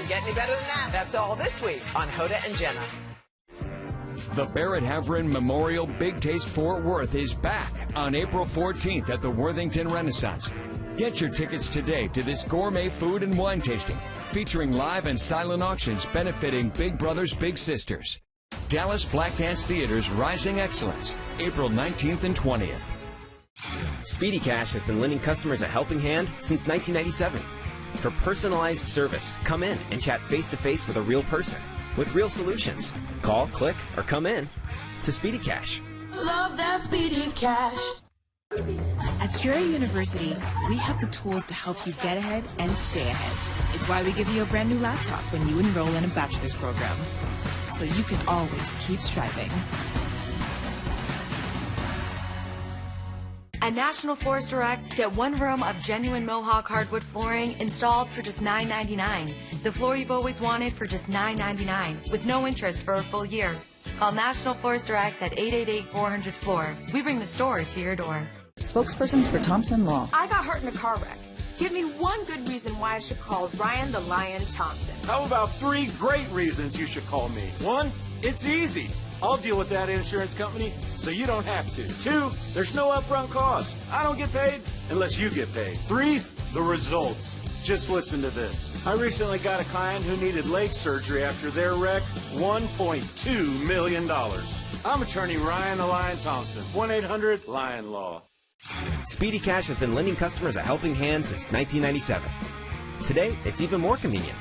Doesn't get any better than that. That's all this week on Hoda and Jenna. The Barrett Havrin Memorial Big Taste Fort Worth is back on April 14th at the Worthington Renaissance. Get your tickets today to this gourmet food and wine tasting, featuring live and silent auctions benefiting Big Brothers Big Sisters. Dallas Black Dance Theater's Rising Excellence, April 19th and 20th. Speedy Cash has been lending customers a helping hand since 1997. For personalized service, come in and chat face-to-face with a real person with real solutions. Call, click, or come in to Speedy Cash. Love that Speedy Cash. At Strayer University, we have the tools to help you get ahead and stay ahead. It's why we give you a brand new laptop when you enroll in a bachelor's program, so you can always keep striving. At National Forest Direct, get 1 room of genuine Mohawk hardwood flooring installed for just $9.99. The floor you've always wanted for just $9.99 with no interest for a full year. Call National Forest Direct at 888-400-FLOOR. We bring the store to your door. Spokespersons for Thompson Law. I got hurt in a car wreck. Give me one good reason why I should call Ryan the Lion Thompson. How about 3 great reasons you should call me? 1, it's easy. I'll deal with that insurance company so you don't have to. 2, there's no upfront cost. I don't get paid unless you get paid. 3, the results. Just listen to this. I recently got a client who needed leg surgery after their wreck. $1.2 million. I'm attorney Ryan the Lion Thompson. 1-800-LION-LAW. Speedy Cash has been lending customers a helping hand since 1997. Today, it's even more convenient.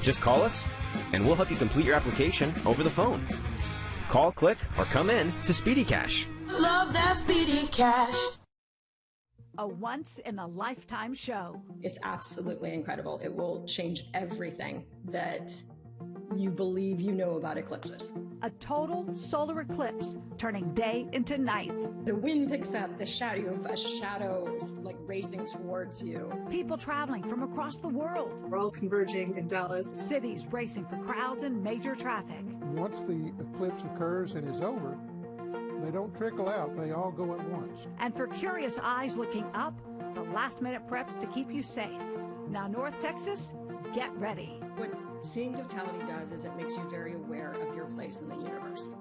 Just call us, and we'll help you complete your application over the phone. Call, click, or come in to Speedy Cash. Love that Speedy Cash. A once-in-a-lifetime show. It's absolutely incredible. It will change everything that you believe you know about eclipses. A total solar eclipse, turning day into night. The wind picks up, the shadow of a shadow is like racing towards you. People traveling from across the world. We're all converging in Dallas. Cities racing for crowds and major traffic. Once the eclipse occurs and is over, they don't trickle out, they all go at once. And for curious eyes looking up, the last-minute preps to keep you safe. Now, North Texas, get ready. What seeing totality does is it makes you very aware of your place in the universe.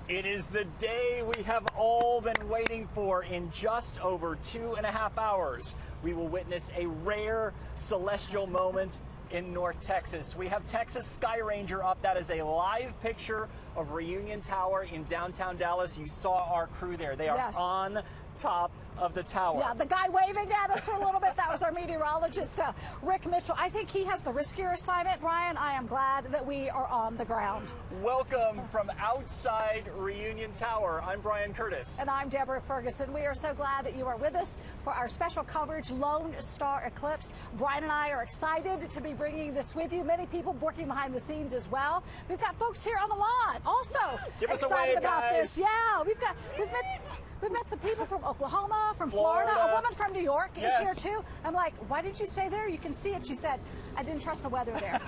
It is the day we have all been waiting for. In just over 2.5 hours, we will witness a rare celestial moment in North Texas. We have Texas Sky Ranger up. That is a live picture of Reunion Tower in downtown Dallas. You saw our crew there. They are on top of the tower. Yeah, the guy waving at us for a little bit, that was our meteorologist, Rick Mitchell. I think he has the riskier assignment, Brian. I am glad that we are on the ground. Welcome from outside Reunion Tower. I'm Brian Curtis. And I'm Deborah Ferguson. We are so glad that you are with us for our special coverage, Lone Star Eclipse. Brian and I are excited to be bringing this with you. Many people working behind the scenes as well. We've got folks here on the lawn also excited about this. Yeah, we've met some people from Oklahoma, from Florida. A woman from New York is here too. I'm like, why didn't you stay there? You can see it. She said, I didn't trust the weather there.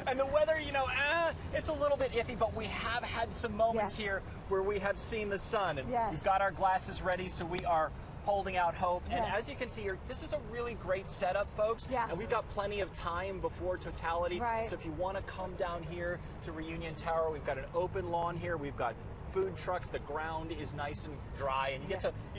And the weather, you know, it's a little bit iffy, but we have had some moments here where we have seen the sun. And we've got our glasses ready, so we are holding out hope. And as you can see here, this is a really great setup, folks. And we've got plenty of time before totality. So if you want to come down here to Reunion Tower, we've got an open lawn here. We've got food trucks. The ground is nice and dry, and you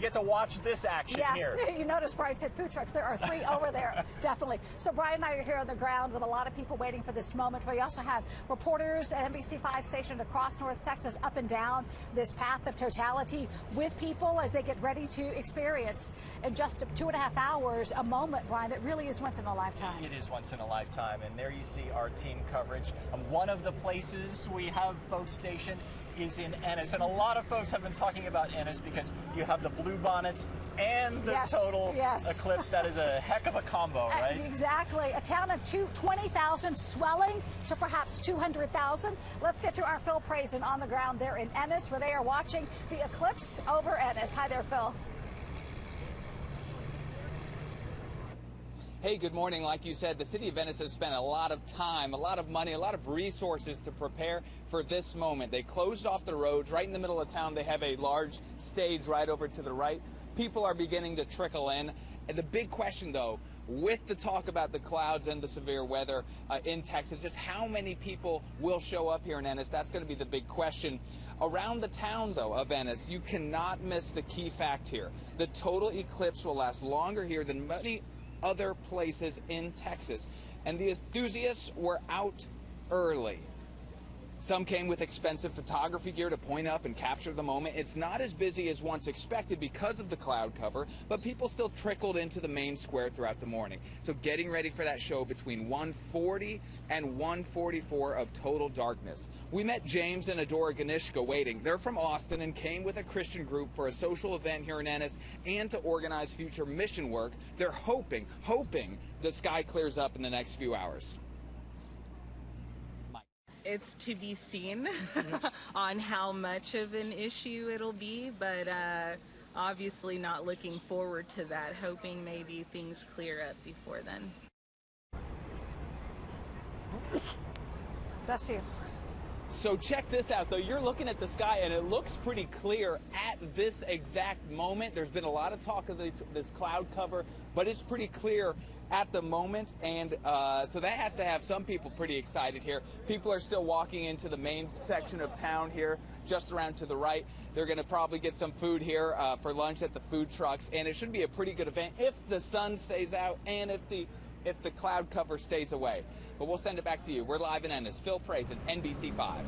get to watch this action here. Yes, you notice Brian said food trucks. There are 3 over there, definitely. So Brian and I are here on the ground with a lot of people waiting for this moment. We also have reporters at NBC5 stationed across North Texas, up and down this path of totality with people as they get ready to experience in just 2.5 hours a moment, Brian, that really is once in a lifetime. It is once in a lifetime, and there you see our team coverage. One of the places we have folks stationed is in Ennis, and a lot of folks have been talking about Ennis because you have the blue bonnets and the total eclipse. That is a heck of a combo, right? Exactly. A town of 20,000 swelling to perhaps 200,000. Let's get to our Phil Prazen on the ground there in Ennis, where they are watching the eclipse over Ennis. Hi there, Phil. Hey, good morning. Like you said, the city of Venice has spent a lot of time, a lot of money, a lot of resources to prepare for this moment. They closed off the roads right in the middle of town. They have a large stage right over to the right. People are beginning to trickle in. And the big question, though, with the talk about the clouds and the severe weather in Texas, just how many people will show up here in Ennis? That's going to be the big question. Around the town, though, of Ennis, you cannot miss the key fact here. The total eclipse will last longer here than many other places in Texas, and the enthusiasts were out early. Some came with expensive photography gear to point up and capture the moment. It's not as busy as once expected because of the cloud cover, but people still trickled into the main square throughout the morning. So getting ready for that show between 1:40 and 1:44 of total darkness. We met James and Adora Ganishka waiting. They're from Austin and came with a Christian group for a social event here in Ennis and to organize future mission work. They're hoping the sky clears up in the next few hours. It's to be seen on how much of an issue it'll be, but obviously not looking forward to that, hoping maybe things clear up before then. Bless you. So check this out, though. You're looking at the sky, and it looks pretty clear at this exact moment. There's been a lot of talk of this cloud cover, but it's pretty clear at the moment, and so that has to have some people pretty excited here. People are still walking into the main section of town here, just around to the right. They're going to probably get some food here for lunch at the food trucks, and it should be a pretty good event if the sun stays out and if the cloud cover stays away. But we'll send it back to you. We're live in Ennis. Phil Praisen, NBC 5.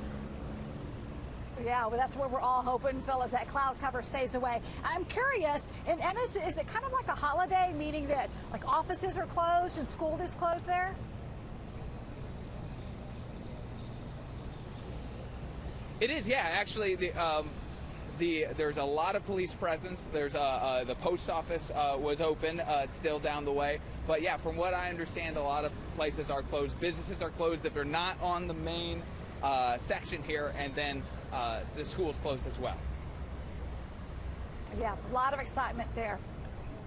Yeah, well, that's what we're all hoping, Phil, as that cloud cover stays away. I'm curious, in Ennis, is it kind of like a holiday, meaning that like offices are closed and school is closed there? It is, yeah. Actually, there's a lot of police presence. There's the post office was open, still down the way. But yeah, from what I understand, a lot of places are closed. Businesses are closed if they're not on the main section here, and then the school's closed as well. Yeah, a lot of excitement there.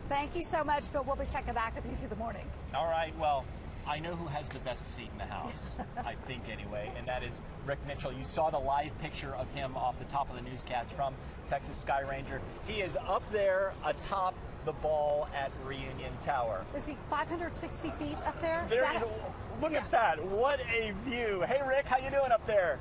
Thank you so much, Phil. We'll be checking back with you through the morning. All right, well, I know who has the best seat in the house, I think anyway, and that is Rick Mitchell. You saw the live picture of him off the top of the newscast from Texas Sky Ranger. He is up there atop the ball at Reunion Tower. Is he 560 feet up there? Look at that. What a view. Hey, Rick, how you doing up there?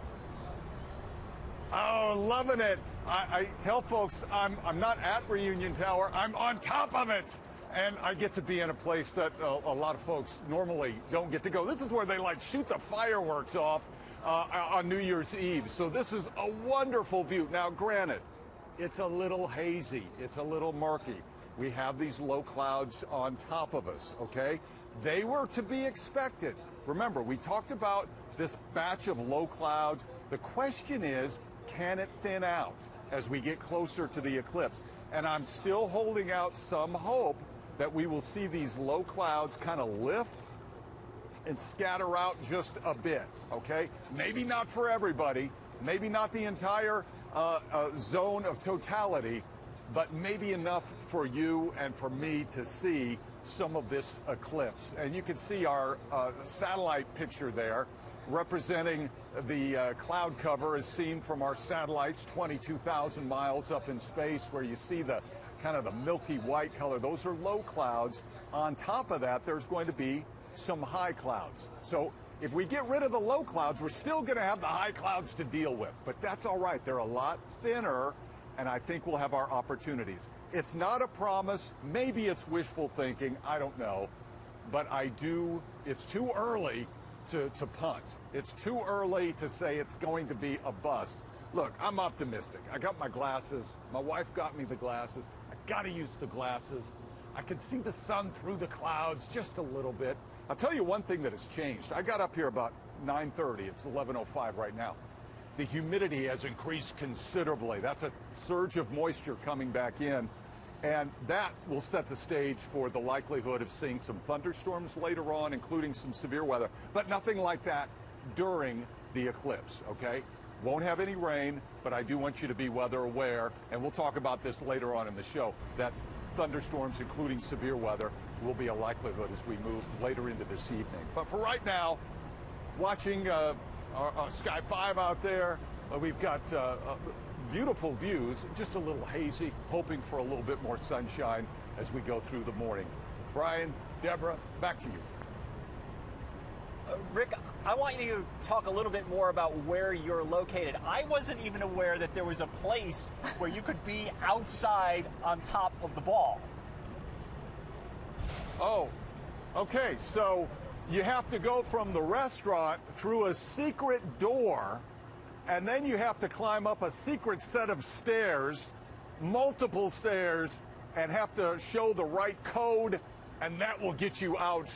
Oh, loving it. I tell folks I'm not at Reunion Tower. I'm on top of it. And I get to be in a place that a lot of folks normally don't get to go. This is where they like shoot the fireworks off on New Year's Eve. So this is a wonderful view. Now, granted, it's a little hazy. It's a little murky. We have these low clouds on top of us, okay? They were to be expected. Remember, we talked about this batch of low clouds. The question is, can it thin out as we get closer to the eclipse? And I'm still holding out some hope that we will see these low clouds kind of lift and scatter out just a bit, okay? Maybe not for everybody, maybe not the entire zone of totality, but maybe enough for you and for me to see some of this eclipse. And you can see our satellite picture there representing the cloud cover as seen from our satellites 22,000 miles up in space, where you see the kind of the milky white color. Those are low clouds. On top of that, there's going to be some high clouds. So if we get rid of the low clouds, we're still going to have the high clouds to deal with. But that's all right. They're a lot thinner, and I think we'll have our opportunities. It's not a promise. Maybe it's wishful thinking. I don't know. But it's too early to punt. It's too early to say it's going to be a bust. Look, I'm optimistic. I got my glasses. My wife got me the glasses. I got to use the glasses. I can see the sun through the clouds just a little bit. I'll tell you one thing that has changed. I got up here about 9:30. It's 11:05 right now. The humidity has increased considerably. That's a surge of moisture coming back in, and that will set the stage for the likelihood of seeing some thunderstorms later on, including some severe weather, but nothing like that during the eclipse, okay? Won't have any rain, but I do want you to be weather aware, and we'll talk about this later on in the show, that thunderstorms, including severe weather, will be a likelihood as we move later into this evening. But for right now, watching our Sky 5 out there, we've got beautiful views, just a little hazy, hoping for a little bit more sunshine as we go through the morning. Brian, Deborah, back to you. Rick, I want you to talk a little bit more about where you're located. I wasn't even aware that there was a place where you could be outside on top of the ball. Oh, okay, so you have to go from the restaurant through a secret door, and then you have to climb up a secret set of stairs, multiple stairs, and have to show the right code, and that will get you out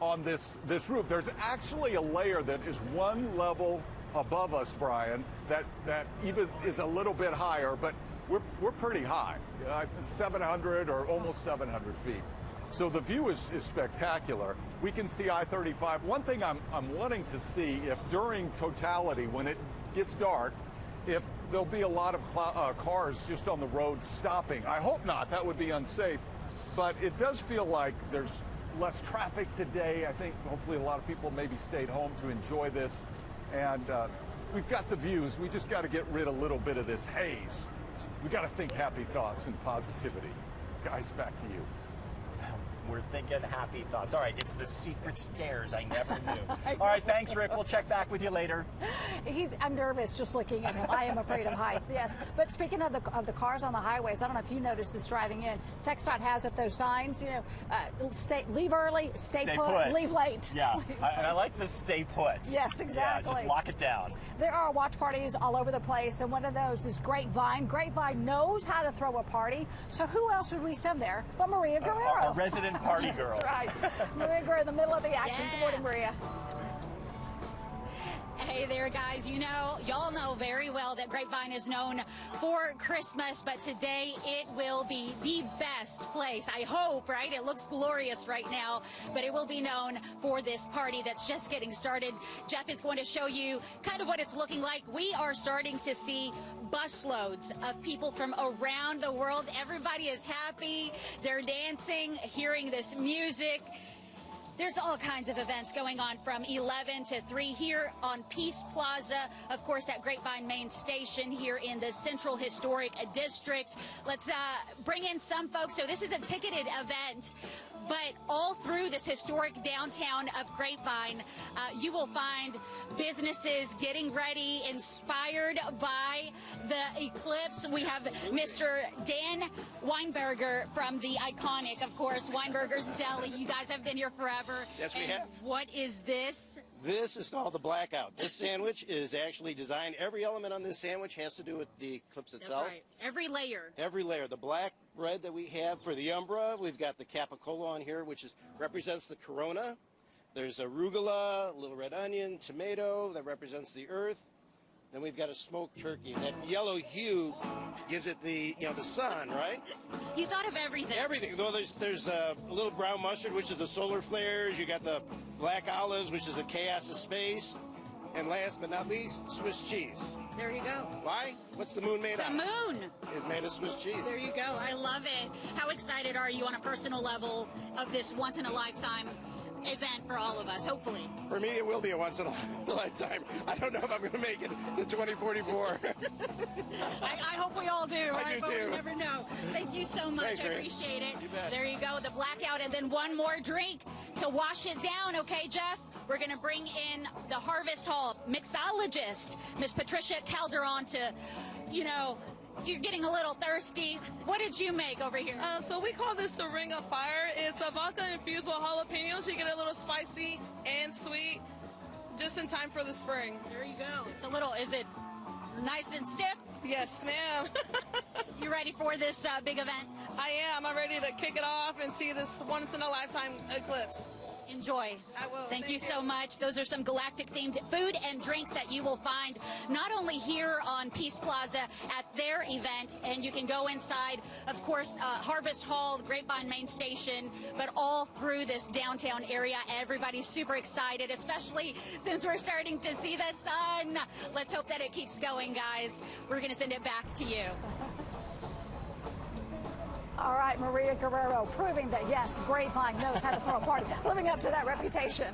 on this roof. There's actually a layer that is one level above us, Brian, that even is a little bit higher, but we're pretty high, 700 or almost 700 feet. So the view is spectacular. We can see I-35. One thing I'm wanting to see, if during totality, when it gets dark, if there'll be a lot of cars just on the road stopping. I hope not. That would be unsafe. But it does feel like there's less traffic today. I think hopefully a lot of people maybe stayed home to enjoy this. And we've got the views. We just got to get rid of a little bit of this haze. We got to think happy thoughts and positivity. Guys, back to you. We're thinking happy thoughts. All right, it's the secret stairs. I never knew. All right, thanks, Rick. We'll check back with you later. I'm nervous just looking at him. I am afraid of heights, yes. But speaking of the cars on the highways, I don't know if you noticed this driving in. TxDOT has up those signs, leave early, stay put, leave late. Yeah, and I like the stay put. Yes, exactly. Yeah, just lock it down. There are watch parties all over the place, and one of those is Grapevine. Grapevine knows how to throw a party, so who else would we send there but Maria Guerrero? A resident party girl. That's right. Maria Guerrero in the middle of the action. Good morning, Maria. Hey there, guys. Y'all know very well that Grapevine is known for Christmas, but today it will be the best place. I hope, right? It looks glorious right now, but it will be known for this party that's just getting started. Jeff is going to show you kind of what it's looking like. We are starting to see busloads of people from around the world. Everybody is happy. They're dancing, hearing this music. There's all kinds of events going on from 11 to 3 here on Peace Plaza, of course, at Grapevine Main Station here in the Central Historic District. Let's bring in some folks. So this is a ticketed event, but all through this historic downtown of Grapevine, you will find businesses getting ready, inspired by the eclipse. We have Mr. Dan Weinberger from the iconic, of course, Weinberger's Deli. You guys have been here forever. Yes, we have. What is this? This is called the Blackout. This sandwich is actually designed, every element on this sandwich has to do with the eclipse itself. That's right. Every layer. Every layer. The black bread that we have for the umbra, we've got the capicola on here, which represents the corona. There's arugula, a little red onion, tomato that represents the earth. Then we've got a smoked turkey. That yellow hue gives it the sun, right? You thought of everything. Everything. Though there's a little brown mustard, which is the solar flares. You got the black olives, which is the chaos of space. And last but not least, Swiss cheese. There you go. Why? What's the moon made out of? The moon. It's made of Swiss cheese. There you go. I love it. How excited are you on a personal level of this once-in-a-lifetime event for all of us, hopefully? For me, it will be a once-in-a-lifetime. I don't know if I'm going to make it to 2044. I hope we all do, right? I do But too. we never know. Thank you so much. Thanks, I Ray. appreciate it. You bet. There you go, the blackout, and then one more drink to wash it down, okay, Jeff? We're going to bring in the Harvest Hall mixologist, Miss Patricia Calderon, to, you're getting a little thirsty. What did you make over here? So we call this the Ring of Fire. It's a vodka infused with jalapenos. You get a little spicy and sweet, just in time for the spring. There you go. It's a little, is it nice and stiff? Yes, ma'am. You ready for this big event? I am. I'm ready to kick it off and see this once-in-a-lifetime eclipse. Enjoy. I will. Thank you so much. Those are some galactic-themed food and drinks that you will find not only here on Peace Plaza at their event, and you can go inside, of course, Harvest Hall, Grapevine Main Station, but all through this downtown area. Everybody's super excited, especially since we're starting to see the sun. Let's hope that it keeps going, guys. We're going to send it back to you. All right. right, Maria Guerrero, proving that, yes, Grapevine knows how to throw a party, living up to that reputation.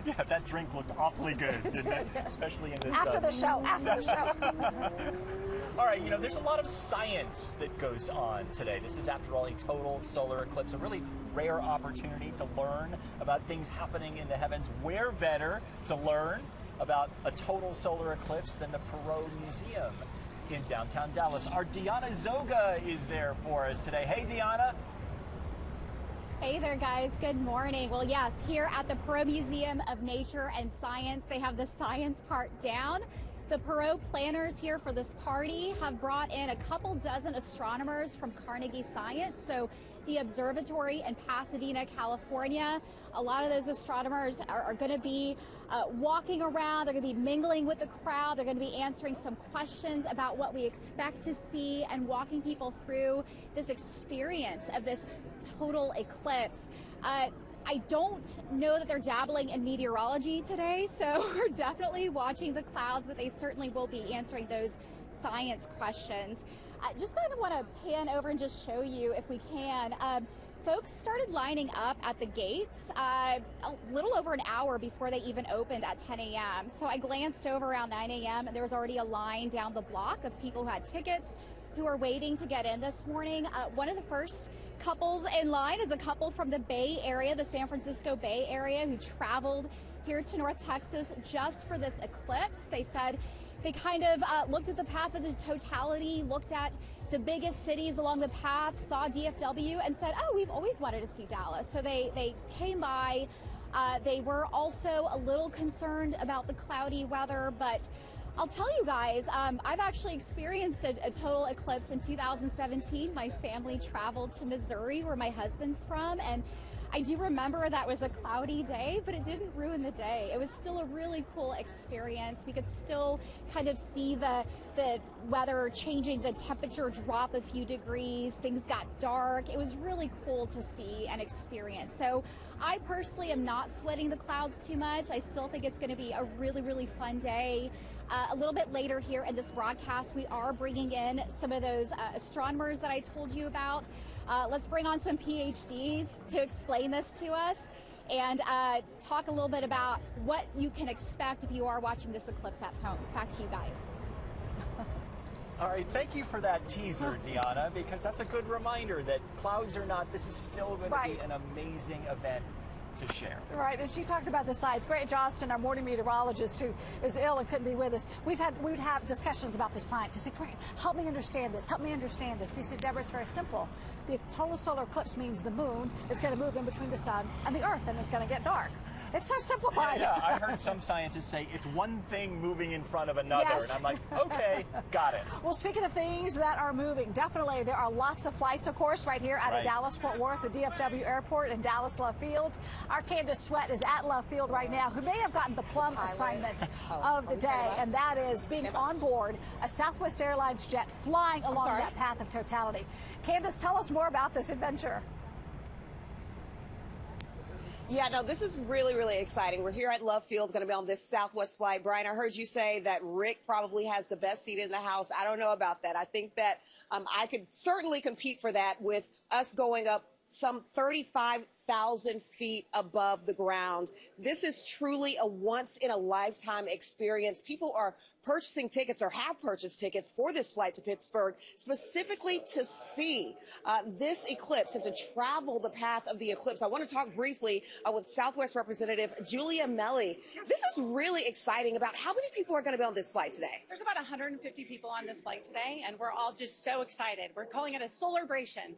Yeah, that drink looked awfully good, didn't it? Especially in this after the show. All right, you know, there's a lot of science that goes on today. This is, after all, a total solar eclipse, a really rare opportunity to learn about things happening in the heavens. Where better to learn about a total solar eclipse than the Perot Museum in downtown Dallas? Our Deanna Zoga is there for us today. Hey, Deanna. Hey there, guys. Good morning. Well, yes, here at the Perot Museum of Nature and Science, they have the science part down. The Perot planners here for this party have brought in a couple dozen astronomers from Carnegie Science, so the observatory in Pasadena, California. A lot of those astronomers are going to be walking around. They're going to be mingling with the crowd. They're going to be answering some questions about what we expect to see and walking people through this experience of this total eclipse. I don't know that they're dabbling in meteorology today, so we're definitely watching the clouds, but they certainly will be answering those science questions. I just kind of want to pan over and just show you, if we can. Folks started lining up at the gates a little over an hour before they even opened at 10 a.m. So I glanced over around 9 a.m. and there was already a line down the block of people who had tickets who are waiting to get in this morning. One of the first couples in line is a couple from the Bay Area, the San Francisco Bay Area, who traveled here to North Texas just for this eclipse. They said they kind of looked at the path of the totality, looked at the biggest cities along the path, saw DFW, and said, oh, we've always wanted to see Dallas. So they came by. They were also a little concerned about the cloudy weather, but I'll tell you guys, I've actually experienced a total eclipse in 2017. My family traveled to Missouri, where my husband's from, and I do remember that was a cloudy day, but it didn't ruin the day. It was still a really cool experience. We could still kind of see the weather changing, the temperature drop a few degrees, things got dark. It was really cool to see and experience. So I personally am not sweating the clouds too much. I still think it's going to be a really, really fun day. A little bit later here in this broadcast, we are bringing in some of those astronomers that I told you about. Let's bring on some PhDs to explain this to us and talk a little bit about what you can expect if you are watching this eclipse at home. Back to you guys. All right, thank you for that teaser, Deanna, because that's a good reminder that clouds or not, this is still going to be an amazing event to share. Right, and she talked about the science. Grant Johnston, our morning meteorologist, who is ill and couldn't be with us, we would have discussions about the science. He said, Grant, help me understand this, help me understand this. He said, Deborah, it's very simple. The total solar eclipse means the moon is going to move in between the sun and the earth, and it's going to get dark. It's so simplified. Yeah, I heard some scientists say it's one thing moving in front of another, and I'm like, okay, got it. Well, speaking of things that are moving, definitely there are lots of flights, of course, right here out of Dallas-Fort Worth, the DFW Airport, and Dallas Love Field. Our Candace Sweat is at Love Field right now, who may have gotten the plum assignment of the day, and that is being on board a Southwest Airlines jet flying along that path of totality. Candace, tell us more about this adventure. Yeah, no, this is really, really exciting. We're here at Love Field, going to be on this Southwest flight. Brian, I heard you say that Rick probably has the best seat in the house. I don't know about that. I think that I could certainly compete for that with us going up some 35,000 feet above the ground. This is truly a once-in-a-lifetime experience. People are purchasing tickets or have purchased tickets for this flight to Pittsburgh specifically to see this eclipse and to travel the path of the eclipse. I want to talk briefly with Southwest Representative Julia Melly. This is really exciting. About how many people are going to be on this flight today? There's about 150 people on this flight today, and we're all just so excited. We're calling it a Solarbration.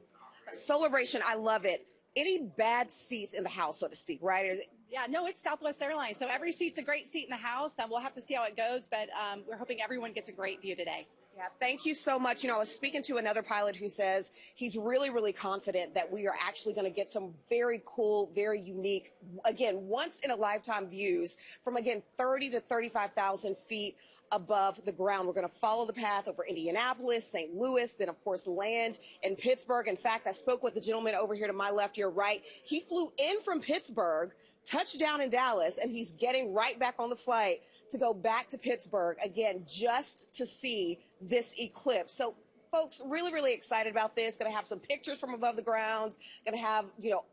Celebration, I love it. Any bad seats in the house, so to speak, right? Yeah, no, it's Southwest Airlines, so every seat's a great seat in the house, and we'll have to see how it goes, but we're hoping everyone gets a great view today. Yeah, thank you so much. You know, I was speaking to another pilot who says he's really, really confident that we are actually going to get some very cool, very unique, again, once-in-a-lifetime views from, again, 30 to 35,000 feet above the ground. We're going to follow the path over Indianapolis, St. Louis, then, of course, land in Pittsburgh. In fact, I spoke with the gentleman over here to my left, your right. He flew in from Pittsburgh, touched down in Dallas, and he's getting right back on the flight to go back to Pittsburgh, again, just to see this eclipse. So folks, really, really excited about this. Going to have some pictures from above the ground. Going to have,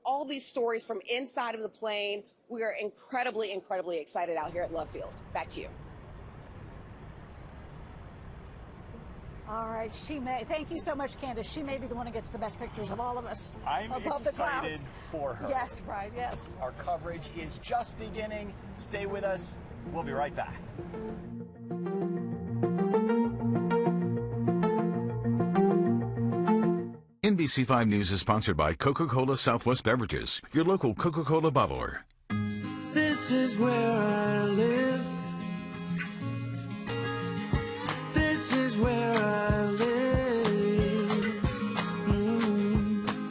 all these stories from inside of the plane. We are incredibly, incredibly excited out here at Love Field. Back to you. All right, thank you so much, Candace. She may be the one who gets the best pictures of all of us. I'm above excited the clouds. For her. Yes, right, yes. Our coverage is just beginning. Stay with us. We'll be right back. NBC5 News is sponsored by Coca-Cola Southwest Beverages, your local Coca-Cola bottler. This is where I live. This is where I live.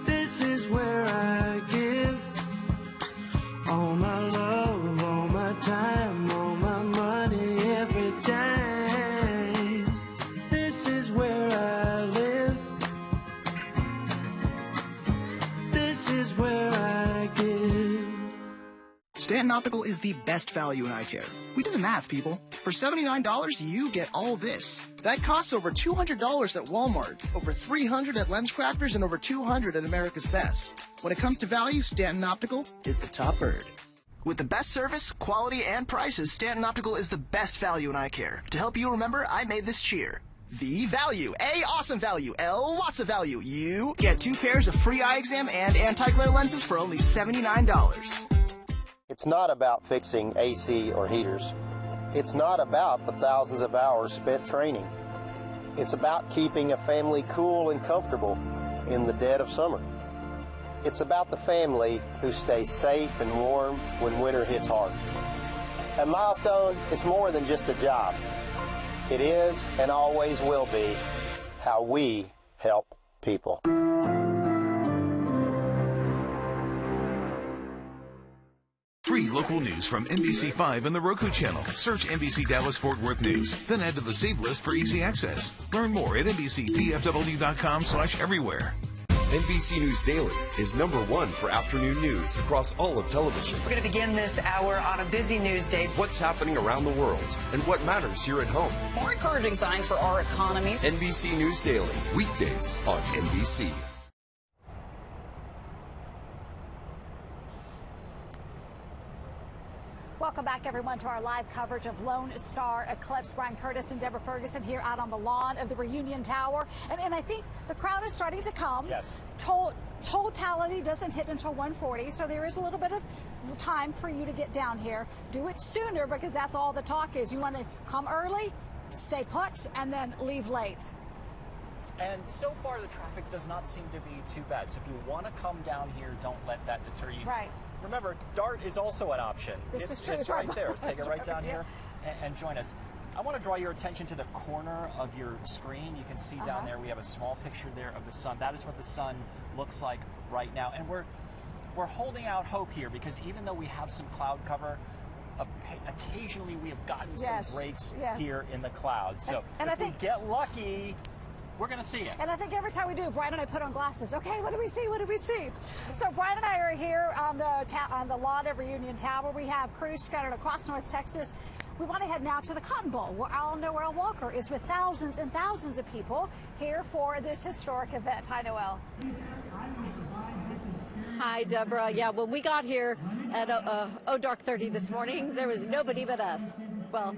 This is where I give all my love, all my time, all my money, every day. This is where I live. This is where I give. Stanton Optical is the best value in eye care. We did the math, people. For $79, you get all this. That costs over $200 at Walmart, over $300 at LensCrafters, and over $200 at America's Best. When it comes to value, Stanton Optical is the top bird. With the best service, quality, and prices, Stanton Optical is the best value in eye care. To help you remember, I made this cheer. V value. A, awesome value. L, lots of value. U, get 2 pairs of free eye exam and anti-glare lenses for only $79. It's not about fixing AC or heaters. It's not about the thousands of hours spent training. It's about keeping a family cool and comfortable in the dead of summer. It's about the family who stays safe and warm when winter hits hard. At Milestone, it's more than just a job. It is and always will be how we help people. Free local news from NBC5 and the Roku channel. Search NBC Dallas Fort Worth News, then add to the save list for easy access. Learn more at NBCDFW.com/everywhere. NBC News Daily is #1 for afternoon news across all of television. We're going to begin this hour on a busy news day. What's happening around the world and what matters here at home. More encouraging signs for our economy. NBC News Daily, weekdays on NBC. Welcome back, everyone, to our live coverage of Lone Star Eclipse. Brian Curtis and Deborah Ferguson here out on the lawn of the Reunion Tower. And I think the crowd is starting to come. Yes. Totality doesn't hit until 1:40, so there is a little bit of time for you to get down here. Do it sooner because that's all the talk is. You want to come early, stay put, and then leave late. And so far, the traffic does not seem to be too bad. So if you want to come down here, don't let that deter you. Right. Remember, DART is also an option. This is true. It's right there. Take it right down here and join us. I want to draw your attention to the corner of your screen. You can see down there we have a small picture there of the sun. That is what the sun looks like right now. And we're holding out hope here because even though we have some cloud cover, occasionally we have gotten some breaks here in the clouds. So if we get lucky, we're going to see it. And I think every time we do, Brian and I put on glasses. Okay, what do we see? What do we see? So Brian and I are here on the lawn of Reunion Tower. We have crews scattered across North Texas. We want to head now to the Cotton Bowl, where Al Noel Walker is with thousands and thousands of people here for this historic event. Hi, Noel. Hi, Deborah. Yeah, when we got here at dark 30 this morning, there was nobody but us. Well,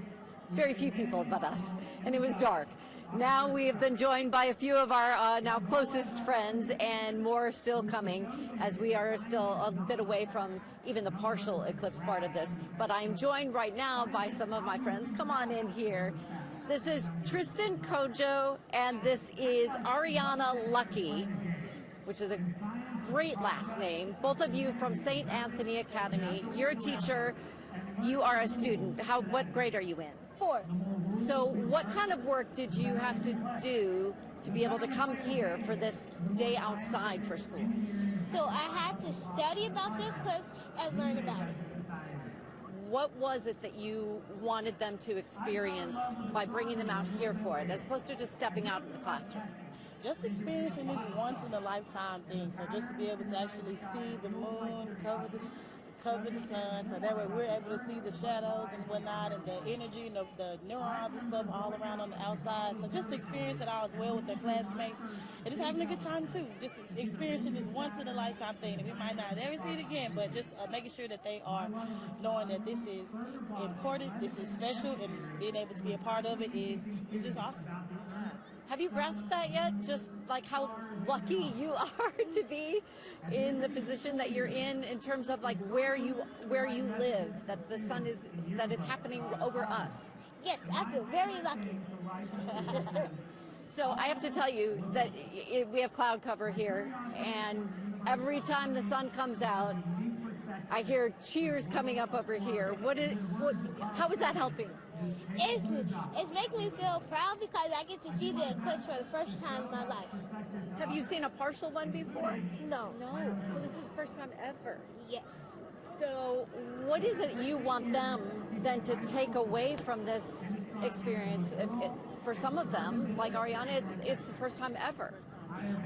very few people but us, and it was dark. Now we have been joined by a few of our now closest friends, and more still coming as we are still a bit away from even the partial eclipse part of this. But I'm joined right now by some of my friends. Come on in here. This is Tristan Kojo, and this is Ariana Lucky, which is a great last name. Both of you from St. Anthony Academy. You're a teacher. You are a student. What grade are you in? 4th. So what kind of work did you have to do to be able to come here for this day outside for school? So I had to study about the eclipse and learn about it. What was it that you wanted them to experience by bringing them out here for it, as opposed to just stepping out in the classroom? Just experiencing this once-in-a-lifetime thing. So just to be able to actually see the moon, cover the sun, so that way we're able to see the shadows and whatnot, and the energy and the neurons and stuff all around on the outside. So just to experience it all as well with their classmates, and just having a good time too. Just experiencing this once in a lifetime thing, and we might not ever see it again, but just making sure that they are knowing that this is important, this is special, and being able to be a part of it is just awesome. Have you grasped that yet? Just like how lucky you are to be in the position that you're in terms of like where you live, that the sun is, that it's happening over us. Yes, I feel very lucky. So I have to tell you that we have cloud cover here, and every time the sun comes out, I hear cheers coming up over here. How is that helping? It's making me feel proud because I get to see the eclipse for the first time in my life. Have you seen a partial one before? No. No. So this is the first time ever? Yes. So what is it you want them then to take away from this experience? For some of them, like Ariana, it's the first time ever.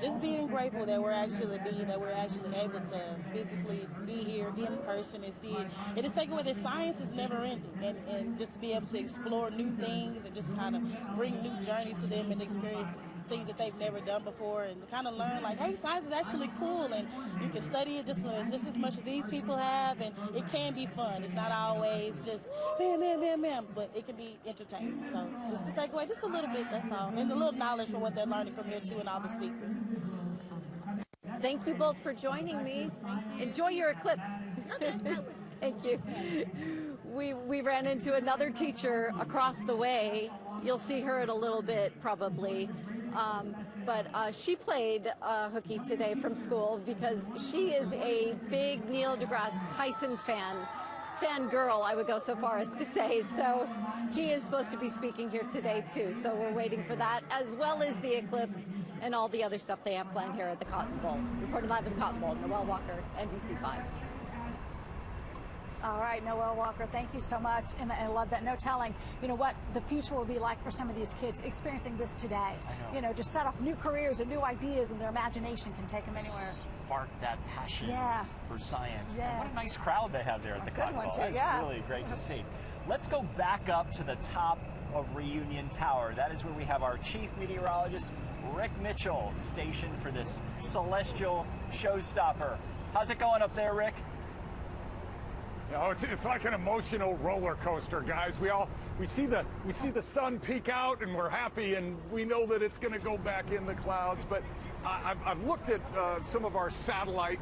Just being grateful that we're actually able to physically be here in person and see it. It is taken away that science is never ending, and just to be able to explore new things and just kind of bring new journey to them and experience things that they've never done before, and to kind of learn like, hey, science is actually cool, and you can study it just as much as these people have, and it can be fun. It's not always just bam, bam, bam, bam, but it can be entertaining. So just to take away just a little bit, that's all, and a little knowledge from what they're learning from here too, and all the speakers. Thank you both for joining me. Enjoy your eclipse. Thank you. We ran into another teacher across the way. You'll see her in a little bit, probably. But she played hooky today from school because she is a big Neil deGrasse Tyson fangirl, I would go so far as to say. So he is supposed to be speaking here today too. So we're waiting for that, as well as the eclipse and all the other stuff they have planned here at the Cotton Bowl. Reporting live at the Cotton Bowl, Noelle Walker, NBC 5. All right, Noelle Walker, thank you so much. And I love that. No telling, what the future will be like for some of these kids experiencing this today. I know. Just set off new careers and new ideas, and their imagination can take them anywhere. Spark that passion for science. Yeah. And what a nice crowd they have there at the Cotton Bowl. That's really great to see. Let's go back up to the top of Reunion Tower. That is where we have our chief meteorologist, Rick Mitchell, stationed for this celestial showstopper. How's it going up there, Rick? It's like an emotional roller coaster, guys. We see the sun peek out, and we're happy, and we know that it's going to go back in the clouds. But I've looked at some of our satellite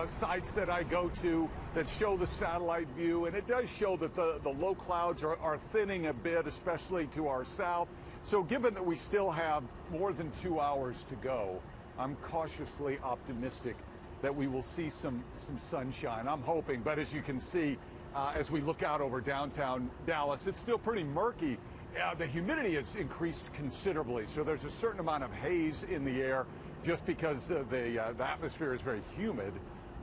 sites that I go to that show the satellite view, and it does show that the low clouds are thinning a bit, especially to our south. So given that we still have more than 2 hours to go, I'm cautiously optimistic that we will see some sunshine. I'm hoping, but as you can see, as we look out over downtown Dallas, it's still pretty murky. The humidity has increased considerably, so there's a certain amount of haze in the air just because the atmosphere is very humid.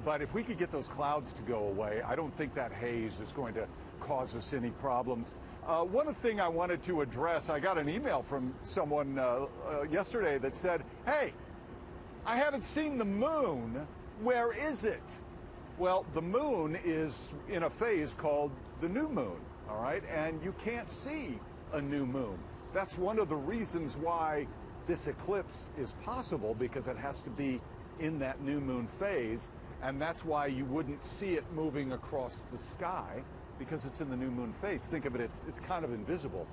But if we could get those clouds to go away, I don't think that haze is going to cause us any problems. One thing I wanted to address, I got an email from someone yesterday that said, hey, I haven't seen the moon. Where is it? Well, the moon is in a phase called the new moon, all right? And you can't see a new moon. That's one of the reasons why this eclipse is possible, because it has to be in that new moon phase, and that's why you wouldn't see it moving across the sky, because it's in the new moon phase. Think of it, it's kind of invisible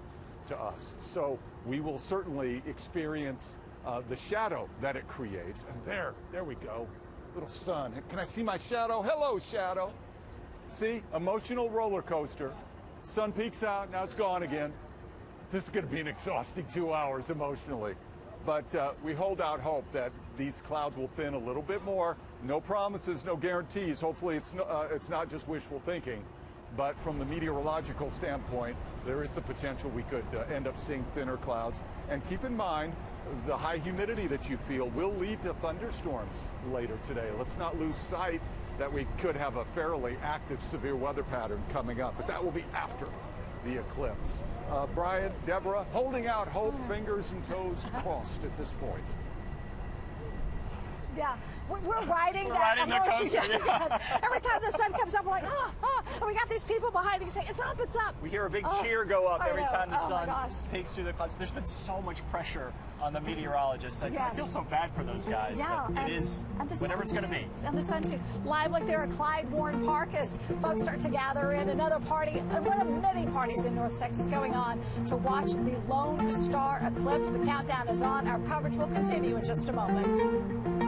to us. So we will certainly experience the shadow that it creates. And there we go. Little sun. Can I see my shadow? Hello, shadow. See, emotional roller coaster. Sun peeks out, now it's gone again. This is going to be an exhausting 2 hours emotionally. But we hold out hope that these clouds will thin a little bit more. No promises, no guarantees. Hopefully it's not just wishful thinking. But from the meteorological standpoint, there is the potential we could end up seeing thinner clouds. And keep in mind, the high humidity that you feel will lead to thunderstorms later today. Let's not lose sight that we could have a fairly active severe weather pattern coming up, but that will be after the eclipse. Brian, Deborah, holding out hope, fingers and toes crossed at this point. Yeah, we're riding We're that riding the emotion. coaster, yeah. Yes. Every time the sun comes up, we're like, and we got these people behind me saying, it's up, it's up. We hear a big cheer go up every time the Oh, my sun gosh. peeks through the clouds. There's been so much pressure on the meteorologists. I Yes. feel so bad for those guys. Yeah, But it is whatever it's going to be. And the sun too. Live like there at Clyde Warren Park as folks start to gather in another party, one of many parties in North Texas going on to watch the Lone Star Eclipse. The countdown is on. Our coverage will continue in just a moment.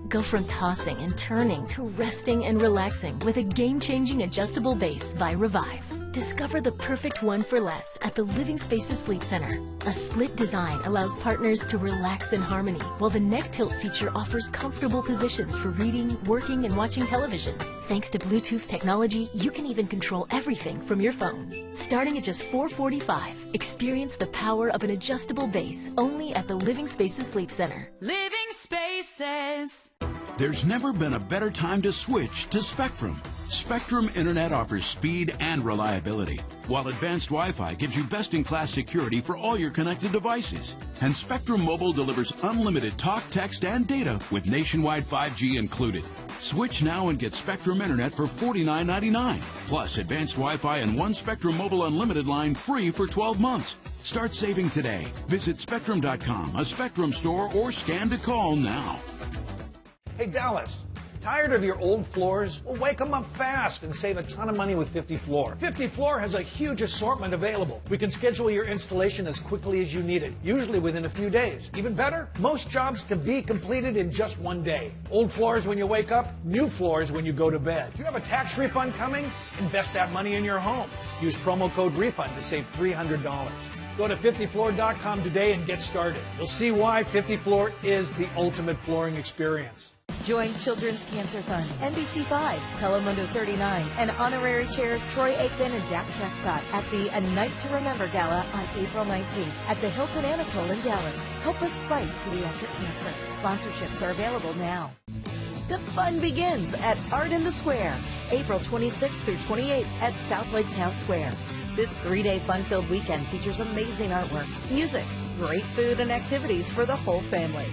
Go from tossing and turning to resting and relaxing with a game-changing adjustable base by Revive. Discover the perfect one for less at the Living Spaces Sleep Center. A split design allows partners to relax in harmony, while the neck tilt feature offers comfortable positions for reading, working, and watching television. Thanks to Bluetooth technology, you can even control everything from your phone. Starting at just $445, experience the power of an adjustable base only at the Living Spaces Sleep Center. Living Spaces. There's never been a better time to switch to Spectrum. Spectrum Internet offers speed and reliability, while advanced Wi-Fi gives you best-in-class security for all your connected devices. And Spectrum Mobile delivers unlimited talk, text, and data with nationwide 5G included. Switch now and get Spectrum Internet for $49.99, plus advanced Wi-Fi and one Spectrum Mobile Unlimited line free for 12 months. Start saving today. Visit Spectrum.com, a Spectrum store, or scan to call now. Hey, Dallas, tired of your old floors? Well, wake them up fast and save a ton of money with 50 Floor. 50 Floor has a huge assortment available. We can schedule your installation as quickly as you need it, usually within a few days. Even better, most jobs can be completed in just one day. Old floors when you wake up, new floors when you go to bed. Do you have a tax refund coming? Invest that money in your home. Use promo code REFUND to save $300. Go to 50floor.com today and get started. You'll see why 50 Floor is the ultimate flooring experience. Join Children's Cancer Fund, NBC5, Telemundo 39, and honorary chairs Troy Aikman and Dak Prescott at the A Night to Remember Gala on April 19th at the Hilton Anatole in Dallas. Help us fight pediatric cancer. Sponsorships are available now. The fun begins at Art in the Square, April 26th through 28th at South Lake Town Square. This 3-day fun-filled weekend features amazing artwork, music, great food, and activities for the whole family.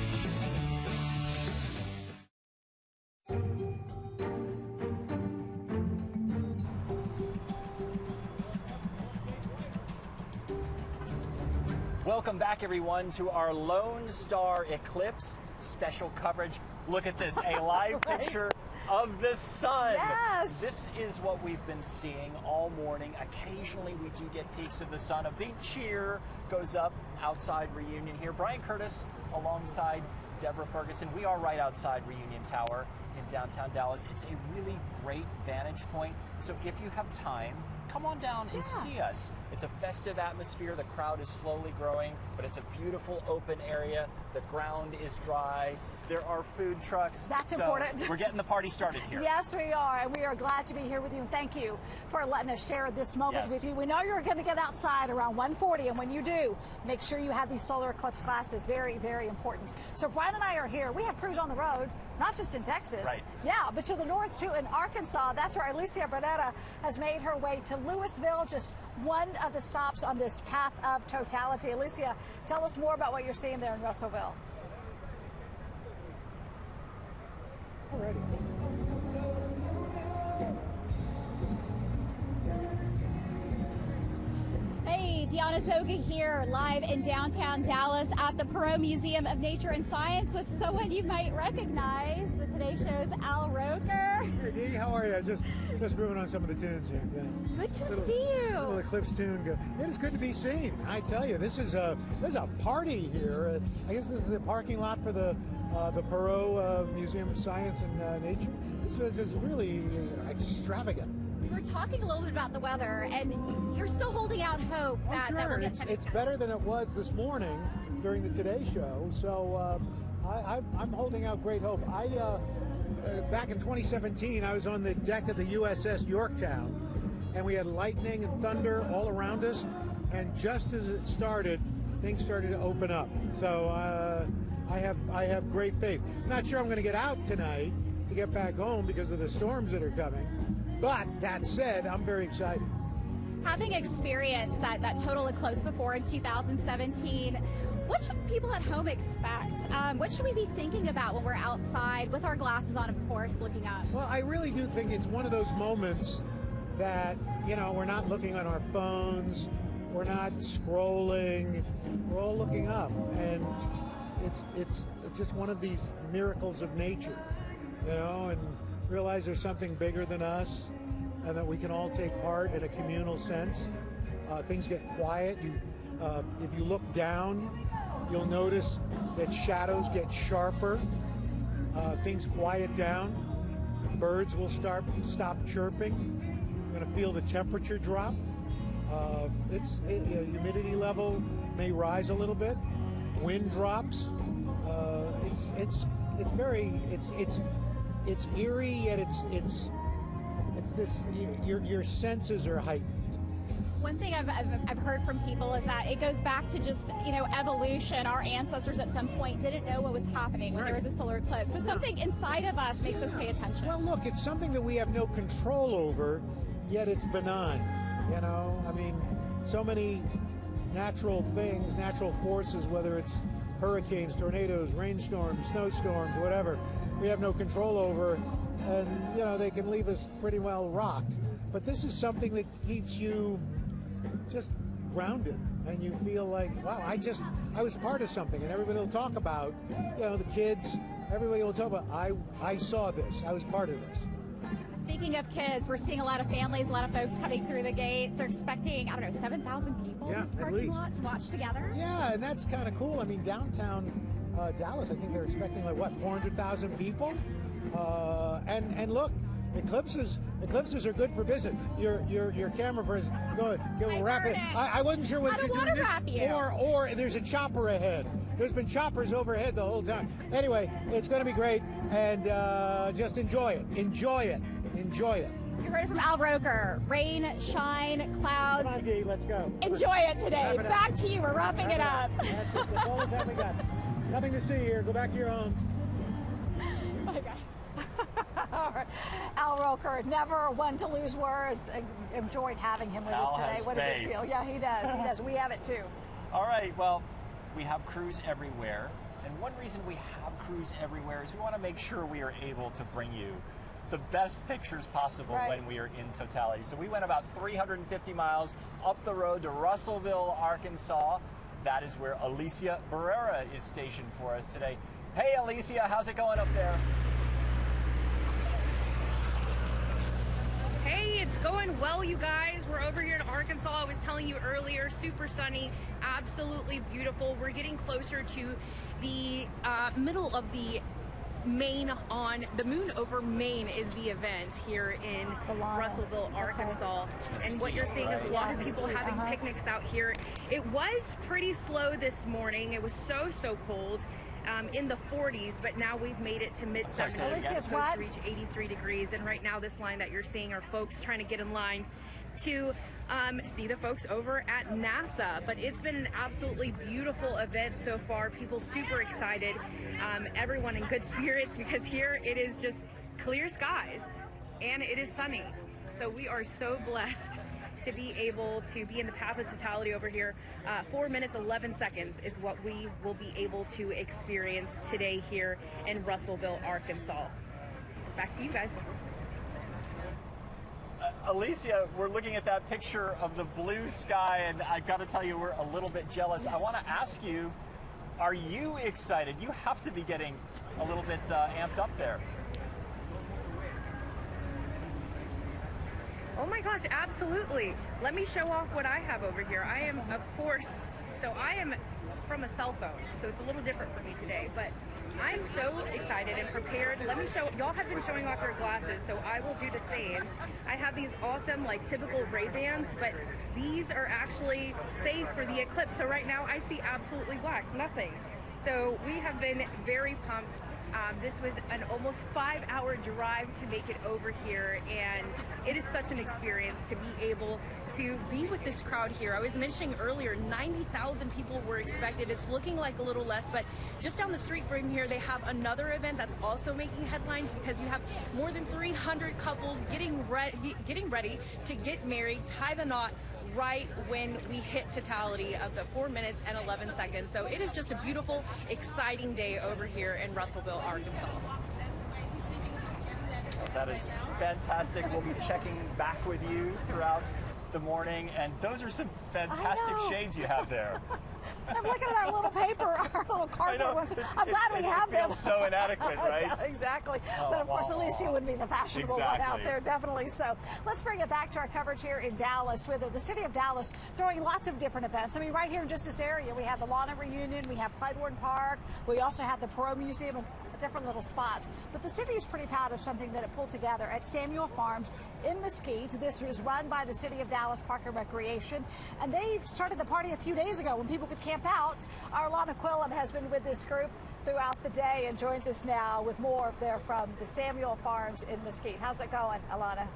Welcome back, everyone, to our Lone Star Eclipse special coverage. Look at this, a live picture of the sun. Yes. This is what we've been seeing all morning. Occasionally, we do get peaks of the sun. A big cheer goes up outside Reunion here. Brian Curtis alongside Deborah Ferguson. We are right outside Reunion Tower in downtown Dallas. It's a really great vantage point. So if you have time, come on down and see us. It's a festive atmosphere. The crowd is slowly growing, but it's a beautiful open area. The ground is dry. There are food trucks. That's important. We're getting the party started here. Yes, we are, and we are glad to be here with you. And thank you for letting us share this moment with you. We know you're going to get outside around 1:40, and when you do, make sure you have these solar eclipse glasses. Very, very important. So Brian and I are here. We have crews on the road, not just in Texas. Right. Yeah, but to the north, too, in Arkansas. That's where Alicia Bernetta has made her way to Louisville, just one of the stops on this path of totality. Alicia, tell us more about what you're seeing there in Russellville. Alrighty. Hey, Deanna Zoga here, live in downtown Dallas at the Perot Museum of Nature and Science with someone you might recognize, the Today Show's Al Roker. Hey, Dee, how are you? Just grooving on some of the tunes here. Yeah. Good to see you. Little Eclipse tune. It is good to be seen. I tell you, there's a party here. I guess this is the parking lot for the Perot Museum of Science and Nature. This is really extravagant. We were talking a little bit about the weather, and you're still holding out hope that we'll get it's better than it was this morning during the Today Show. So I'm holding out great hope. Back in 2017, I was on the deck of the USS Yorktown, and we had lightning and thunder all around us. And just as it started, things started to open up. So I have great faith. I'm not sure I'm going to get out tonight to get back home because of the storms that are coming. But that said, I'm very excited. Having experienced that total eclipse before in 2017, What should people at home expect? What should we be thinking about when we're outside with our glasses on, of course, looking up? Well, I really do think it's one of those moments that, you know, we're not looking on our phones, we're not scrolling, we're all looking up, and it's just one of these miracles of nature, you know, and realize there's something bigger than us, and that we can all take part in a communal sense. Things get quiet. If you look down, you'll notice that shadows get sharper. Things quiet down. Birds will stop chirping. You're going to feel the temperature drop. Humidity level may rise a little bit. Wind drops. It's eerie, yet it's this. Your senses are heightened. One thing I've heard from people is that it goes back to just, you know, evolution. Our ancestors at some point didn't know what was happening when there was a solar eclipse. So something inside of us makes us pay attention. Well, look, it's something that we have no control over, yet it's benign. You know, I mean, so many natural things, natural forces, whether it's hurricanes, tornadoes, rainstorms, snowstorms, whatever, we have no control over, and, you know, they can leave us pretty well rocked. But this is something that keeps you just grounded, and you feel like, wow, I was part of something, and everybody will talk about, you know, the kids, everybody will talk about, I saw this, I was part of this. Speaking of kids, we're seeing a lot of families, a lot of folks coming through the gates. They're expecting, I don't know, 7,000 people in this parking lot to watch together. Yeah, and that's kind of cool. I mean, downtown Dallas, I think they're expecting like, what, 400,000 people? And look, Eclipses are good for business. Your camera person, go wrap it. I wasn't sure what you're doing this, or there's a chopper ahead. There's been choppers overhead the whole time. Anyway, it's going to be great, and just enjoy it. Enjoy it. Enjoy it. You heard it from Al Roker. Rain, shine, clouds. Come on, Dee, let's go. Enjoy it today. Back to you. We're wrapping it up. That's all the time we got. Nothing to see here. Go back to your homes. Bye, guys. All right. Al Roker, never one to lose words. Enjoyed having him with us today. What a big deal. Yeah, he does. He does. We have it too. All right. Well, we have crews everywhere. And one reason we have crews everywhere is we want to make sure we are able to bring you the best pictures possible when we are in totality. So we went about 350 miles up the road to Russellville, Arkansas. That is where Alicia Barrera is stationed for us today. Hey, Alicia, how's it going up there? Hey, it's going well, you guys. We're over here in Arkansas. I was telling you earlier, super sunny, absolutely beautiful. We're getting closer to the middle of the Maine on the Moon over Maine is the event here in Russellville, Arkansas. And what you're seeing is a lot of people having picnics out here. It was pretty slow this morning. It was so cold. In the 40s, but now we've made it to mid-70s. It's supposed to reach 83 degrees, and right now this line that you're seeing are folks trying to get in line to see the folks over at NASA. But it's been an absolutely beautiful event so far. People super excited, everyone in good spirits, because here it is just clear skies and it is sunny. So we are so blessed to be able to be in the path of totality over here. 4 minutes, 11 seconds is what we will be able to experience today here in Russellville, Arkansas. Back to you guys. Alicia, we're looking at that picture of the blue sky, and I've got to tell you, we're a little bit jealous. Yes. I want to ask you, are you excited? You have to be getting a little bit amped up there. Oh my gosh, absolutely. Let me show off what I have over here. I am, of course, so I am from a cell phone, so it's a little different for me today, but I'm so excited and prepared. Let me show, y'all have been showing off your glasses, so I will do the same. I have these awesome, like, typical Ray-Bans, but these are actually safe for the eclipse. So right now I see absolutely black, nothing. So we have been very pumped. This was an almost 5-hour drive to make it over here, and it is such an experience to be able to be with this crowd here. I was mentioning earlier, 90,000 people were expected. It's looking like a little less, but just down the street from here, they have another event that's also making headlines because you have more than 300 couples getting ready to get married, tie the knot right when we hit totality of the 4 minutes and 11 seconds. So it is just a beautiful, exciting day over here in Russellville, Arkansas. That is fantastic. We'll be checking back with you throughout the morning, and those are some fantastic shades you have there. I'm looking at our little paper, our little cardboard ones. I'm glad we have them. It feels so inadequate, right? Yeah, exactly. But of course, Alicia would be the fashionable one out there, definitely so. Let's bring it back to our coverage here in Dallas, with the city of Dallas throwing lots of different events. I mean, right here in just this area, we have the Lawn and Reunion, we have Clyde Warden Park, we also have the Perot Museum, and different little spots. But the city is pretty proud of something that it pulled together at Samuel Farms in Mesquite. This was run by the City of Dallas Park and Recreation, and they started the party a few days ago when people could camp out. Our Alana Quillen has been with this group throughout the day and joins us now with more there from the Samuel Farms in Mesquite. How's it going, Alana?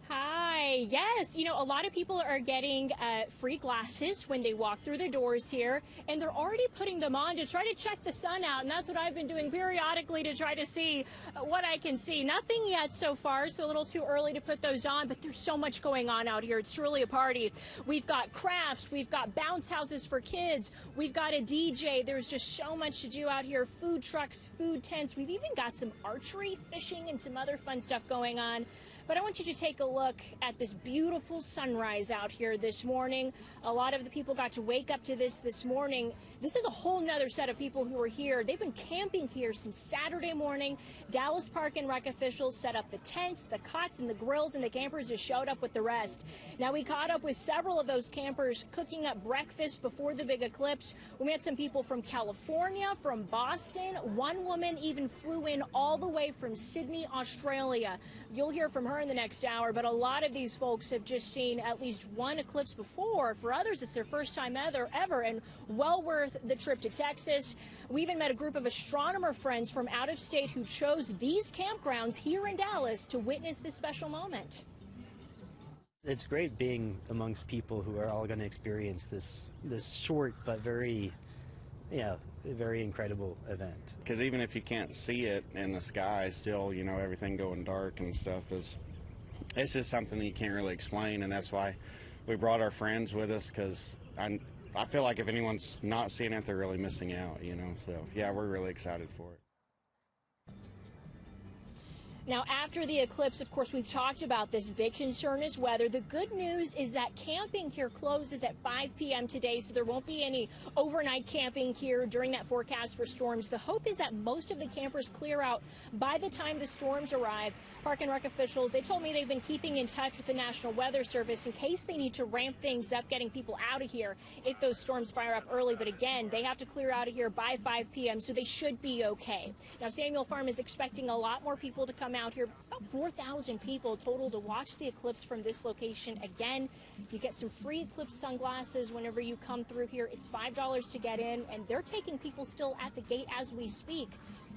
Hi. Yes, you know, a lot of people are getting free glasses when they walk through the doors here, and they're already putting them on to try to check the sun out, and that's what I've been doing periodically to try to see what I can see. Nothing yet so far, so a little too early to put those on, but there's so much going on out here. It's truly a party. We've got crafts, we've got bounce houses for kids, we've got a DJ. There's just so much to do out here. Food trucks, food tents. We've even got some archery, fishing, and some other fun stuff going on. But I want you to take a look at this beautiful sunrise out here this morning. A lot of the people got to wake up to this morning. This is a whole nother set of people who are here. They've been camping here since Saturday morning. Dallas Park and Rec officials set up the tents, the cots, and the grills, and the campers just showed up with the rest. Now, we caught up with several of those campers cooking up breakfast before the big eclipse. We met some people from California, from Boston. One woman even flew in all the way from Sydney, Australia. You'll hear from her in the next hour, but a lot of these folks have just seen at least one eclipse before. For others, it's their first time ever, and well worth the trip to Texas. We even met a group of astronomer friends from out of state who chose these campgrounds here in Dallas to witness this special moment. It's great being amongst people who are all going to experience this short but very incredible event. Because even if you can't see it in the sky, still, you know, everything going dark and stuff it's just something you can't really explain, and that's why we brought our friends with us, because I feel like if anyone's not seeing it, they're really missing out, you know. So yeah, we're really excited for it. Now, after the eclipse, of course, we've talked about this big concern is weather. The good news is that camping here closes at 5 p.m. today, so there won't be any overnight camping here during that forecast for storms. The hope is that most of the campers clear out by the time the storms arrive. Park and Rec officials, they told me they've been keeping in touch with the National Weather Service in case they need to ramp things up, getting people out of here if those storms fire up early. But again, they have to clear out of here by 5 p.m., so they should be okay. Now, Samuel Farm is expecting a lot more people to come out here, about 4,000 people total to watch the eclipse from this location. Again, you get some free eclipse sunglasses whenever you come through here. It's $5 to get in, and they're taking people still at the gate as we speak.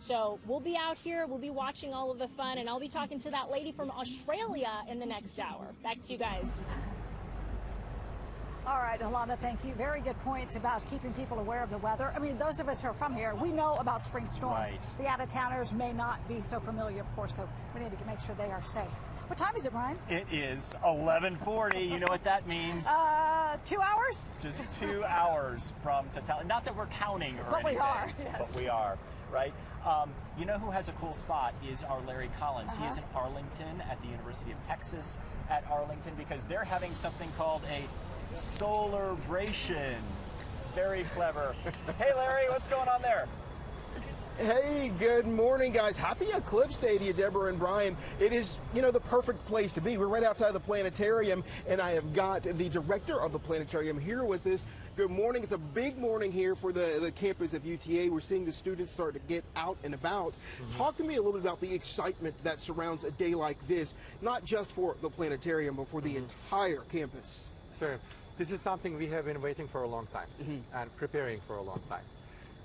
So we'll be out here, we'll be watching all of the fun, and I'll be talking to that lady from Australia in the next hour. Back to you guys. All right, Alana, thank you. Very good point about keeping people aware of the weather. I mean, those of us who are from here, we know about spring storms. Right. The out-of-towners may not be so familiar, of course, so we need to make sure they are safe. What time is it, Brian? It is 11:40. You know what that means? 2 hours? Just 2 hours from totality. Not that we're counting or anything. But we are, yes. But we are, right? You know who has a cool spot is our Larry Collins. He is in Arlington at the University of Texas at Arlington, because they're having something called a Solar-bration. Very clever. Hey, Larry, what's going on there? Hey, good morning, guys. Happy Eclipse Day to you, Deborah and Brian. It is, you know, the perfect place to be. We're right outside the planetarium, and I have got the director of the planetarium here with us. Good morning. It's a big morning here for the campus of UTA. We're seeing the students start to get out and about. Talk to me a little bit about the excitement that surrounds a day like this, not just for the planetarium, but for the entire campus. Sure. This is something we have been waiting for a long time and preparing for a long time,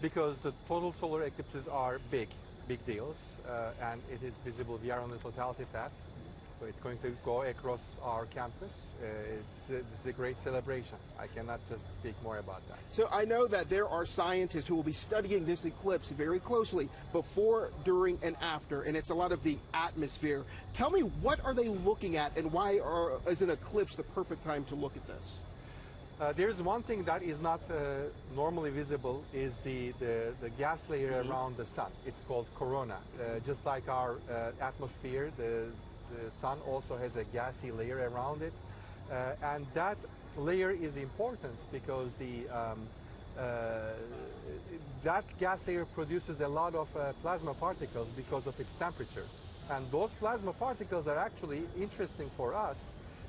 because the total solar eclipses are big deals, and it is visible. We are on the totality path So it's going to go across our campus. It's a great celebration. I cannot just speak more about that. So I know that there are scientists who will be studying this eclipse very closely before, during, and after, and it's a lot of the atmosphere. Tell me, what are they looking at, and why is an eclipse the perfect time to look at this? There's one thing that is not normally visible is the gas layer around the sun. It's called corona. Just like our atmosphere, the sun also has a gassy layer around it. And that layer is important because that gas layer produces a lot of plasma particles because of its temperature. And those plasma particles are actually interesting for us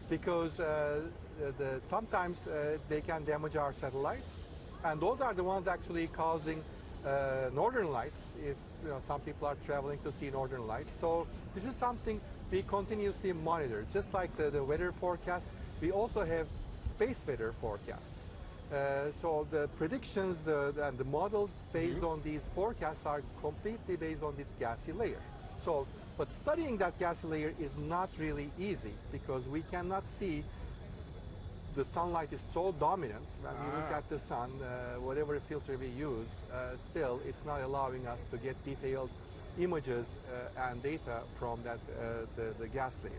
because sometimes they can damage our satellites, and those are the ones actually causing northern lights if some people are traveling to see northern lights. So this is something we continuously monitor. Just like the weather forecast, we also have space weather forecasts. So the predictions and the models based on these forecasts are completely based on this gassy layer. But studying that gassy layer is not really easy because we cannot see. The sunlight is so dominant when we look at the sun, whatever filter we use, still it's not allowing us to get detailed images and data from that the gas layer.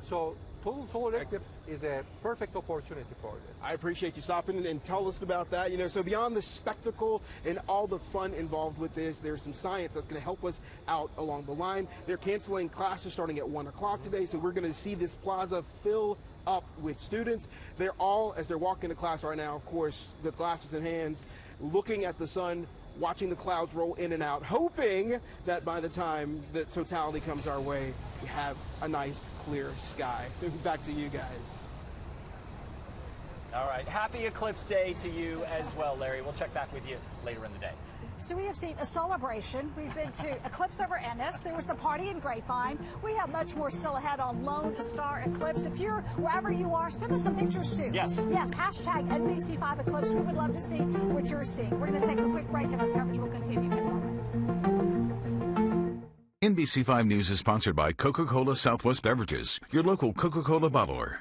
So total solar eclipse is a perfect opportunity for this. I appreciate you stopping and tell us about that. So beyond the spectacle and all the fun involved with this, there's some science that's going to help us out along the line. They're canceling classes starting at 1 o'clock today, so we're going to see this plaza fill up with students. They're all, as they're walking to class right now, of course, with glasses in hands, looking at the sun, watching the clouds roll in and out, hoping that by the time the totality comes our way, we have a nice, clear sky. Back to you guys. All right. Happy Eclipse Day to you as well, Larry. We'll check back with you later in the day. So we have seen a celebration. We've been to Eclipse over Ennis. There was the party in Grapevine. We have much more still ahead on Lone Star Eclipse. If you're wherever you are, send us some pictures too. Yes. Yes, hashtag NBC5 Eclipse. We would love to see what you're seeing. We're going to take a quick break and our coverage will continue in a moment. NBC5 News is sponsored by Coca-Cola Southwest Beverages, your local Coca-Cola bottler.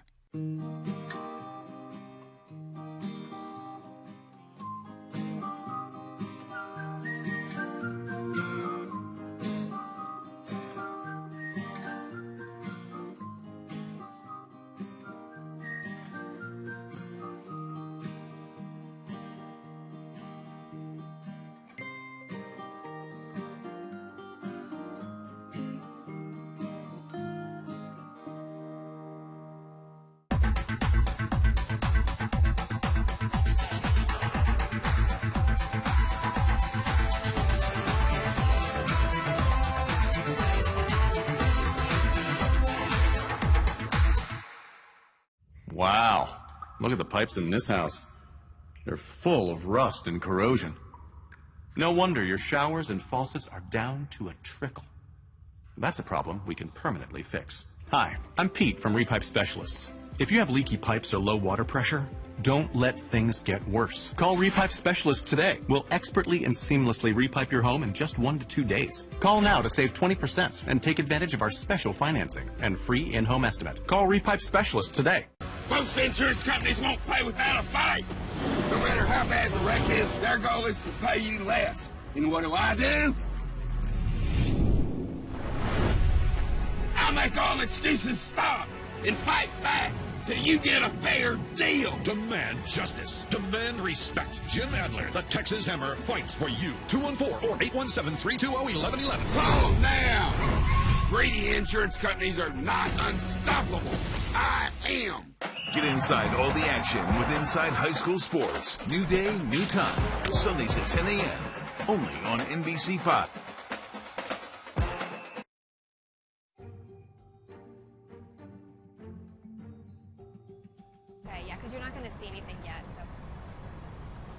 Wow, look at the pipes in this house. They're full of rust and corrosion. No wonder your showers and faucets are down to a trickle. That's a problem we can permanently fix. Hi, I'm Pete from Repipe Specialists. If you have leaky pipes or low water pressure, don't let things get worse. Call Repipe Specialists today. We'll expertly and seamlessly repipe your home in just 1 to 2 days. Call now to save 20% and take advantage of our special financing and free in-home estimate. Call Repipe Specialists today. Most insurance companies won't pay without a fight. No matter how bad the wreck is, their goal is to pay you less. And what do? I make all excuses stop and fight back till you get a fair deal. Demand justice. Demand respect. Jim Adler, the Texas Hammer, fights for you. 214 or 817-320-1111. Call now. Greedy insurance companies are not unstoppable. I am. Get inside all the action with Inside High School Sports. New day, new time. Sundays at 10 a.m. Only on NBC5. Okay, yeah, because you're not going to see anything yet. So.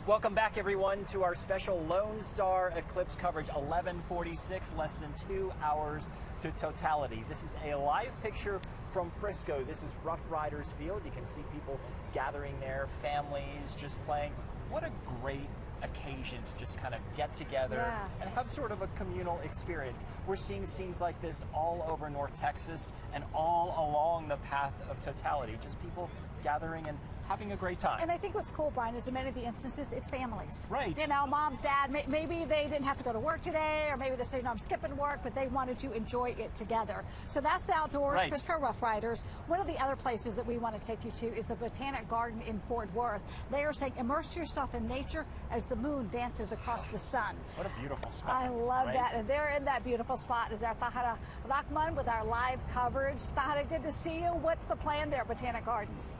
Welcome back, everyone, to our special Lone Star Eclipse coverage. 11:46, less than 2 hours to totality. This is a live picture from Frisco. This is Rough Riders Field. You can see people gathering there, families just playing. What a great occasion to just kind of get together and have sort of a communal experience. We're seeing scenes like this all over North Texas and all along the path of totality, just people gathering and having a great time. And I think what's cool, Brian, is in many of the instances, it's families. Right. You know, mom's, dad, maybe they didn't have to go to work today, or maybe they say, no, I'm skipping work, but they wanted to enjoy it together. So that's the outdoors, Fisker Rough Riders. One of the other places that we want to take you to is the Botanic Garden in Fort Worth. They are saying, immerse yourself in nature as the moon dances across the sun. What a beautiful spot. I love that. And they're in that beautiful spot is our Tahara Rahman with our live coverage. Tahara, good to see you. What's the plan there, Botanic Gardens?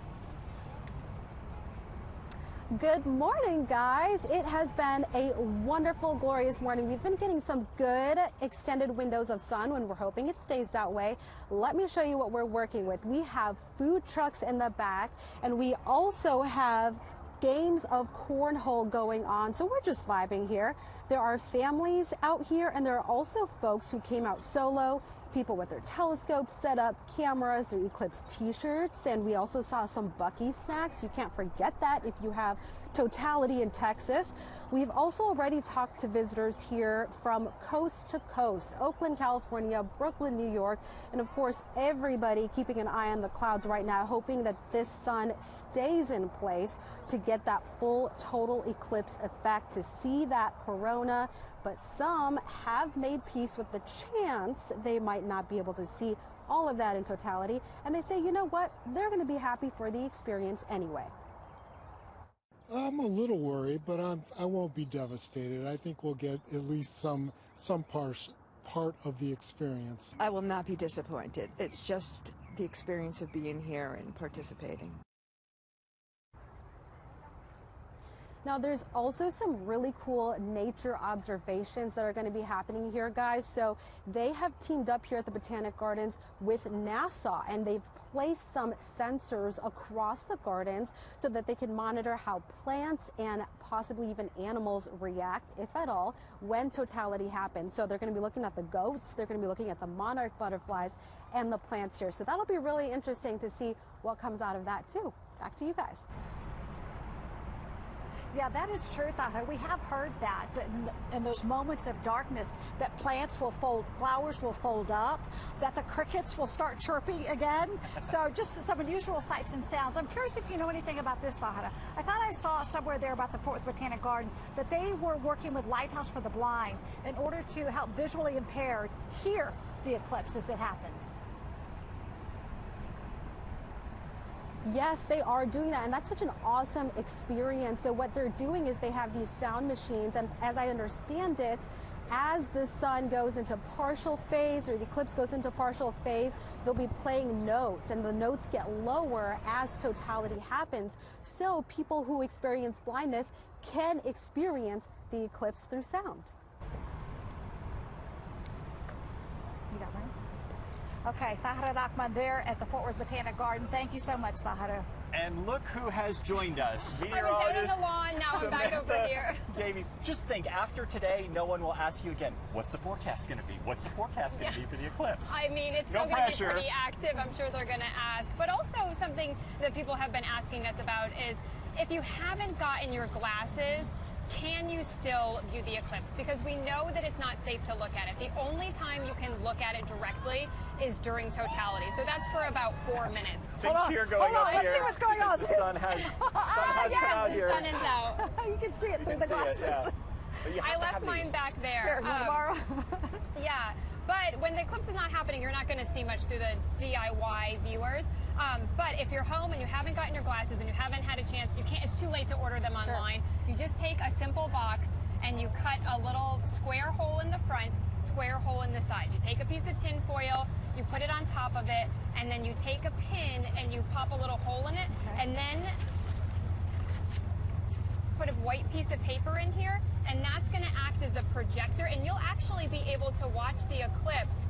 Good morning, guys. It has been a wonderful, glorious morning. We've been getting some good extended windows of sun when we're hoping it stays that way. Let me show you what we're working with. We have food trucks in the back, and we also have games of cornhole going on. So we're just vibing here. There are families out here, and there are also folks who came out solo, people with their telescopes set up, cameras, their Eclipse t-shirts, and we also saw some Bucky snacks. You can't forget that if you have totality in Texas. We've also already talked to visitors here from coast to coast, Oakland, California, Brooklyn, New York, and of course everybody keeping an eye on the clouds right now, hoping that this sun stays in place to get that full total eclipse effect, to see that corona. But some have made peace with the chance they might not be able to see all of that in totality. And they say, you know what? They're going to be happy for the experience anyway. I'm a little worried, but I won't be devastated. I think we'll get at least some part of the experience. I will not be disappointed. It's just the experience of being here and participating. Now, there's also some really cool nature observations that are going to be happening here, guys. So they have teamed up here at the Botanic Gardens with NASA, and they've placed some sensors across the gardens so that they can monitor how plants and possibly even animals react, if at all, when totality happens. So they're going to be looking at the goats, they're going to be looking at the monarch butterflies and the plants here. So that'll be really interesting to see what comes out of that too. Back to you guys. Yeah, that is true, Tahara. We have heard that in those moments of darkness, that plants will fold, flowers will fold up, that the crickets will start chirping again. So just some unusual sights and sounds. I'm curious if you know anything about this, Tahara. I thought I saw somewhere there about the Fort Worth Botanic Garden that they were working with Lighthouse for the Blind in order to help visually impaired hear the eclipse as it happens. Yes, they are doing that, and that's such an awesome experience. So what they're doing is they have these sound machines, and as I understand it, as the sun goes into partial phase or the eclipse goes into partial phase, they'll be playing notes, and the notes get lower as totality happens. So people who experience blindness can experience the eclipse through sound. You got one? Okay, Tahara Rahman there at the Fort Worth Botanic Garden. Thank you so much, Tahara. And look who has joined us. I was out on the lawn, now I'm back over here. Davies, just think, after today, no one will ask you again, what's the forecast going to be? What's the forecast going to be for the eclipse? I mean, it's no still going to be pressure. pretty active. I'm sure they're going to ask. But also something that people have been asking us about is, if you haven't gotten your glasses, can you still view the eclipse? Because we know that it's not safe to look at it. The only time you can look at it directly is during totality. So that's for about 4 minutes. Big cheer going up here. Let's see what's going on. The sun has come out here. The sun is out. You can see it through the glasses. I left mine back there. Yeah, but when the eclipse is not happening, you're not going to see much through the DIY viewers. But if you're home and you haven't gotten your glasses and you haven't had a chance, it's too late to order them online. You just take a simple box and you cut a little square hole in the front, square hole in the side. You take a piece of tin foil, you put it on top of it, and then you take a pin and you pop a little hole in it, and then put a white piece of paper in here, and that's going to act as a projector, and you'll actually be able to watch the eclipse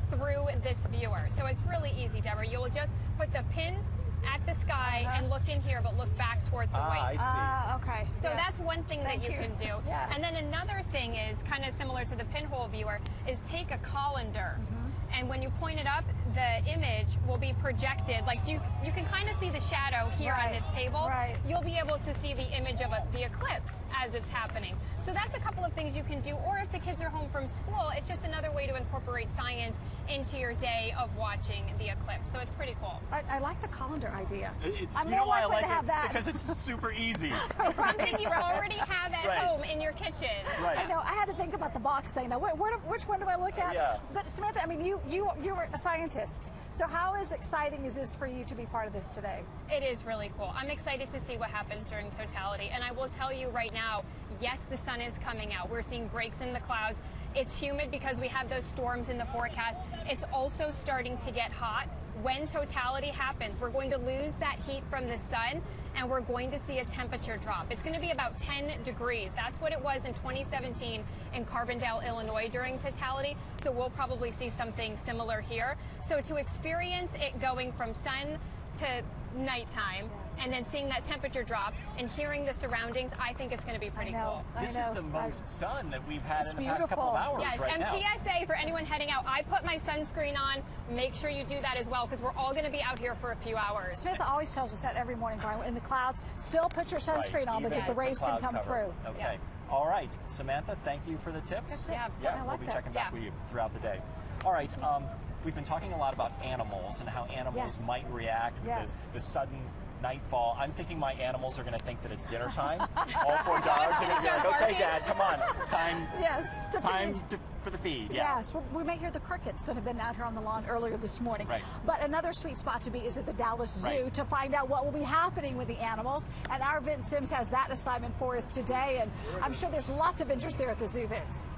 through this viewer. So it's really easy, Deborah. You will just put the pin at the sky and look in here, but look back towards the white. I see. Okay. So that's one thing that you can do. Yeah. And then another thing is kind of similar to the pinhole viewer is take a colander And when you point it up, the image will be projected. Like you can kind of see the shadow here on this table. Right. You'll be able to see the image of the eclipse as it's happening. So that's a couple of things you can do. Or if the kids are home from school, it's just another way to incorporate science into your day of watching the eclipse. So it's pretty cool. I like the colander idea. You know why I like it? Because it's super easy. Something you already have at home in your kitchen. Right. I know. I had to think about the box thing. Now, which one do I look at? Yeah. But Samantha, I mean, you were a scientist. So how exciting is this for you to be part of this today? It is really cool. I'm excited to see what happens during totality. And I will tell you right now, yes, the sun is coming out. We're seeing breaks in the clouds. It's humid because we have those storms in the forecast. It's also starting to get hot. When totality happens, we're going to lose that heat from the sun, and we're going to see a temperature drop. It's going to be about 10 degrees. That's what it was in 2017 in Carbondale, Illinois during totality. So we'll probably see something similar here. So to experience it going from sun to nighttime, and then seeing that temperature drop and hearing the surroundings, I think it's going to be pretty cool. This is the most sun that we've had in the past beautiful. couple of hours yes, now. PSA for anyone heading out, I put my sunscreen on. Make sure you do that as well, because we're all going to be out here for a few hours. Samantha always tells us that every morning, Brian, in the clouds, still put your sunscreen on because the rays can come through. Okay. All right. Samantha, thank you for the tips. Yeah, we'll be checking back with you throughout the day. All right. We've been talking a lot about animals and how animals might react with this sudden nightfall. I'm thinking my animals are going to think that it's dinner time. All 4 dogs are going to be like, okay, Dad, come on. Time for the feed. Yeah. Yes, we may hear the crickets that have been out here on the lawn earlier this morning. Right. But another sweet spot to be is at the Dallas Zoo to find out what will be happening with the animals. And our Vince Sims has that assignment for us today. And I'm sure there's lots of interest there at the zoo, Vince.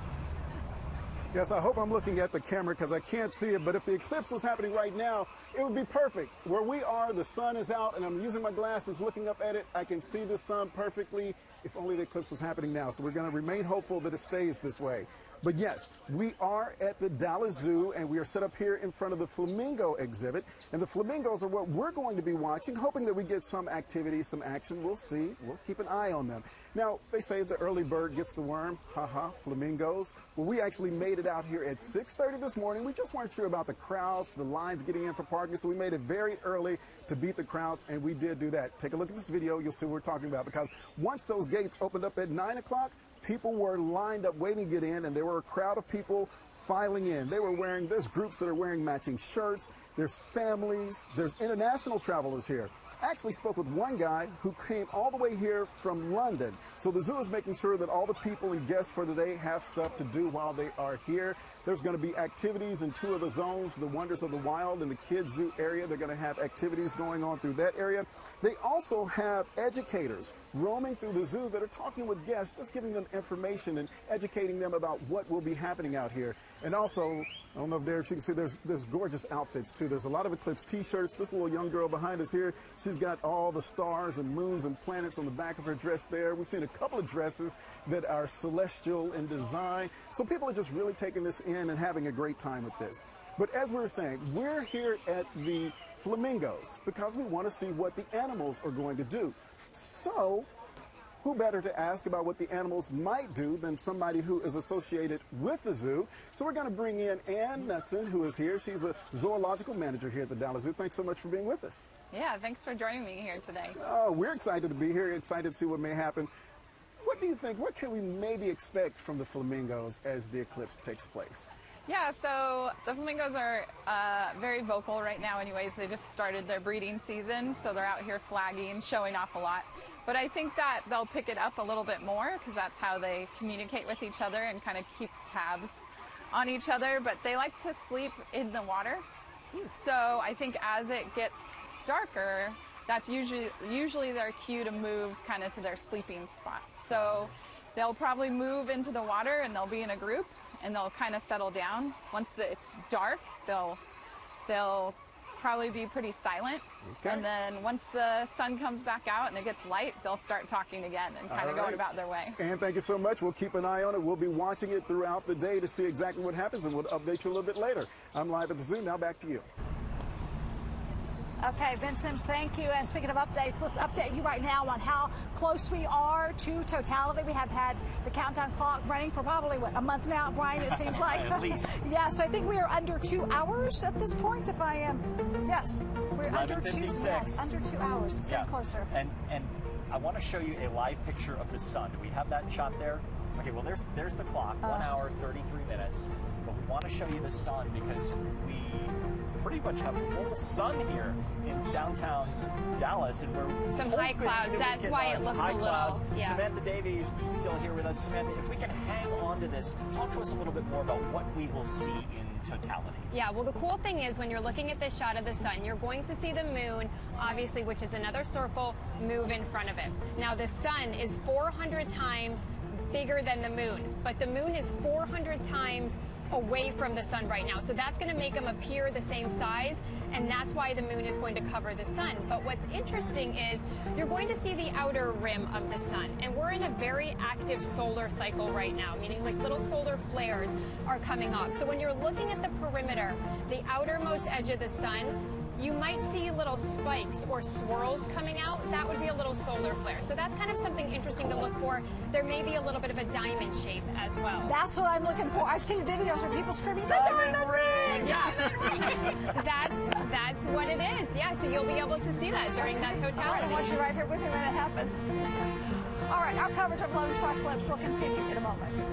Yes, I hope I'm looking at the camera because I can't see it, but if the eclipse was happening right now, it would be perfect. Where we are, the sun is out, and I'm using my glasses looking up at it. I can see the sun perfectly if only the eclipse was happening now. So we're going to remain hopeful that it stays this way. But yes, we are at the Dallas Zoo, and we are set up here in front of the flamingo exhibit. And the flamingos are what we're going to be watching, hoping that we get some activity, some action. We'll see. We'll keep an eye on them. Now, they say the early bird gets the worm. Haha, flamingos. Well, we actually made it out here at 6:30 this morning. We just weren't sure about the crowds, the lines getting in for parking, so we made it very early to beat the crowds, and we did do that. Take a look at this video. You'll see what we're talking about, because once those gates opened up at 9 o'clock, people were lined up waiting to get in, and there were a crowd of people filing in. There's groups that are wearing matching shirts, there's families, there's international travelers here. I actually spoke with one guy who came all the way here from London. So the zoo is making sure that all the people and guests for today have stuff to do while they are here. There's going to be activities in 2 of the zones, the Wonders of the Wild and the Kids Zoo area. They're going to have activities going on through that area. They also have educators roaming through the zoo that are talking with guests, just giving them information and educating them about what will be happening out here. And also, I don't know if Derek, you can see there's gorgeous outfits too. There's a lot of Eclipse t-shirts. This little young girl behind us here, she's got all the stars and moons and planets on the back of her dress there. We've seen a couple of dresses that are celestial in design. So people are just really taking this in and having a great time with this. But as we were saying, we're here at the flamingos because we want to see what the animals are going to do. So who better to ask about what the animals might do than somebody who is associated with the zoo? So we're going to bring in Ann Knutson, who is here. She's a zoological manager here at the Dallas Zoo. Thanks so much for being with us. Yeah, thanks for joining me here today. Oh, we're excited to be here, excited to see what may happen. What do you think? What can we maybe expect from the flamingos as the eclipse takes place? Yeah, so the flamingos are very vocal right now anyways. They just started their breeding season, so they're out here flagging, showing off a lot. But I think that they'll pick it up a little bit more because that's how they communicate with each other and kind of keep tabs on each other. But they like to sleep in the water. So I think as it gets darker, that's usually their cue to move kind of to their sleeping spot. So they'll probably move into the water and they'll be in a group and they'll kind of settle down. Once it's dark, they'll probably be pretty silent. Okay. And then once the sun comes back out and it gets light, they'll start talking again and kind of going about their way. And thank you so much. We'll keep an eye on it. We'll be watching it throughout the day to see exactly what happens, and we'll update you a little bit later. I'm live at the zoo. Now back to you. Okay, Vince Sims, thank you. And speaking of updates, let's update you right now on how close we are to totality. We have had the countdown clock running for probably, what, a month now, Brian, it seems like. At least. Yeah, so I think we are under 2 hours at this point, if I am. Yes, we're under 2, yes, under 2 hours. It's getting closer. And I want to show you a live picture of the sun. Do we have that shot there? Okay, well, there's the clock, 1 hour, 33 minutes. But we want to show you the sun because we pretty much have full sun here in downtown Dallas, and we're some high clouds. That's why it looks a little. Clouds. Yeah. Samantha Davies still here with us. Samantha, if we can hang on to this, talk to us a little bit more about what we will see in totality. Yeah, well, the cool thing is when you're looking at this shot of the sun, you're going to see the moon, obviously, which is another circle, move in front of it. Now, the sun is 400 times bigger than the moon, but the moon is 400 times away from the sun right now. So that's going to make them appear the same size, and that's why the moon is going to cover the sun. But what's interesting is you're going to see the outer rim of the sun, and we're in a very active solar cycle right now, meaning like little solar flares are coming off. So when you're looking at the perimeter, the outermost edge of the sun, you might see little spikes or swirls coming out. That would be a little solar flare. So that's kind of something interesting to look for. There may be a little bit of a diamond shape as well. That's what I'm looking for. I've seen videos of people screaming, "The diamond ring!" Yeah, that's what it is. Yeah, so you'll be able to see that during that totality. All right, I want you right here with me when it happens. All right, our coverage of Lone Star Eclipse will continue in a moment.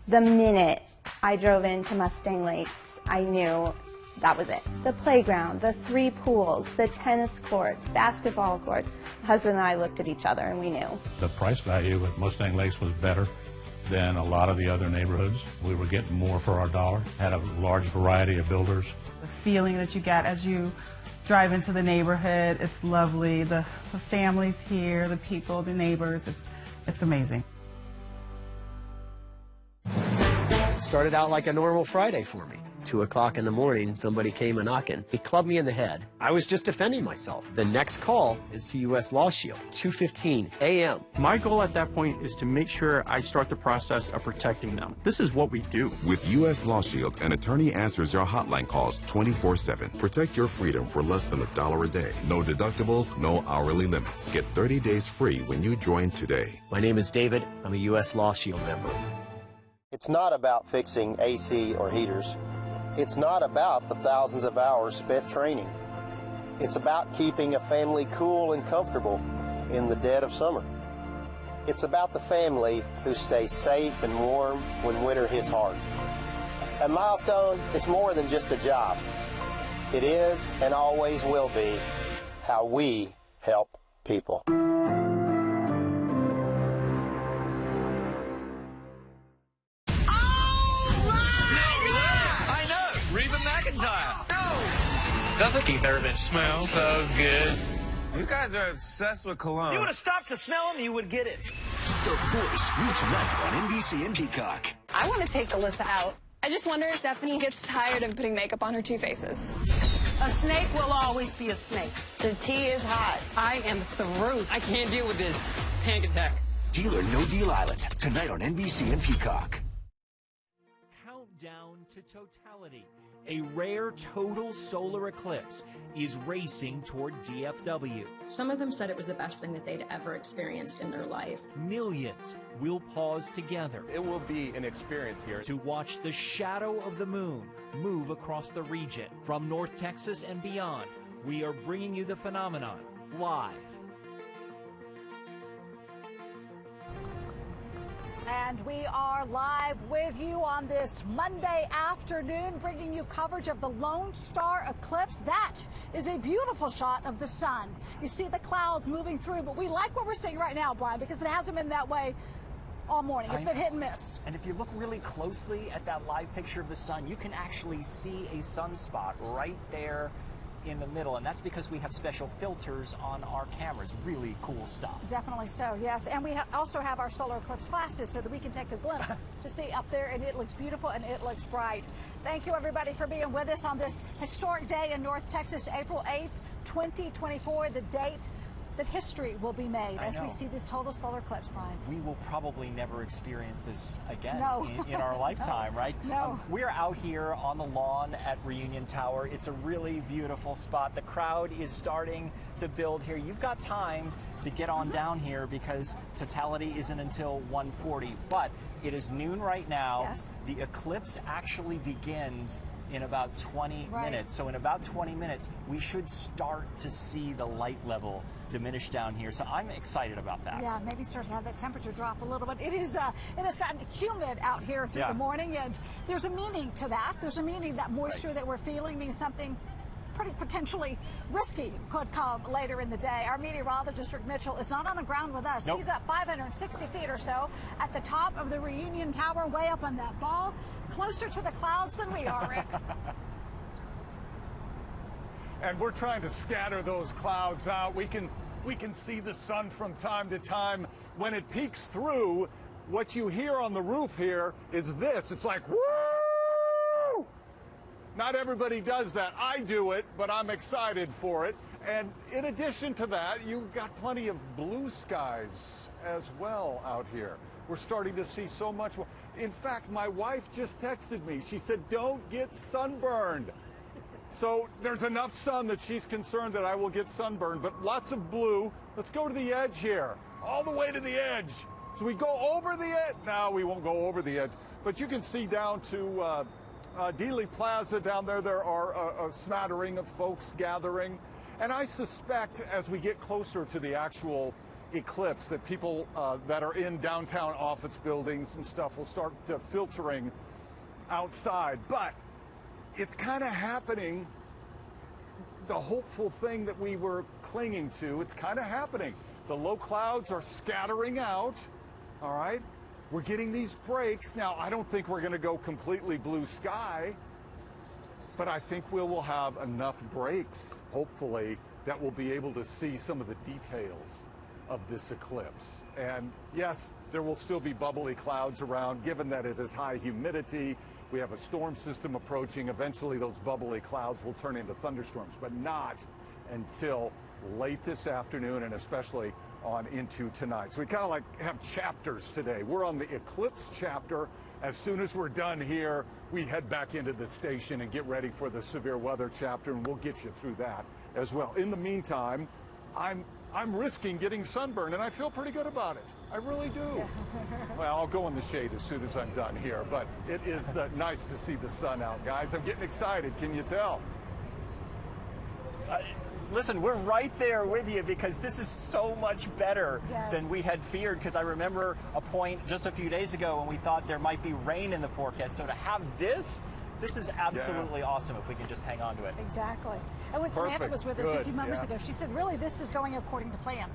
The minute I drove into Mustang Lakes, I knew that was it. The playground, the 3 pools, the tennis courts, basketball courts. My husband and I looked at each other and we knew. The price value at Mustang Lakes was better than a lot of the other neighborhoods. We were getting more for our dollar, had a large variety of builders. The feeling that you get as you drive into the neighborhood, it's lovely. The families here, the people, the neighbors, it's amazing. It started out like a normal Friday for me. 2 o'clock in the morning, somebody came a-knocking. He clubbed me in the head. I was just defending myself. The next call is to U.S. Law Shield, 2:15 a.m. My goal at that point is to make sure I start the process of protecting them. This is what we do. With U.S. Law Shield, an attorney answers your hotline calls 24/7. Protect your freedom for less than $1 a day. No deductibles, no hourly limits. Get 30 days free when you join today. My name is David. I'm a U.S. Law Shield member. It's not about fixing AC or heaters. It's not about the thousands of hours spent training. It's about keeping a family cool and comfortable in the dead of summer. It's about the family who stays safe and warm when winter hits hard. At Milestone, it's more than just a job. It is and always will be how we help people. Doesn't Keith Urban smell so good? You guys are obsessed with cologne. You would have stopped to smell them, you would get it. The Voice, new tonight on NBC and Peacock. I want to take Alyssa out. I just wonder if Stephanie gets tired of putting makeup on her 2 faces. A snake will always be a snake. The tea is hot. I am through. I can't deal with this panic attack. Deal or No Deal Island, tonight on NBC and Peacock. Countdown to totality. A rare total solar eclipse is racing toward DFW. Some of them said it was the best thing that they'd ever experienced in their life. Millions will pause together. It will be an experience here. To watch the shadow of the moon move across the region. From North Texas and beyond, we are bringing you the phenomenon live. And we are live with you on this Monday afternoon, bringing you coverage of the Lone Star Eclipse. That is a beautiful shot of the sun. You see the clouds moving through, but we like what we're seeing right now, Brian, because it hasn't been that way all morning. It's been hit and miss. And if you look really closely at that live picture of the sun, you can actually see a sunspot right there in the middle, and that's because we have special filters on our cameras. Really cool stuff. Definitely so, yes. And we also have our solar eclipse glasses so that we can take a glimpse to see up there, and it looks beautiful and it looks bright. Thank you, everybody, for being with us on this historic day in North Texas, April 8th, 2024, the date that history will be made as we see this total solar eclipse, Brian. We will probably never experience this again in our lifetime, No. right? No. We're out here on the lawn at Reunion Tower. It's a really beautiful spot. The crowd is starting to build here. You've got time to get on down here because totality isn't until 1:40, but it is noon right now. Yes. The eclipse actually begins in about 20 minutes. So in about 20 minutes, we should start to see the light level diminish down here. So I'm excited about that. Yeah, maybe start to have that temperature drop a little bit. It has gotten humid out here through the morning, and there's a meaning to that. There's a meaning that moisture that we're feeling means something pretty potentially risky could come later in the day. Our meteorologist, Rick Mitchell, is not on the ground with us. Nope. He's up 560 feet or so at the top of the Reunion Tower, way up on that ball, closer to the clouds than we are, Rick. And we're trying to scatter those clouds out. We can see the sun from time to time. When it peeks through, what you hear on the roof here is this. It's like, woo! Not everybody does that. I do it, but I'm excited for it. And in addition to that, you've got plenty of blue skies as well out here. We're starting to see so much. In fact, my wife just texted me. She said, don't get sunburned. So there's enough sun that she's concerned that I will get sunburned, but lots of blue. Let's go to the edge here, all the way to the edge. So we go over the edge. No, we won't go over the edge, but you can see down to Dealey Plaza down there. There are a smattering of folks gathering. And I suspect as we get closer to the actual eclipse that people that are in downtown office buildings and stuff will start filtering outside. But it's kind of happening, the hopeful thing that we were clinging to, it's kind of happening. The low clouds are scattering out, all right? We're getting these breaks. Now, I don't think we're going to go completely blue sky, but I think we will have enough breaks, hopefully, that we'll be able to see some of the details of this eclipse. And yes, there will still be bubbly clouds around, given that it is high humidity. We have a storm system approaching. Eventually, those bubbly clouds will turn into thunderstorms, but not until late this afternoon and especially on into tonight. So we kind of like have chapters today. We're on the eclipse chapter. As soon as we're done here, we head back into the station and get ready for the severe weather chapter, and we'll get you through that as well. In the meantime, I'm risking getting sunburned, and I feel pretty good about it. I really do. Well, I'll go in the shade as soon as I'm done here, but it is nice to see the sun out, guys. I'm getting excited. Can you tell? Listen, we're right there with you because this is so much better than we had feared, because I remember a point just a few days ago when we thought there might be rain in the forecast. So to have this is absolutely awesome if we can just hang on to it. Exactly. And when Samantha was with us a few moments ago, she said, really, this is going according to plan.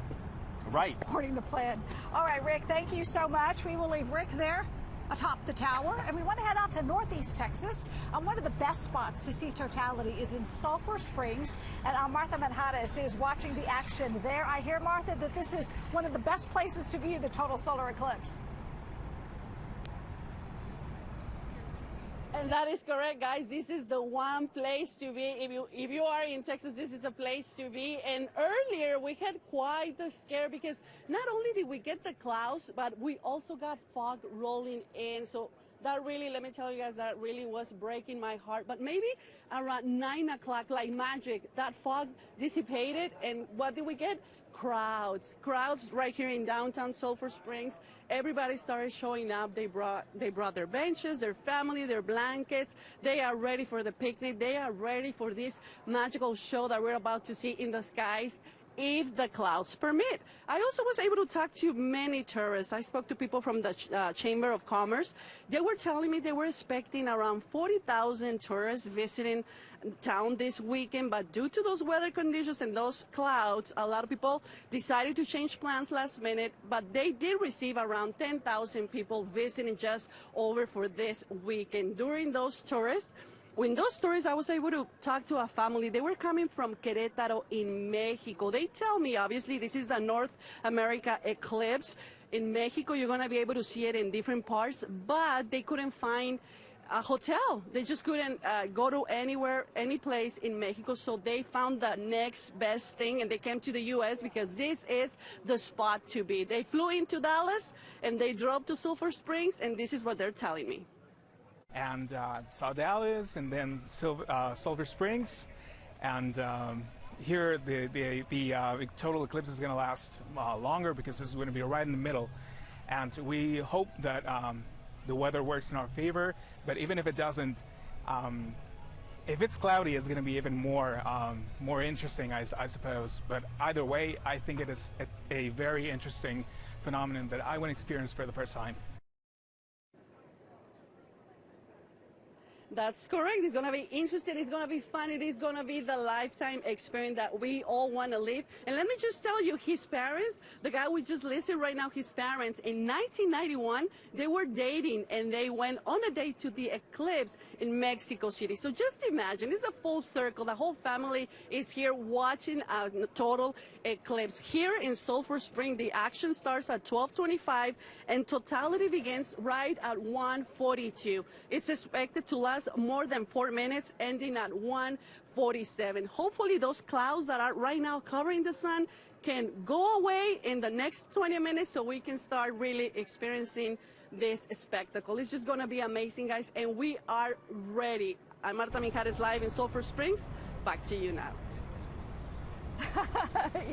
Right. According to plan. All right, Rick, thank you so much. We will leave Rick there atop the tower, and we want to head out to Northeast Texas. One of the best spots to see totality is in Sulphur Springs, and our Martha Manhattan is watching the action there. I hear, Martha, that this is one of the best places to view the total solar eclipse. And that is correct, guys. This is the one place to be. If you are in Texas, this is a place to be. And earlier we had quite the scare because not only did we get the clouds, but we also got fog rolling in. So that really, let me tell you guys, that really was breaking my heart. But maybe around 9 o'clock, like magic, that fog dissipated. And what did we get? Crowds right here in downtown Sulphur Springs. Everybody started showing up. They brought their benches, their family, their blankets. They are ready for the picnic. They are ready for this magical show that we're about to see in the skies, if the clouds permit. I also was able to talk to many tourists. I spoke to people from the Chamber of Commerce. They were telling me they were expecting around 40,000 tourists visiting town this weekend, but due to those weather conditions and those clouds, a lot of people decided to change plans last minute, but they did receive around 10,000 people visiting just over for this weekend. During those tourists, when those tourists, I was able to talk to a family. They were coming from Querétaro in Mexico. They tell me, obviously, this is the North America eclipse. In Mexico, you're going to be able to see it in different parts, but they couldn't find a hotel. They just couldn't go to anywhere, any place in Mexico, so they found the next best thing, and they came to the U.S. because this is the spot to be. They flew into Dallas, and they drove to Sulphur Springs, and this is what they're telling me. And saw Dallas, and then Sulphur Springs, and here the total eclipse is going to last longer because this is going to be right in the middle, and we hope that the weather works in our favor. But even if it doesn't, if it's cloudy, it's going to be even more interesting, I suppose. But either way, I think it is a very interesting phenomenon that I want to experience for the first time. That's correct. It's going to be interesting. It's going to be fun. It is going to be the lifetime experience that we all want to live. And let me just tell you, his parents, the guy we just listed right now, his parents, in 1991, they were dating and they went on a date to the eclipse in Mexico City. So just imagine, it's a full circle. The whole family is here watching a total eclipse. Here in Sulphur Spring, the action starts at 12:25 and totality begins right at 1:42. It's expected to last more than 4 minutes, ending at 1:47. Hopefully those clouds that are right now covering the sun can go away in the next 20 minutes so we can start really experiencing this spectacle. It's just going to be amazing, guys, and we are ready. I'm Marta Mijares live in Sulphur Springs. Back to you now.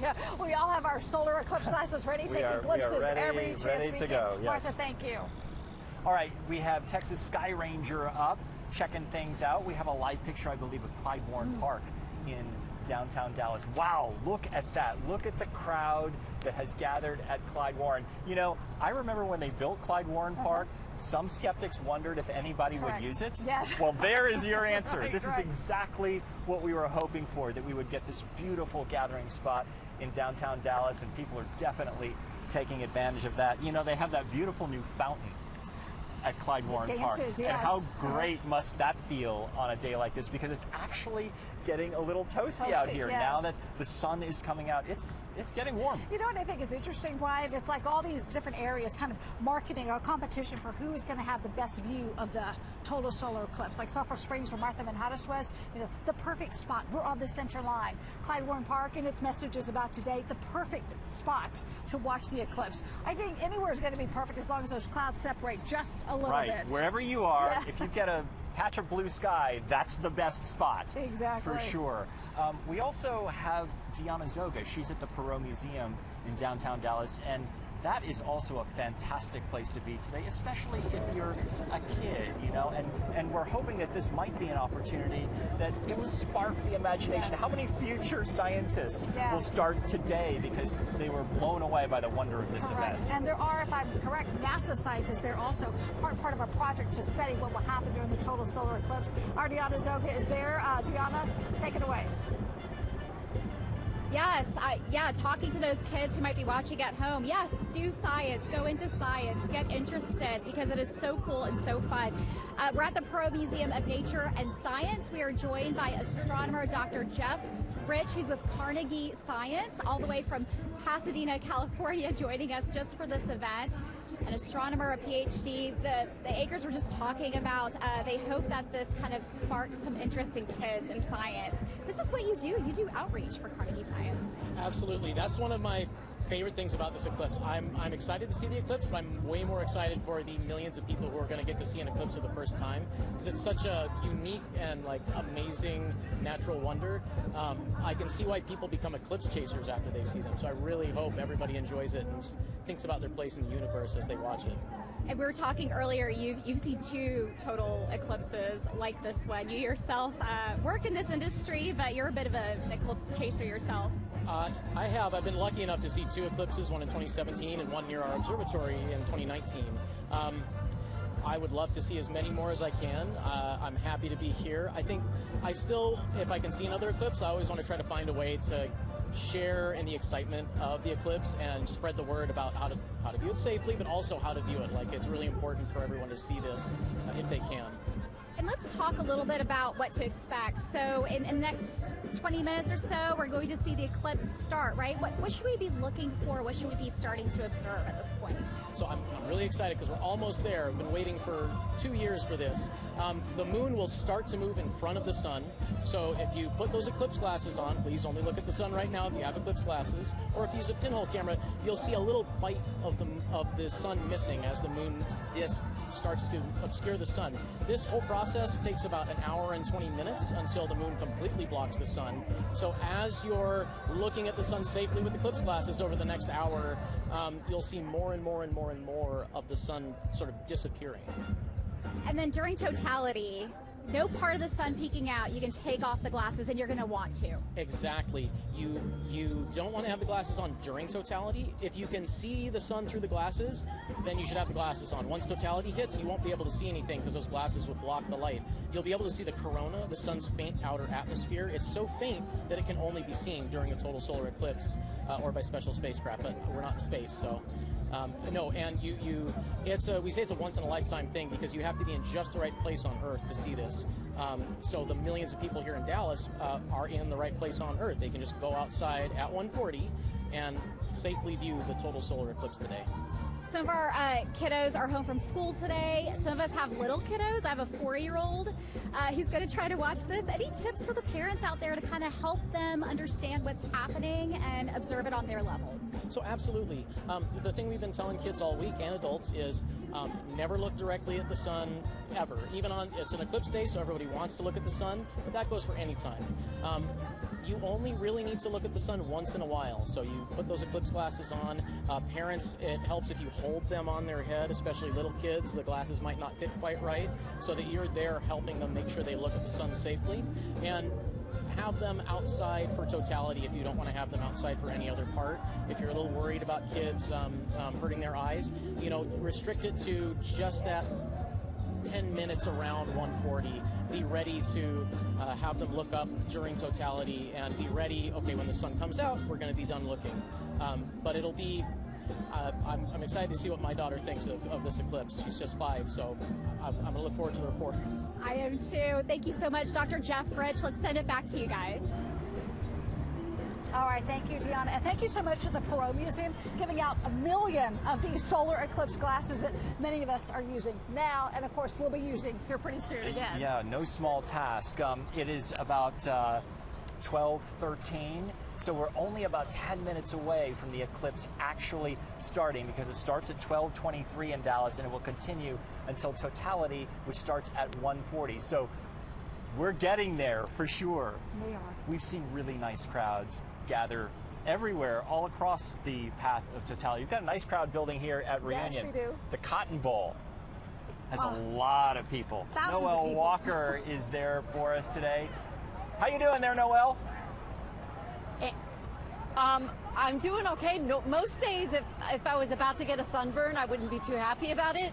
Yeah, we all have our solar eclipse glasses ready, taking glimpses every chance we can. Go, yes. Martha, thank you. All right, we have Texas Sky Ranger up, checking things out. We have a live picture, I believe, of Clyde Warren Park in downtown Dallas. Wow, look at that. Look at the crowd that has gathered at Clyde Warren. You know, I remember when they built Clyde Warren Park, some skeptics wondered if anybody would use it. Yes. Well, there is your answer. Right, this is exactly what we were hoping for, that we would get this beautiful gathering spot in downtown Dallas, and people are definitely taking advantage of that. You know, they have that beautiful new fountain at Clyde Warren Park. Yes. And how great must that feel on a day like this, because it's actually getting a little toasty out here now that the sun is coming out. It's getting warm. You know what I think is interesting, Brian? It's like all these different areas kind of marketing a competition for who is going to have the best view of the total solar eclipse. Like Sulphur Springs, where Martha Mijares was, you know, the perfect spot. We're on the center line. Clyde Warren Park and its messages about today, the perfect spot to watch the eclipse. I think anywhere is going to be perfect as long as those clouds separate just a little bit. Wherever you are, if you get a patch of blue sky, that's the best spot. Exactly. For sure. We also have Diana Zoga. She's at the Perot Museum in downtown Dallas, and that is also a fantastic place to be today, especially if you're a kid, you know, and we're hoping that this might be an opportunity that it will spark the imagination. How many future scientists will start today because they were blown away by the wonder of this event? And there are, if I'm correct, NASA scientists. They're also part of a project to study what will happen during the total solar eclipse. Our Diana Zoga is there. Diana, take it away. Yes, talking to those kids who might be watching at home. Yes, do science, go into science, get interested, because it is so cool and so fun. We're at the Perot Museum of Nature and Science. We are joined by astronomer Dr. Jeff Rich, who's with Carnegie Science, all the way from Pasadena, California, joining us just for this event. An astronomer, a PhD. The Akers were just talking about, they hope that this kind of sparks some interest in kids in science. This is what you do. You do outreach for Carnegie Science. Absolutely. That's one of my favorite things about this eclipse. I'm excited to see the eclipse, but I'm way more excited for the millions of people who are going to get to see an eclipse for the first time, because it's such a unique and amazing natural wonder. I can see why people become eclipse chasers after they see them. So I really hope everybody enjoys it and thinks about their place in the universe as they watch it. And we were talking earlier, you've seen 2 total eclipses like this one. You yourself work in this industry, but you're a bit of an eclipse chaser yourself. I have. I've been lucky enough to see 2 eclipses, one in 2017 and one near our observatory in 2019. I would love to see as many more as I can. I'm happy to be here. I think I still, if I can see another eclipse, I always want to try to find a way to share in the excitement of the eclipse and spread the word about how to view it safely, but also how to view it. Like, it's really important for everyone to see this if they can. And And let's talk a little bit about what to expect. So in the next 20 minutes or so, we're going to see the eclipse start, right? What should we be looking for? What should we be starting to observe at this point? So I'm really excited because we're almost there. I've been waiting for 2 years for this. The moon will start to move in front of the sun. So if you put those eclipse glasses on, please only look at the sun right now if you have eclipse glasses, or if you use a pinhole camera, you'll see a little bite of the sun missing as the moon's disk starts to obscure the sun. This whole process takes about an hour and 20 minutes until the moon completely blocks the sun. So as you're looking at the sun safely with eclipse glasses over the next hour, you'll see more and more and more and more of the sun sort of disappearing. And then during totality, no part of the sun peeking out, you can take off the glasses, and you're going to want to. Exactly. You don't want to have the glasses on during totality. If you can see the sun through the glasses, then you should have the glasses on. Once totality hits, you won't be able to see anything because those glasses would block the light. You'll be able to see the corona, the sun's faint outer atmosphere. It's so faint that it can only be seen during a total solar eclipse or by special spacecraft, but we're not in space, so... no, and we say it's a once-in-a-lifetime thing because you have to be in just the right place on Earth to see this. So the millions of people here in Dallas are in the right place on Earth. They can just go outside at 1:40 and safely view the total solar eclipse today. Some of our kiddos are home from school today. Some of us have little kiddos. I have a 4-year-old who's going to try to watch this. Any tips for the parents out there to kind of help them understand what's happening and observe it on their level? So absolutely. The thing we've been telling kids all week and adults is never look directly at the sun ever. Even it's an eclipse day, so everybody wants to look at the sun, but that goes for any time. You only really need to look at the sun once in a while. So you put those eclipse glasses on. Parents, it helps if you hold them on their head, especially little kids. The glasses might not fit quite right, so that you're there helping them make sure they look at the sun safely. And have them outside for totality if you don't want to have them outside for any other part. If you're a little worried about kids hurting their eyes, restrict it to just that 10 minutes around 1:40. Be ready to have them look up during totality and be ready, okay, when the sun comes out, we're going to be done looking. But it'll be, I'm excited to see what my daughter thinks of this eclipse. She's just 5, so I'm going to look forward to the report. I am too. Thank you so much, Dr. Jeff Rich. Let's send it back to you guys. All right, thank you, Deanna. And thank you so much to the Perot Museum, giving out 1 million of these solar eclipse glasses that many of us are using now, and of course we'll be using here pretty soon again. Yeah, no small task. It is about 12:13, so we're only about 10 minutes away from the eclipse actually starting, because it starts at 12:23 in Dallas and it will continue until totality, which starts at 1:40. So we're getting there for sure. We are. We've seen really nice crowds gather everywhere, all across the path of totality. We've got a nice crowd building here at Reunion. Yes, we do. The Cotton Bowl has a lot of people. Thousands Noel of people. Walker is there for us today. How you doing there, Noel? I'm doing okay. No, most days, if I was about to get a sunburn, I wouldn't be too happy about it.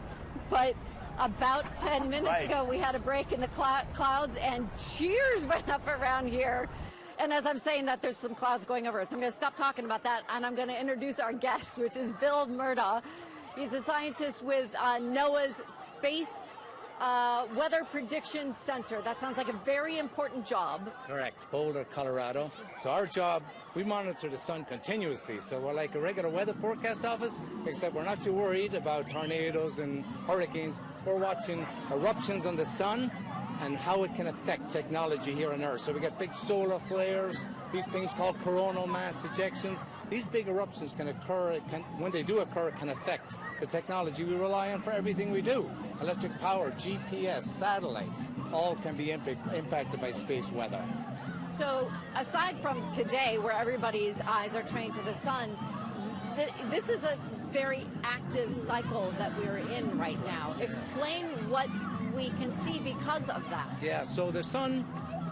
But about 10 minutes ago, we had a break in the clouds, and cheers went up around here. And as I'm saying that, there's some clouds going over it. So I'm going to stop talking about that, and I'm going to introduce our guest, which is Bill Murdaugh. He's a scientist with NOAA's Space Weather Prediction Center. That sounds like a very important job. Correct, Boulder, Colorado. So our job, we monitor the sun continuously. So we're like a regular weather forecast office, except we're not too worried about tornadoes and hurricanes. We're watching eruptions on the sun and how it can affect technology here on Earth. So we get big solar flares, these things called coronal mass ejections. These big eruptions can occur, when they do occur, can affect the technology we rely on for everything we do. Electric power, GPS, satellites, all can be impacted by space weather. So aside from today, where everybody's eyes are trained to the sun, this is a very active cycle that we're in right now. Explain what we can see because of that. Yeah, so the sun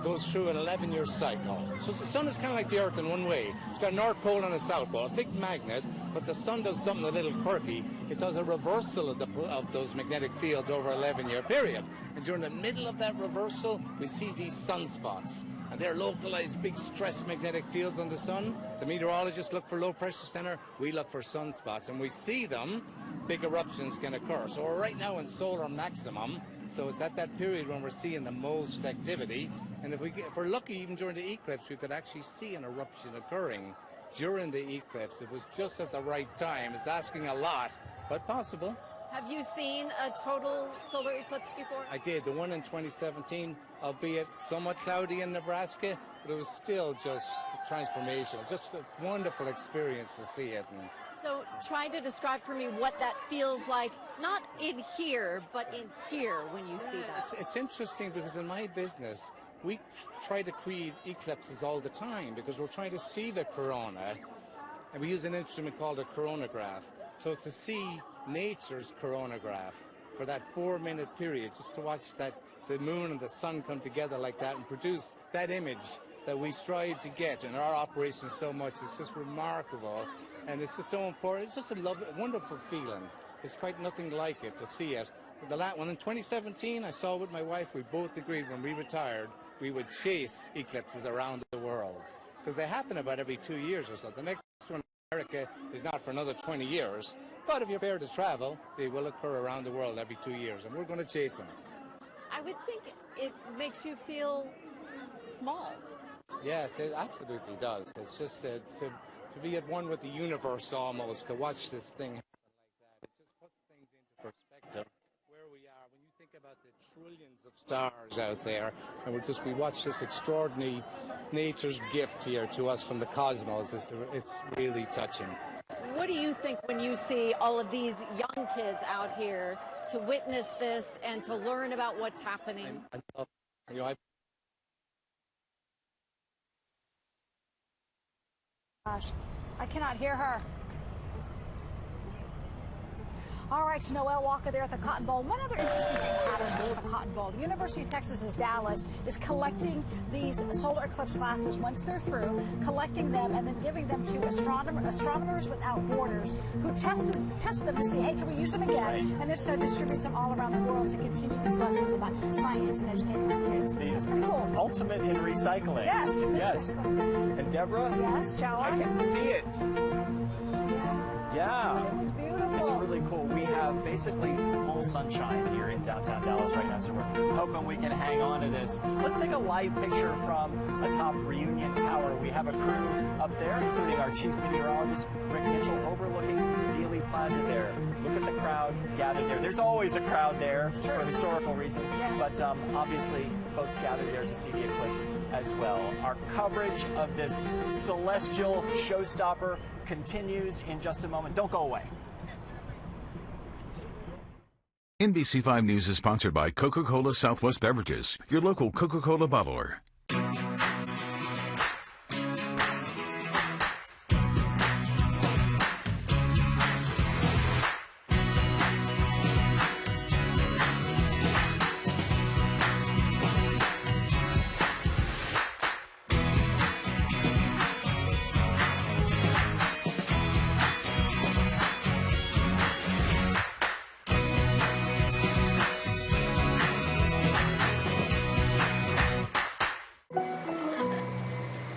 goes through an 11-year cycle. So the sun is kind of like the Earth in one way. It's got a North Pole and a South Pole, a big magnet, but the sun does something a little quirky. It does a reversal of those magnetic fields over an 11-year period. And during the middle of that reversal, we see these sunspots. And they're localized big stress magnetic fields on the sun. The meteorologists look for low pressure center. We look for sunspots. And we see them, big eruptions can occur. So we're right now in solar maximum So it's at that period when we're seeing the most activity. And if we're lucky, even during the eclipse, we could actually see an eruption occurring during the eclipse. It was just at the right time. It's asking a lot, but possible. Have you seen a total solar eclipse before? I did. The one in 2017, albeit somewhat cloudy in Nebraska, but it was still just transformational. Just a wonderful experience to see it. And so try to describe for me what that feels like, not in here, but in here when you see that. It's interesting because in my business, we try to create eclipses all the time because we're trying to see the corona, and we use an instrument called a coronagraph. So to see nature's coronagraph for that 4-minute period, just to watch that the moon and the sun come together like that and produce that image that we strive to get in our operation so much, it's just remarkable, and it's just so important. It's just a wonderful feeling. It's quite nothing like it to see it. The last one in 2017, I saw with my wife. We both agreed when we retired we would chase eclipses around the world because they happen about every 2 years or so. The next one in America is not for another 20 years, but if you're prepared to travel, they will occur around the world every 2 years, and we're going to chase them. I would think it makes you feel small. Yes, it absolutely does. It's just to be at one with the universe almost, to watch this thing happen like that. It just puts things into perspective where we are. When you think about the trillions of stars out there, and we watch this extraordinary nature's gift here to us from the cosmos. It's really touching. What do you think when you see all of these young kids out here to witness this and to learn about what's happening? Gosh, I cannot hear her. All right, Noel Walker there at the Cotton Bowl. One other interesting thing's happening at the Cotton Bowl. The University of Texas's Dallas is collecting these solar eclipse glasses once they're through, collecting them and then giving them to astronomers without borders, who test them to see, hey, can we use them again? Right. And if so, distributes them all around the world to continue these lessons about science and educating our kids. It's pretty cool. Ultimate in recycling. Yes. Yes. And Deborah? Yes, shall I? I can see it. Yeah. It looks beautiful. It's really cool. We have basically full sunshine here in downtown Dallas right now, so we're hoping we can hang on to this. Let's take a live picture from atop Reunion Tower. We have a crew up there, including our chief meteorologist, Rick Mitchell, overlooking Dealey Plaza there. Look at the crowd gathered there. There's always a crowd there for historical reasons, but obviously folks gathered there to see the eclipse as well. Our coverage of this celestial showstopper continues in just a moment. Don't go away. NBC5 News is sponsored by Coca-Cola Southwest Beverages, your local Coca-Cola bottler.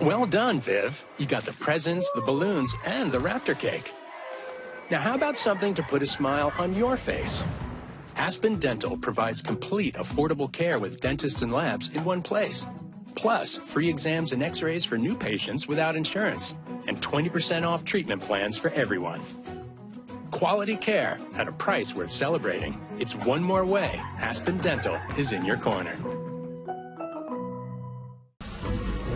Well done, Viv. You got the presents, the balloons, and the Raptor cake. Now how about something to put a smile on your face? Aspen Dental provides complete, affordable care with dentists and labs in one place. Plus, free exams and x-rays for new patients without insurance. And 20% off treatment plans for everyone. Quality care at a price worth celebrating. It's one more way Aspen Dental is in your corner.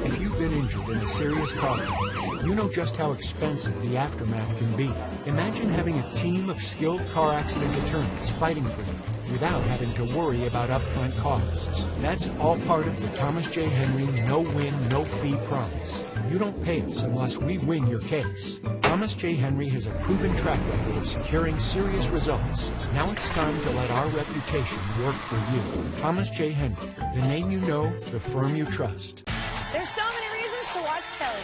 If you've been injured in a serious car crash, you know just how expensive the aftermath can be. Imagine having a team of skilled car accident attorneys fighting for you without having to worry about upfront costs. That's all part of the Thomas J. Henry no-win, no-fee promise. You don't pay us unless we win your case. Thomas J. Henry has a proven track record of securing serious results. Now it's time to let our reputation work for you. Thomas J. Henry, the name you know, the firm you trust. There's so many reasons to watch Kelly.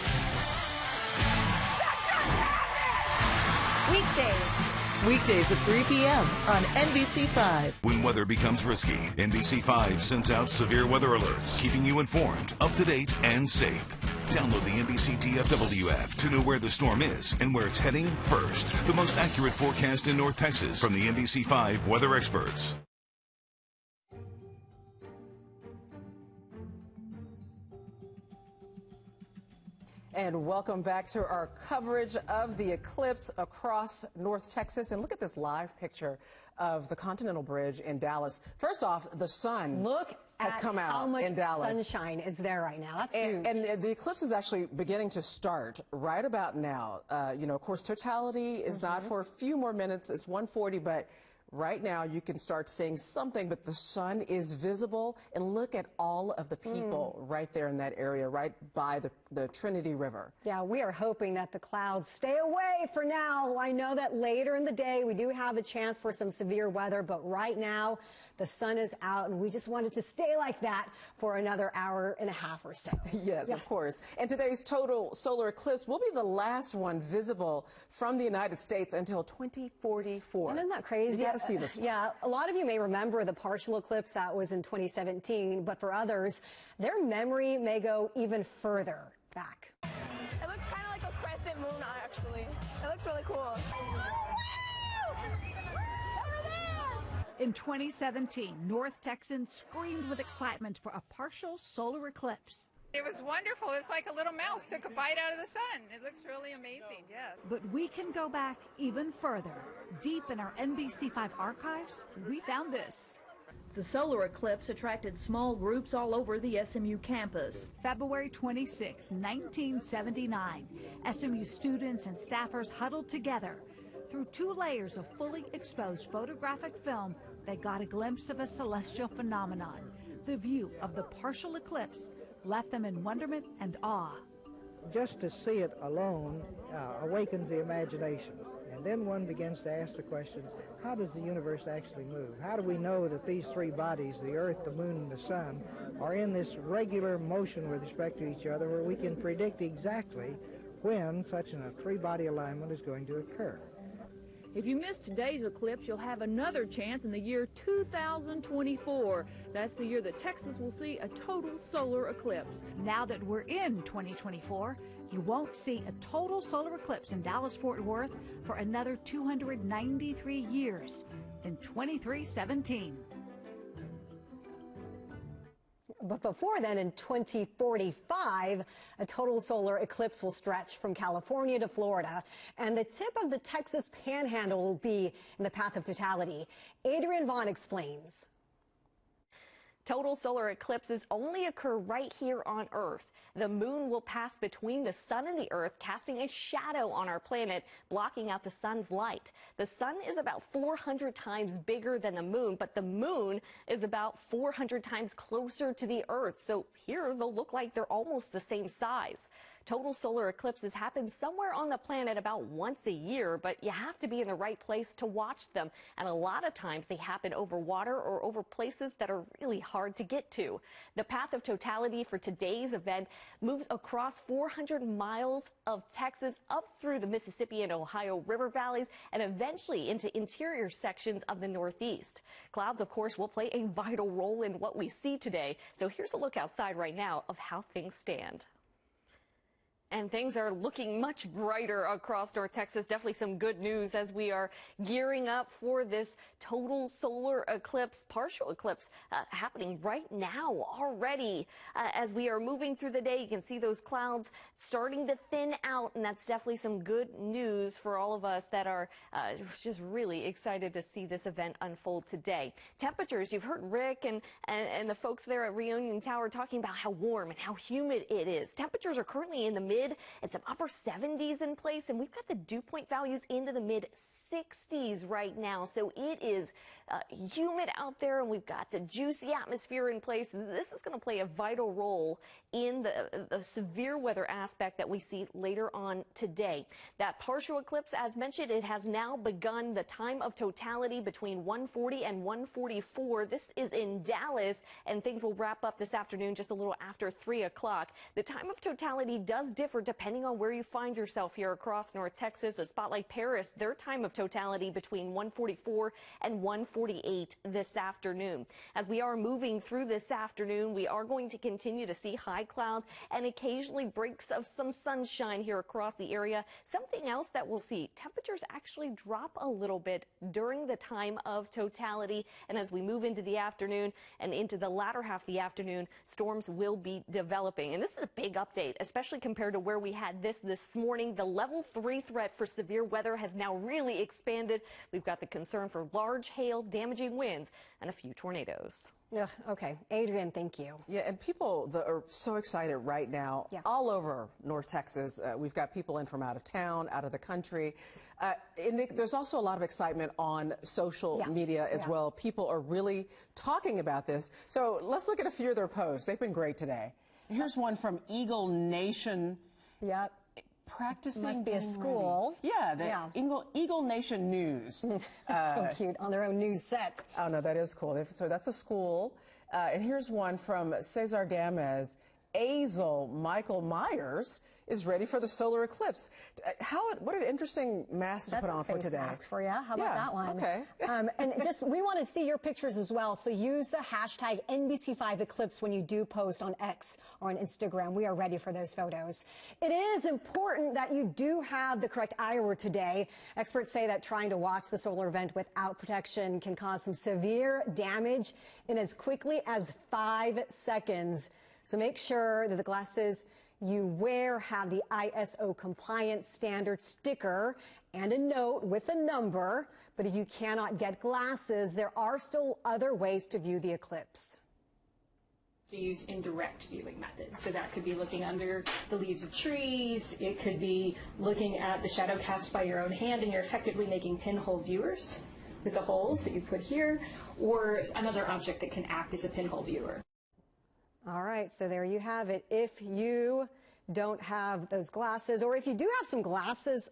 Weekdays at 3 p.m. on NBC5. When weather becomes risky, NBC5 sends out severe weather alerts, keeping you informed, up to date, and safe. Download the NBC TFW app to know where the storm is and where it's heading first. The most accurate forecast in North Texas from the NBC5 weather experts. And welcome back to our coverage of the eclipse across North Texas. And look at this live picture of the Continental Bridge in Dallas. First off, the sun has come out in Dallas. How much sunshine is there right now? That's huge. And the eclipse is actually beginning to start right about now. You know, of course, totality is not for a few more minutes. It's 1:40, but right now you can start seeing something, but the sun is visible. And look at all of the people right there in that area, right by the Trinity River. Yeah, we are hoping that the clouds stay away for now. I know that later in the day we do have a chance for some severe weather, but right now the sun is out, and we just want it to stay like that for another hour and a half or so. Yes, of course. And today's total solar eclipse will be the last one visible from the United States until 2044. Isn't that crazy? You got to see this one. Yeah, a lot of you may remember the partial eclipse that was in 2017, but for others, their memory may go even further back. It looks kind of like a crescent moon, actually. It looks really cool. In 2017, North Texans screamed with excitement for a partial solar eclipse. It was wonderful. It's like a little mouse took a bite out of the sun. It looks really amazing, yeah. But we can go back even further. Deep in our NBC5 archives, we found this. The solar eclipse attracted small groups all over the SMU campus. February 26, 1979, SMU students and staffers huddled together. Through 2 layers of fully exposed photographic film, they got a glimpse of a celestial phenomenon. The view of the partial eclipse left them in wonderment and awe. Just to see it alone awakens the imagination. And then one begins to ask the question, how does the universe actually move? How do we know that these 3 bodies, the Earth, the Moon, and the Sun, are in this regular motion with respect to each other, where we can predict exactly when such a 3-body alignment is going to occur? If you miss today's eclipse, you'll have another chance in the year 2024. That's the year that Texas will see a total solar eclipse. Now that we're in 2024, you won't see a total solar eclipse in Dallas-Fort Worth for another 293 years, in 2317. But before then, in 2045, a total solar eclipse will stretch from California to Florida, and the tip of the Texas Panhandle will be in the path of totality. Adrienne Vaughn explains. Total solar eclipses only occur right here on Earth. The moon will pass between the sun and the Earth, casting a shadow on our planet, blocking out the sun's light. The sun is about 400 times bigger than the moon, but the moon is about 400 times closer to the Earth. So here they'll look like they're almost the same size. Total solar eclipses happen somewhere on the planet about once a year, but you have to be in the right place to watch them. And a lot of times they happen over water or over places that are really hard to get to. The path of totality for today's event moves across 400 miles of Texas, up through the Mississippi and Ohio river valleys, and eventually into interior sections of the Northeast. Clouds, of course, will play a vital role in what we see today. So here's a look outside right now of how things stand. And things are looking much brighter across North Texas. Definitely some good news as we are gearing up for this total solar eclipse, partial eclipse, happening right now already. As we are moving through the day, you can see those clouds starting to thin out, and that's definitely some good news for all of us that are just really excited to see this event unfold today. Temperatures, you've heard Rick and the folks there at Reunion Tower talking about how warm and how humid it is. Temperatures are currently in the mid and some upper 70s in place, and we've got the dew point values into the mid 60s right now. So it is humid out there, and we've got the juicy atmosphere in place. This is going to play a vital role in the severe weather aspect that we see later on today. That partial eclipse, as mentioned, it has now begun. The time of totality between 1:40 and 1:44. This is in Dallas, and things will wrap up this afternoon just a little after 3 o'clock. The time of totality does differ depending on where you find yourself here across North Texas. A spot like Paris, their time of totality between 1:44 and 1:48 this afternoon. As we are moving through this afternoon, we are going to continue to see high clouds and occasionally breaks of some sunshine here across the area. Something else that we'll see, temperatures actually drop a little bit during the time of totality. And as we move into the afternoon and into the latter half of the afternoon, storms will be developing. And this is a big update, especially compared to to where we had this morning. The level 3 threat for severe weather has now really expanded. We've got the concern for large hail, damaging winds, and a few tornadoes. Yeah, okay. Adrian, thank you. Yeah, and people that are so excited right now all over North Texas. We've got people in from out of town, out of the country. And there's also a lot of excitement on social media as well. People are really talking about this. So let's look at a few of their posts. They've been great today. Here's one from Eagle Nation. Yep. Practicing. Must be a school. Ready. Yeah, the Eagle Nation News. So cute, on their own news set. Oh, no, that is cool. So that's a school. And here's one from Cesar Gamez. Azel Michael Myers is ready for the solar eclipse. What an interesting mask to put on for today. Mask for you. How about that one? Okay. And we want to see your pictures as well. So use the hashtag NBC5 Eclipse when you do post on X or on Instagram. We are ready for those photos. It is important that you do have the correct eyewear today. Experts say that trying to watch the solar event without protection can cause some severe damage in as quickly as 5 seconds. So make sure that the glasses you wear have the ISO compliance standard sticker and a note with a number. But if you cannot get glasses, there are still other ways to view the eclipse. To use indirect viewing methods. So that could be looking under the leaves of trees. It could be looking at the shadow cast by your own hand, and you're effectively making pinhole viewers with the holes that you put here, or another object that can act as a pinhole viewer. All right, so there you have it. If you don't have those glasses, or if you do have some glasses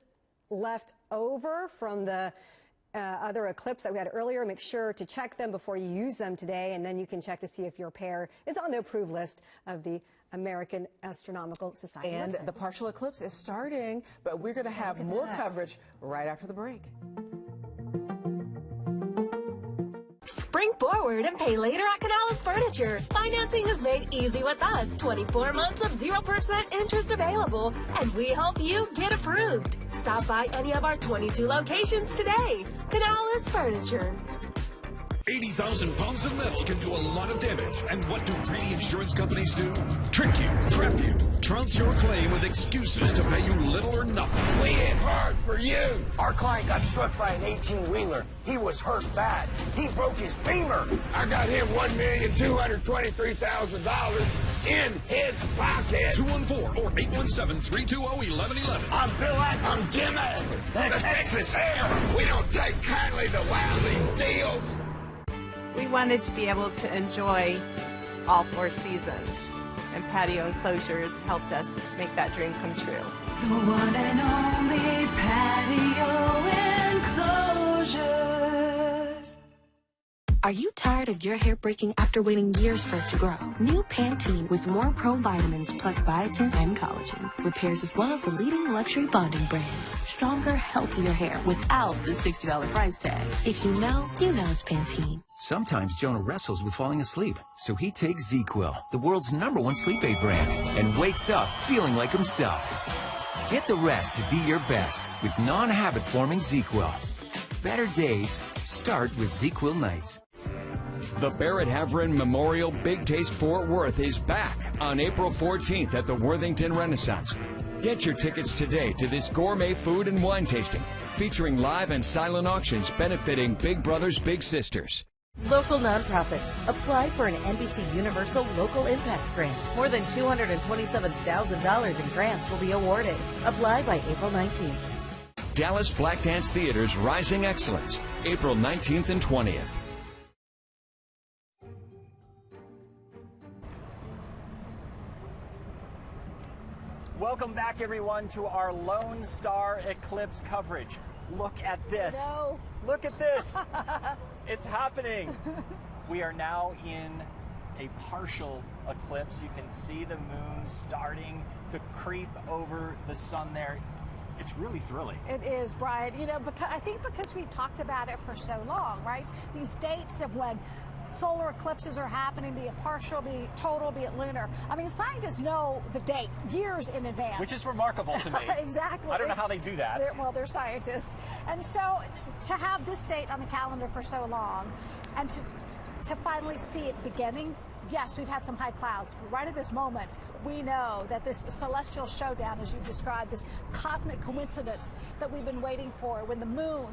left over from the other eclipse that we had earlier, make sure to check them before you use them today, and then you can check to see if your pair is on the approved list of the American Astronomical Society And website. the partial eclipse is starting, but we're going to have more coverage right after the break. Spring forward and pay later at Canales Furniture. Financing is made easy with us. 24 months of 0% interest available, and we help you get approved. Stop by any of our 22 locations today. Canales Furniture. 80,000 pounds of metal can do a lot of damage. And what do greedy insurance companies do? Trick you, trap you, trounce your claim with excuses to pay you little or nothing. We hit hard for you. Our client got struck by an 18-wheeler. He was hurt bad. He broke his femur. I got him $1,223,000 in his pocket. 214 or 817-320-1111. I'm Bill Ack. I'm Jimmy. The Texas Air. We don't take kindly to lousy deals. We wanted to be able to enjoy all 4 seasons, and patio enclosures helped us make that dream come true. The one and only patio enclosures. Are you tired of your hair breaking after waiting years for it to grow? New Pantene with more pro vitamins plus biotin and collagen repairs as well as the leading luxury bonding brand. Stronger, healthier hair without the $60 price tag. If you know it's Pantene. Sometimes Jonah wrestles with falling asleep, so he takes ZzzQuil, the world's #1 sleep aid brand, and wakes up feeling like himself. Get the rest to be your best with non-habit forming ZzzQuil. Better days start with ZzzQuil nights. The Barrett Havrin Memorial Big Taste Fort Worth is back on April 14th at the Worthington Renaissance. Get your tickets today to this gourmet food and wine tasting, featuring live and silent auctions benefiting Big Brothers Big Sisters. Local nonprofits. Apply for an NBC Universal Local Impact Grant. More than $227,000 in grants will be awarded. Apply by April 19th. Dallas Black Dance Theater's Rising Excellence, April 19th and 20th. Welcome back, everyone, to our Lone Star Eclipse coverage. Look at this. No. Look at this. It's happening. We are now in a partial eclipse. You can see the moon starting to creep over the sun there. It's really thrilling. It is, Brian. You know, I think because we've talked about it for so long, right? These dates of when solar eclipses are happening, be it partial, be it total, be it lunar. I mean, scientists know the date years in advance. Which is remarkable to me. Exactly. I don't know how they do that. They're scientists. And so to have this date on the calendar for so long and to finally see it beginning Yes, we've had some high clouds, but right at this moment, we know that this celestial showdown, as you've described, this cosmic coincidence that we've been waiting for, when the moon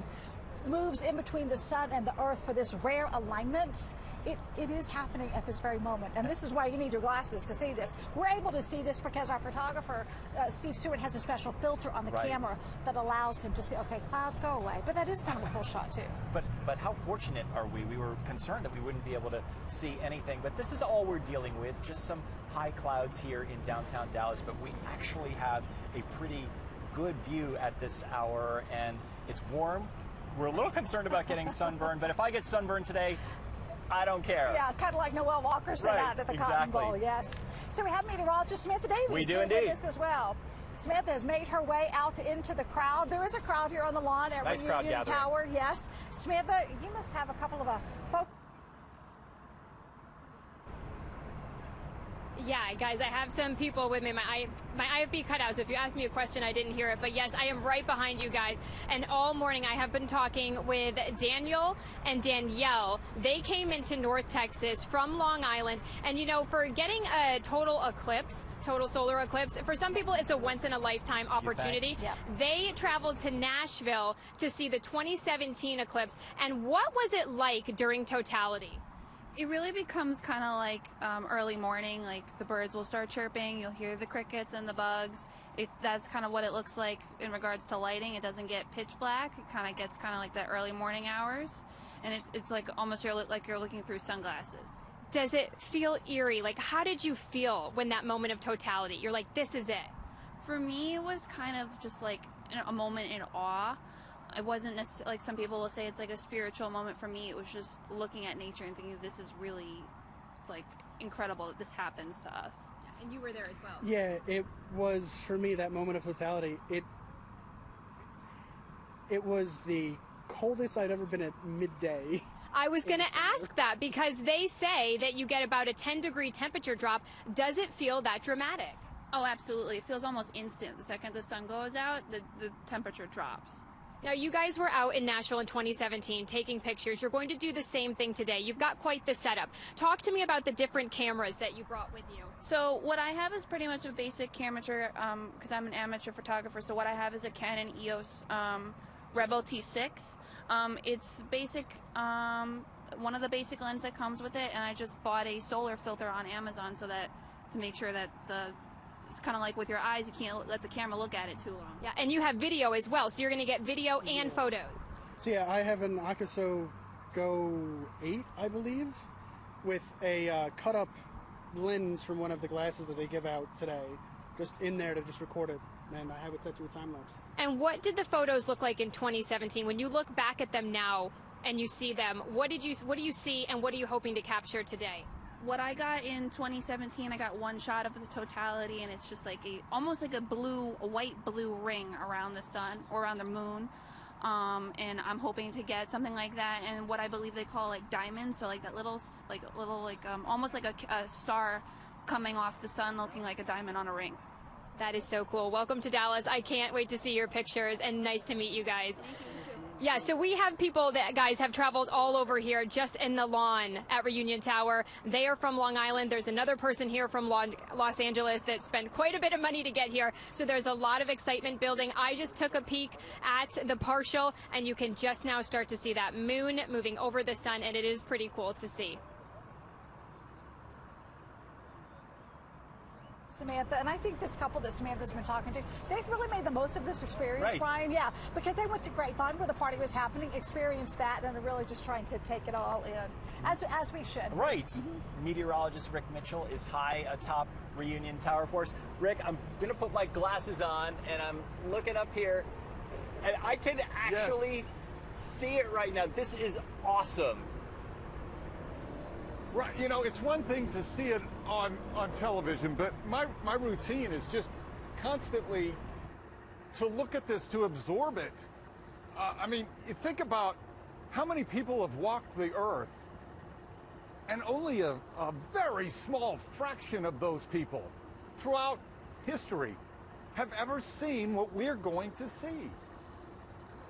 moves in between the sun and the earth for this rare alignment, it is happening at this very moment. And this is why you need your glasses to see this. We're able to see this because our photographer, Steve Stewart, has a special filter on the camera that allows him to see, okay, clouds go away. But that is kind of a cool shot, too. But how fortunate are we? We were concerned that we wouldn't be able to see anything. But this is all we're dealing with, just some high clouds here in downtown Dallas. But we actually have a pretty good view at this hour, and it's warm. We're a little concerned about getting sunburned, but if I get sunburned today, I don't care. Yeah, kind of like Noel Walker said out at the Cotton Bowl, yes. So we have meteorologist Samantha Davies here with us as well. Samantha has made her way out into the crowd. There is a crowd here on the lawn at Reunion Tower, yes. Samantha, you must have a couple of folks. Yeah, guys, I have some people with me. My IFB cut out, so if you ask me a question, I didn't hear it. But yes, I am right behind you guys. And all morning I have been talking with Daniel and Danielle. They came into North Texas from Long Island. And, you know, for getting a total eclipse, total solar eclipse, for some people it's a once-in-a-lifetime opportunity. Yep. They traveled to Nashville to see the 2017 eclipse. And what was it like during totality? It really becomes kind of like early morning, like the birds will start chirping, you'll hear the crickets and the bugs. That's kind of what it looks like in regards to lighting. It doesn't get pitch black. It kind of gets kind of like the early morning hours. And it's like almost like you're looking through sunglasses. Does it feel eerie? Like, how did you feel when that moment of totality? You're like, this is it. For me, it was kind of just like a moment in awe. It wasn't necessarily, like some people will say it's like a spiritual moment. For me, it was just looking at nature and thinking this is really like incredible that this happens to us. Yeah, and you were there as well. Yeah, it was for me that moment of totality. It was the coldest I'd ever been at midday. I was going to ask that because they say that you get about a 10-degree temperature drop. Does it feel that dramatic? Oh, absolutely. It feels almost instant. The second the sun goes out, the temperature drops. Now, you guys were out in Nashville in 2017 taking pictures. You're going to do the same thing today. You've got quite the setup. Talk to me about the different cameras that you brought with you. So what I have is pretty much a basic camera, because I'm an amateur photographer. So what I have is a Canon EOS Rebel T6. It's basic, one of the basic lenses that comes with it, and I just bought a solar filter on Amazon so that to make sure that it's kind of like with your eyes, you can't let the camera look at it too long. Yeah, and you have video as well, so you're going to get video and photos. So yeah, I have an Akaso Go 8, I believe, with a cut-up lens from one of the glasses that they give out today, just in there to just record it, and I have it set to a time-lapse. And what did the photos look like in 2017? When you look back at them now and you see them, what do you see, and what are you hoping to capture today? What I got in 2017, I got one shot of the totality, and it's just like almost like a white blue ring around the sun or around the moon. And I'm hoping to get something like that, and what I believe they call like diamonds, so like that little almost like a star coming off the sun, looking like a diamond on a ring. That is so cool. Welcome to Dallas. I can't wait to see your pictures, and nice to meet you guys. Yeah, so we have people that, guys, have traveled all over here just in the lawn at Reunion Tower. They are from Long Island. There's another person here from Los Angeles that spent quite a bit of money to get here. So there's a lot of excitement building. I just took a peek at the partial, and you can just now start to see that moon moving over the sun, and it is pretty cool to see. Samantha, and I think this couple that Samantha's been talking to, they've really made the most of this experience, Brian. Yeah, because they went to Grapevine where the party was happening, experienced that, and are really just trying to take it all in, as we should. Right. Mm-hmm. Meteorologist Rick Mitchell is high atop Reunion Tower for us. Rick, I'm going to put my glasses on, and I'm looking up here, and I can actually see it right now. This is awesome. Right, you know, it's one thing to see it on television, but my routine is just constantly to look at this, to absorb it. I mean, you think about how many people have walked the earth, and only a very small fraction of those people throughout history have ever seen what we're going to see.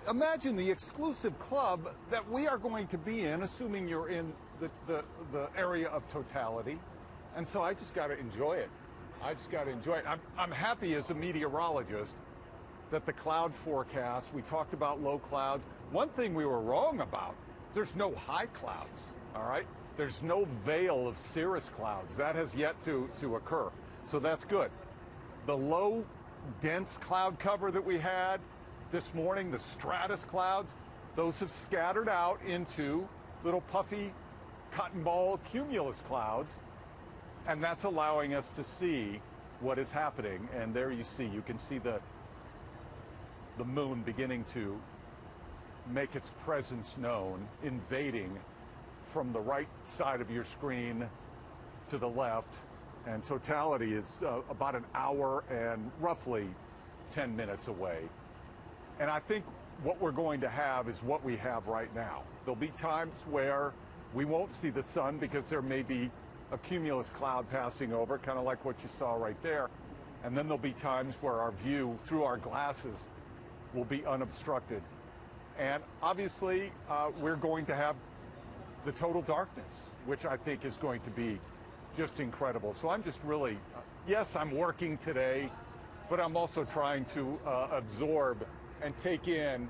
Imagine the exclusive club that we are going to be in, assuming you're in the area of totality. And so I just got to enjoy it. I just got to enjoy it. I'm happy as a meteorologist that the cloud forecast, we talked about low clouds. One thing we were wrong about, there's no high clouds, all right? There's no veil of cirrus clouds. That has yet to occur. So that's good. The low, dense cloud cover that we had this morning, the stratus clouds, those have scattered out into little puffy cotton ball cumulus clouds. And that's allowing us to see what is happening. And there you can see the moon beginning to make its presence known, invading from the right side of your screen to the left. And totality is about an hour and roughly 10 minutes away. And I think what we're going to have is what we have right now. There'll be times where we won't see the sun because there may be a cumulus cloud passing over, kind of like what you saw right there. And then there'll be times where our view through our glasses will be unobstructed. And obviously, we're going to have the total darkness, which I think is going to be just incredible. So I'm just really, yes, I'm working today, but I'm also trying to absorb and take in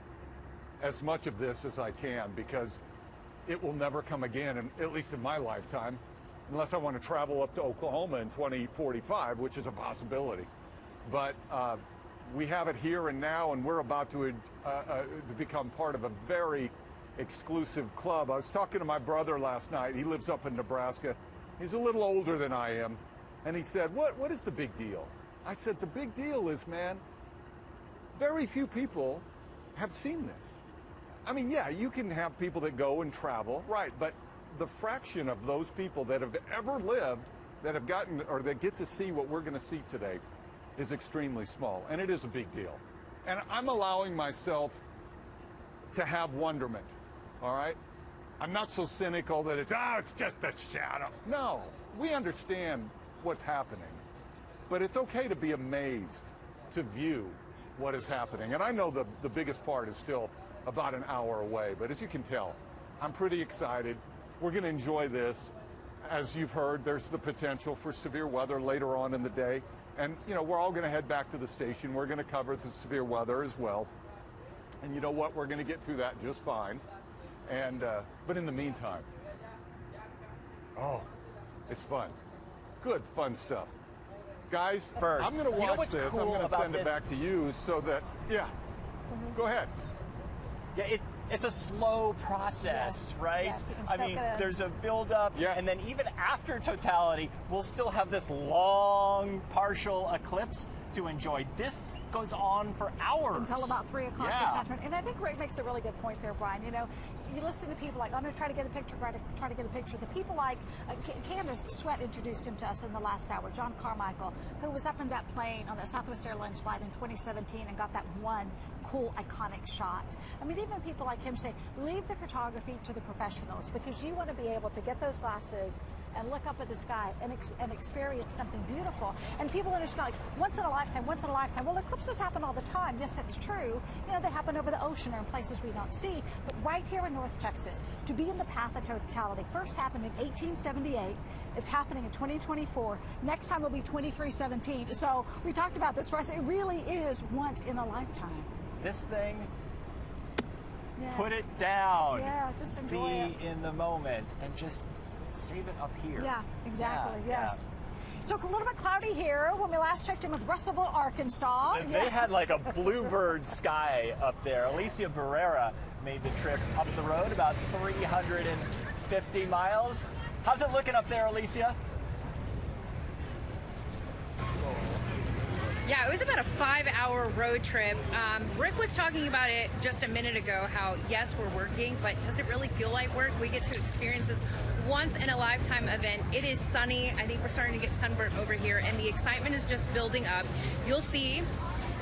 as much of this as I can, because it will never come again, and at least in my lifetime, unless I want to travel up to Oklahoma in 2045, which is a possibility. But we have it here and now, and we're about to become part of a very exclusive club. I was talking to my brother last night. He lives up in Nebraska. He's a little older than I am. And he said, what is the big deal? I said, the big deal is, man, very few people have seen this. I mean, yeah, you can have people that go and travel, right, but the fraction of those people that have ever lived, that have gotten, or that get to see what we're going to see today, is extremely small, and it is a big deal. And I'm allowing myself to have wonderment, all right? I'm not so cynical that it's just a shadow. No, we understand what's happening, but it's okay to be amazed, to view what is happening. And I know the biggest part is still about an hour away, but as you can tell, I'm pretty excited. We're going to enjoy this. As you've heard, there's the potential for severe weather later on in the day. And, you know, we're all going to head back to the station. We're going to cover the severe weather as well. And you know what? We're going to get through that just fine. And, but in the meantime, it's fun. Good, fun stuff. Guys, First, I'm going to watch this. Cool, I'm going to send it back to you so that, go ahead. Yeah, it's a slow process, right? Yes, I mean, there's a buildup, and then even after totality, we'll still have this long partial eclipse to enjoy. This goes on for hours. Until about 3 o'clock this afternoon. And I think Rick makes a really good point there, Brian. You know, you listen to people like, I'm going to try to get a picture, try to get a picture. The people like Candace Sweat introduced him to us in the last hour, John Carmichael, who was up in that plane on that Southwest Airlines flight in 2017 and got that one cool, iconic shot. I mean, even people like him say, leave the photography to the professionals, because you want to be able to get those glasses and look up at the sky and experience something beautiful. And people understand, like, once in a lifetime, once in a lifetime. Well, eclipses happen all the time. Yes, that's true. You know, they happen over the ocean or in places we don't see. But right here in North Texas, to be in the path of totality, first happened in 1878. It's happening in 2024. Next time will be 2317. So we talked about this, for us. It really is once in a lifetime. This thing, put it down. Yeah, just enjoy it. Be in the moment and just save it up here. Yeah, exactly. Yeah, yes. So a little bit cloudy here. When we last checked in with Russellville, Arkansas. They had like a bluebird sky up there. Alicia Barrera made the trip up the road, about 350 miles. How's it looking up there, Alicia? Yeah, it was about a 5-hour road trip. Rick was talking about it just a minute ago, how yes, we're working, but does it really feel like work? We get to experience this once in a lifetime event. It is sunny. I think we're starting to get sunburnt over here, and the excitement is just building up. You'll see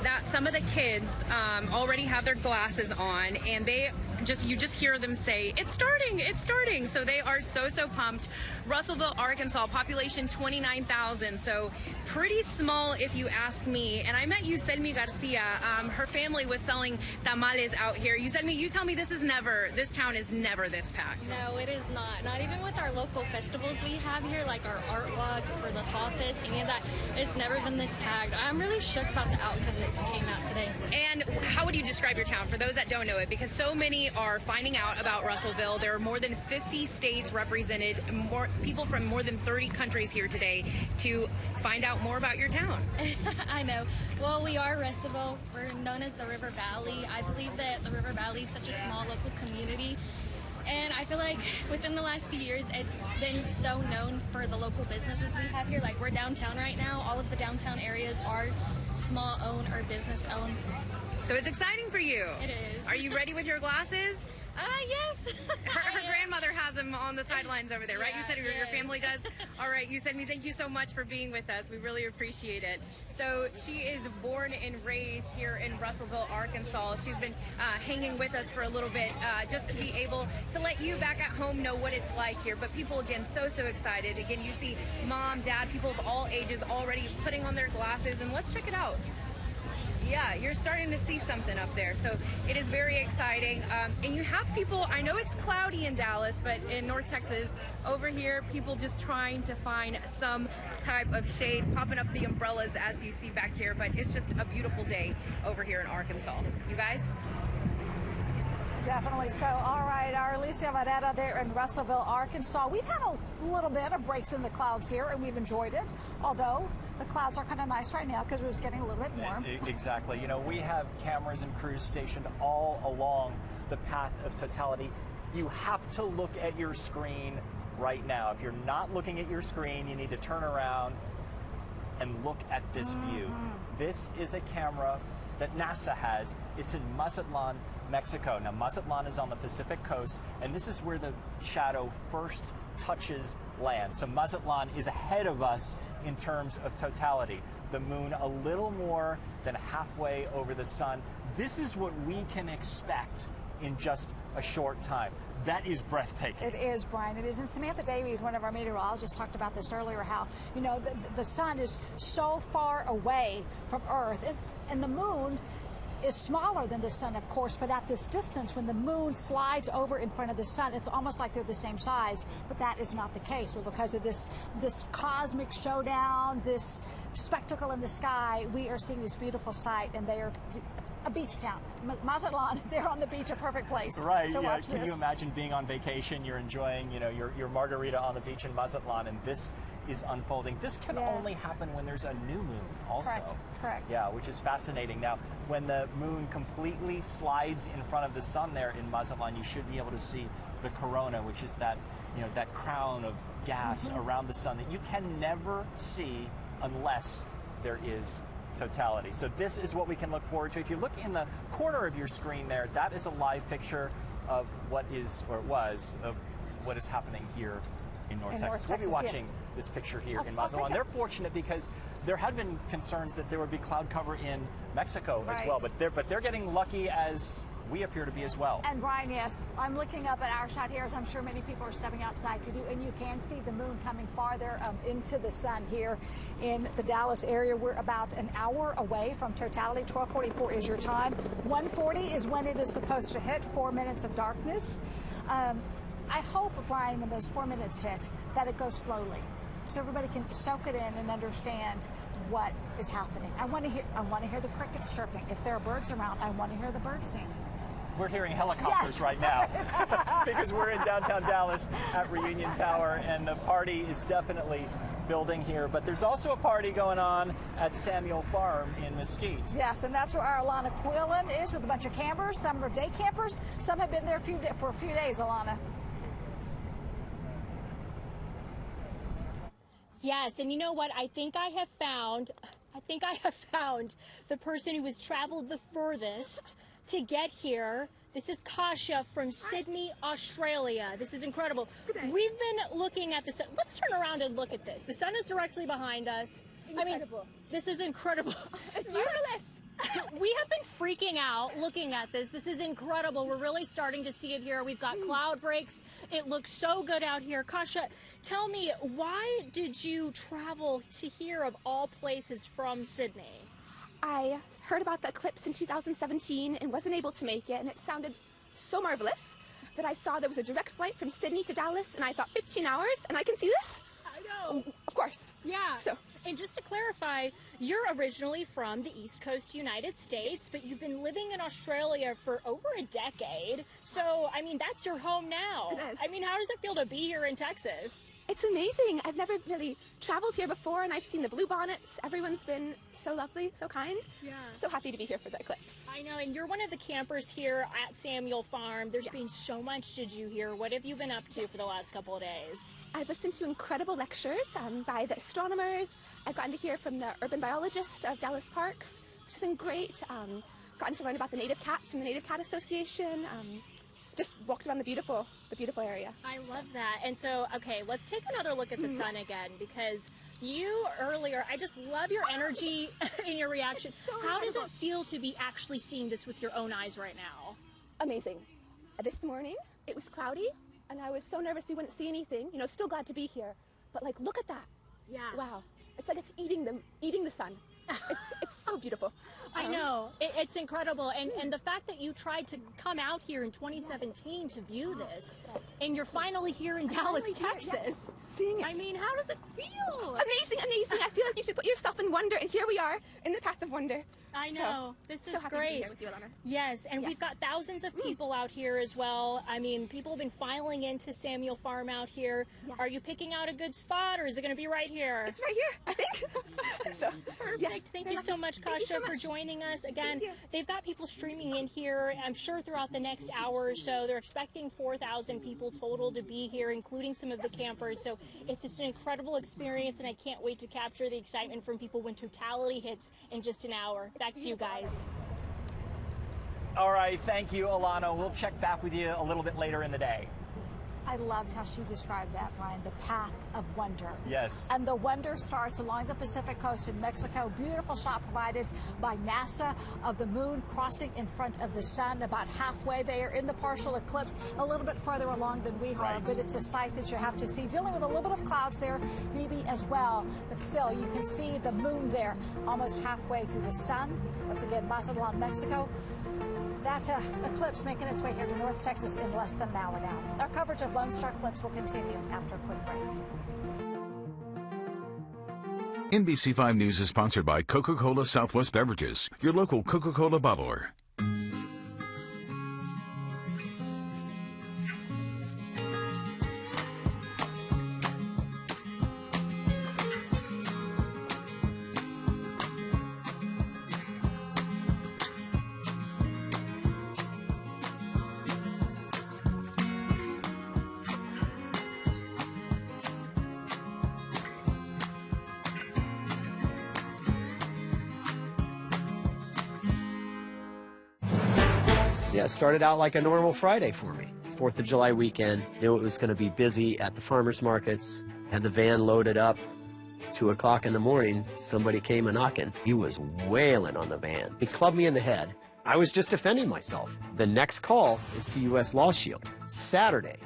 that some of the kids already have their glasses on, and they you just hear them say, it's starting, it's starting. So they are so pumped. Russellville, Arkansas, population 29,000, so pretty small if you ask me. And I met Yuselmi Garcia. Her family was selling tamales out here. Yuselmi, you tell me this town is never this packed. No, it is not. Not even with our local festivals we have here, like our art walks or the Fall Fest, any of that. It's never been this packed. I'm really shook about the outcome that came out today. And how would you describe your town for those that don't know it? Because so many are finding out about Russellville. There are more than 50 states represented, more people from more than 30 countries here today to find out more about your town. I know. Well, we are Russellville. We're known as the River Valley. I believe that the River Valley is such a small local community. And I feel like within the last few years, it's been so known for the local businesses we have here. Like, we're downtown right now. All of the downtown areas are small owned or business owned. So it's exciting for you. It is. Are you ready with your glasses? Yes. Her grandmother has them on the sidelines over there, right? You said your family does? All right, Yuselmi, thank you so much for being with us. We really appreciate it. So she is born and raised here in Russellville, Arkansas. She's been hanging with us for a little bit just to be able to let you back at home know what it's like here. But people, again, so excited. Again, you see mom, dad, people of all ages already putting on their glasses. And let's check it out. Yeah, you're starting to see something up there, so it is very exciting. And you have people, I know it's cloudy in Dallas, but in North Texas, over here, people just trying to find some type of shade, popping up the umbrellas as you see back here, but it's just a beautiful day over here in Arkansas. You guys? Definitely so. All right, our Alicia Varela there in Russellville, Arkansas. We've had a little bit of breaks in the clouds here, and we've enjoyed it, although the clouds are kind of nice right now because it was getting a little bit warm. Exactly. You know, we have cameras and crews stationed all along the path of totality. You have to look at your screen right now. If you're not looking at your screen, you need to turn around and look at this view. This is a camera that NASA has. It's in Mazatlan, Mexico. Now, Mazatlan is on the Pacific coast, and this is where the shadow first touches land. So Mazatlan is ahead of us in terms of totality. The moon a little more than halfway over the sun. This is what we can expect in just a short time. That is breathtaking. It is, Brian. It is. And Samantha Davies, one of our meteorologists, talked about this earlier, how, you know, the sun is so far away from Earth, and the moon is smaller than the sun, of course, but at this distance, when the moon slides over in front of the sun, it's almost like they're the same size, but that is not the case. Well, because of this cosmic showdown, this spectacle in the sky, we are seeing this beautiful sight, and they are a beach town. Mazatlan, they're on the beach, a perfect place to watch this. Can you imagine being on vacation, you're enjoying, you know, your margarita on the beach in Mazatlan, and this is unfolding. This can only happen when there's a new moon also. Correct. Yeah, which is fascinating. Now, when the moon completely slides in front of the sun there in Mazatlan, you should be able to see the corona, which is that, you know, that crown of gas around the sun that you can never see unless there is totality. So this is what we can look forward to. If you look in the corner of your screen there, that is a live picture of what is, or it was, of what is happening here in North Texas. We'll be watching this picture here in Mazatlan. They're fortunate because there had been concerns that there would be cloud cover in Mexico as well, but they're getting lucky, as we appear to be as well. And Brian, yes, I'm looking up at our shot here, as I'm sure many people are stepping outside to do, and you can see the moon coming farther into the sun here in the Dallas area. We're about an hour away from totality. 12:44 is your time. 1:40 is when it is supposed to hit. 4 minutes of darkness. I hope, Brian, when those 4 minutes hit, that it goes slowly, so everybody can soak it in and understand what is happening. I want to hear the crickets chirping. If there are birds around, I want to hear the birds sing. We're hearing helicopters right now because we're in downtown Dallas at Reunion Tower, and the party is definitely building here. But there's also a party going on at Samuel Farm in Mesquite. Yes, and that's where our Alana Quillen is with a bunch of campers. Some are day campers. Some have been there for a few days, Alana. Yes, and you know what? I think I have found the person who has traveled the furthest to get here. This is Kasha from Sydney, Australia. This is incredible. We've been looking at the sun. Let's turn around and look at this. The sun is directly behind us. Incredible. I mean, this is incredible. It's marvelous. We have been freaking out looking at this. This is incredible. We're really starting to see it here. We've got cloud breaks. It looks so good out here. Kasha, tell me, why did you travel to here of all places from Sydney? I heard about the eclipse in 2017 and wasn't able to make it, and it sounded so marvelous that I saw there was a direct flight from Sydney to Dallas, and I thought 15 hours and I can see this? I know. Of course. Yeah. So. And just to clarify, you're originally from the East Coast United States, but you've been living in Australia for over a decade. So, I mean, that's your home now. It is. I mean, how does it feel to be here in Texas? It's amazing. I've never really traveled here before, and I've seen the bluebonnets. Everyone's been so lovely, so kind. Yeah. So happy to be here for the eclipse. I know, and you're one of the campers here at Samuel Farm. There's been so much to do here. What have you been up to for the last couple of days? I've listened to incredible lectures by the astronomers. I've gotten to hear from the urban biologist of Dallas Parks, which has been great. Gotten to learn about the native cats from the Native Cat Association. Just walked around the beautiful area. I love that. And so, okay, let's take another look at the sun again, because you earlier, I just love your energy and your reaction. How does it feel to be actually seeing this with your own eyes right now? Amazing. This morning, it was cloudy, and I was so nervous we wouldn't see anything. You know, still glad to be here. But like, look at that. Yeah. Wow. It's like it's eating the sun. It's so beautiful. I know. It's incredible. And the fact that you tried to come out here in 2017 to view this, and you're finally here in Dallas, Texas. Seeing it. I mean, how does it feel? Amazing, amazing. I feel like you should put yourself in wonder, and here we are in the path of wonder. I know. This is happy great. To be here with you, Alana. Yes, and we've got thousands of people out here as well. I mean, people have been filing into Samuel Farm out here. Yes. Are you picking out a good spot, or is it going to be right here? It's right here, I think. Perfect. Yes, Thank you so much, Kasha, for joining us. Again, they've got people streaming in here, I'm sure, throughout the next hour or so. They're expecting 4,000 people total to be here, including some of the campers. So it's just an incredible experience, and I can't wait to capture the excitement from people when totality hits in just an hour. Back to you guys. All right, thank you, Alana. We'll check back with you a little bit later in the day. I loved how she described that, Brian, the path of wonder. Yes. And the wonder starts along the Pacific coast in Mexico. Beautiful shot provided by NASA of the moon crossing in front of the sun, about halfway there in the partial eclipse, a little bit further along than we are, but it's a sight that you have to see. Dealing with a little bit of clouds there, maybe as well, but still, you can see the moon there almost halfway through the sun. Once again, Mazatlan, Mexico. That eclipse making its way here to North Texas in less than an hour now. Our coverage of Lone Star Eclipse will continue after a quick break. NBC5 News is sponsored by Coca-Cola Southwest Beverages, your local Coca-Cola bottler. Yeah, it started out like a normal Friday for me. 4th of July weekend, knew it was going to be busy at the farmers markets, had the van loaded up. 2 o'clock in the morning, somebody came a-knocking. He was wailing on the van. He clubbed me in the head. I was just defending myself. The next call is to U.S. Law Shield. Saturday,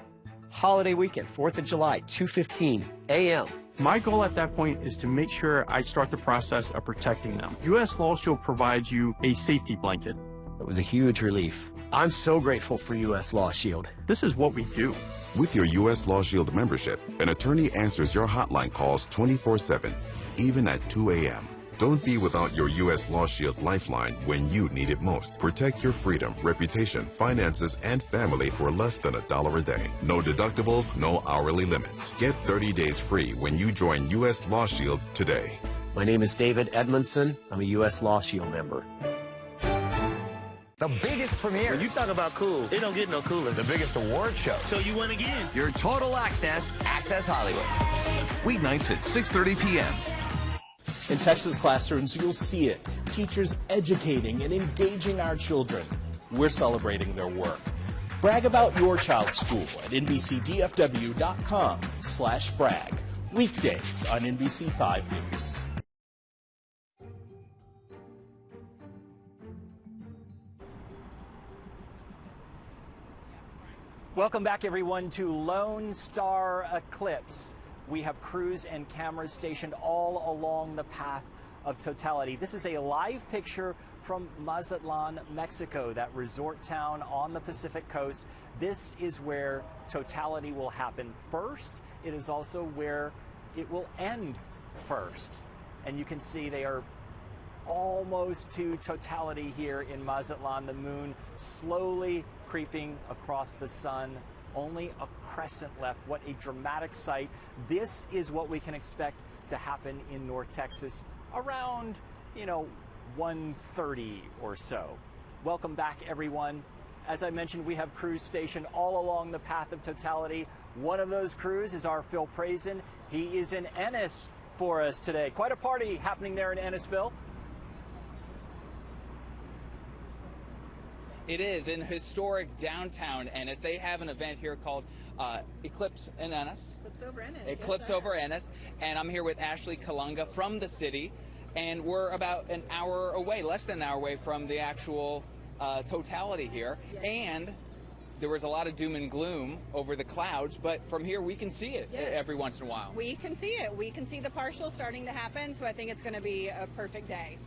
holiday weekend, 4th of July, 2:15 a.m. My goal at that point is to make sure I start the process of protecting them. U.S. Law Shield provides you a safety blanket. It was a huge relief. I'm so grateful for U.S. Law Shield. This is what we do. With your U.S. Law Shield membership, an attorney answers your hotline calls 24/7, even at 2 a.m. Don't be without your U.S. Law Shield lifeline when you need it most. Protect your freedom, reputation, finances, and family for less than $1 a day. No deductibles, no hourly limits. Get 30 days free when you join U.S. Law Shield today. My name is David Edmondson. I'm a U.S. Law Shield member. The biggest premiere. When you talk about cool, it don't get no cooler. The biggest award show. So you win again. Your total access, Access Hollywood. Weeknights at 6:30 p.m. In Texas classrooms, you'll see it. Teachers educating and engaging our children. We're celebrating their work. Brag about your child's school at NBCDFW.com/brag. Weekdays on NBC5 News. Welcome back, everyone, to Lone Star Eclipse. We have crews and cameras stationed all along the path of totality. This is a live picture from Mazatlan, Mexico, that resort town on the Pacific coast. This is where totality will happen first. It is also where it will end first. And you can see they are almost to totality here in Mazatlan. The moon slowly creeping across the sun. Only a crescent left. What a dramatic sight. This is what we can expect to happen in North Texas around, 1:30 or so. Welcome back, everyone. As I mentioned, we have crews stationed all along the path of totality. One of those crews is our Phil Prazen. He is in Ennis for us today. Quite a party happening there in Ennis, Phil. It is in historic downtown Ennis. They have an event here called Eclipse in Ennis. Eclipse over Ennis. Eclipse over Ennis. And I'm here with Ashley Kalunga from the city. And we're about an hour away, less than an hour away from the actual totality here. Yes. And there was a lot of doom and gloom over the clouds, but from here we can see it every once in a while. We can see it. We can see the partial starting to happen, so I think it's going to be a perfect day.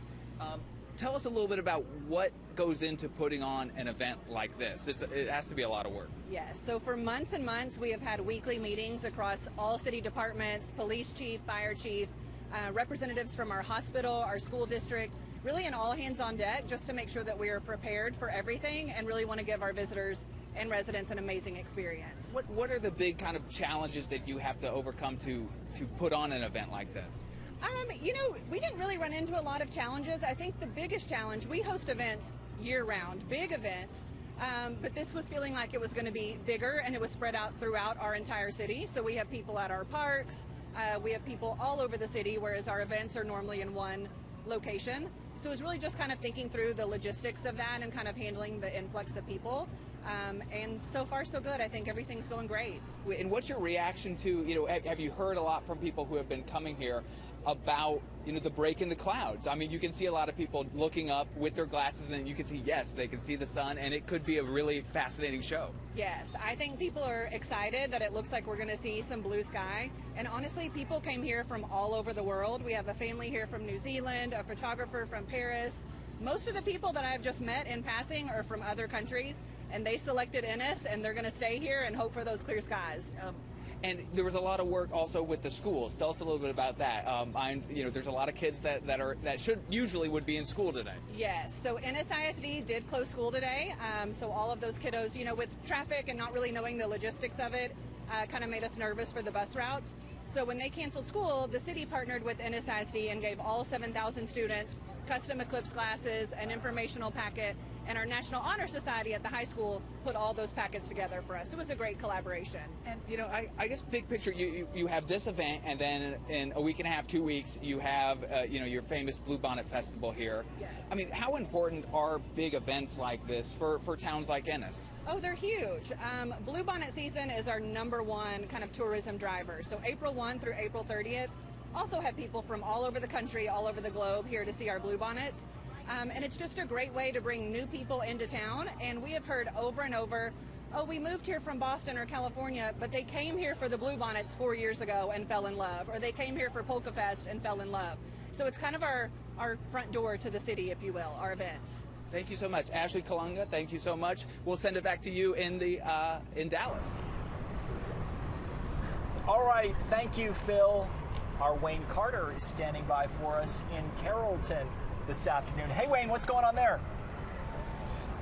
Tell us a little bit about what goes into putting on an event like this. It has to be a lot of work. Yes. So for months and months, we have had weekly meetings across all city departments, police chief, fire chief, representatives from our hospital, our school district, really an all hands on deck just to make sure that we are prepared for everything and really want to give our visitors and residents an amazing experience. What are the big kind of challenges that you have to overcome to put on an event like this? We didn't really run into a lot of challenges. I think the biggest challenge, we host events year-round, big events, but this was feeling like it was going to be bigger and it was spread out throughout our entire city. So we have people at our parks, we have people all over the city, whereas our events are normally in one location. So it was really just kind of thinking through the logistics of that and kind of handling the influx of people. And so far, so good. I think everything's going great. And what's your reaction to, have you heard a lot from people who have been coming here about, the break in the clouds? I mean, you can see a lot of people looking up with their glasses and you can see, yes, they can see the sun, and it could be a really fascinating show. Yes, I think people are excited that it looks like we're going to see some blue sky. And honestly, people came here from all over the world. We have a family here from New Zealand, a photographer from Paris. Most of the people that I've just met in passing are from other countries, and they selected Ennis, and they're going to stay here and hope for those clear skies. And there was a lot of work also with the schools. Tell us a little bit about that. There's a lot of kids that usually would be in school today. Yes. So Ennis ISD did close school today. So all of those kiddos, with traffic and not really knowing the logistics of it, kind of made us nervous for the bus routes. So when they canceled school, the city partnered with Ennis ISD and gave all 7,000 students custom Eclipse glasses, an informational packet, and our National Honor Society at the high school put all those packets together for us. It was a great collaboration. And, I guess big picture, you have this event, and then in a week and a half, 2 weeks, you have, your famous Bluebonnet Festival here. Yes. I mean, how important are big events like this for towns like Ennis? Oh, they're huge. Bluebonnet season is our #1 kind of tourism driver. So April 1 through April 30th, also have people from all over the country, all over the globe here to see our bluebonnets. And it's just a great way to bring new people into town. And we have heard over and over, oh, we moved here from Boston or California, but they came here for the bluebonnets 4 years ago and fell in love. Or they came here for Polka Fest and fell in love. So it's kind of our front door to the city, if you will, our events. Thank you so much. Ashley Kalunga, thank you so much. We'll send it back to you in Dallas. All right, thank you, Phil. Our Wayne Carter is standing by for us in Carrollton this afternoon. Hey, Wayne, what's going on there?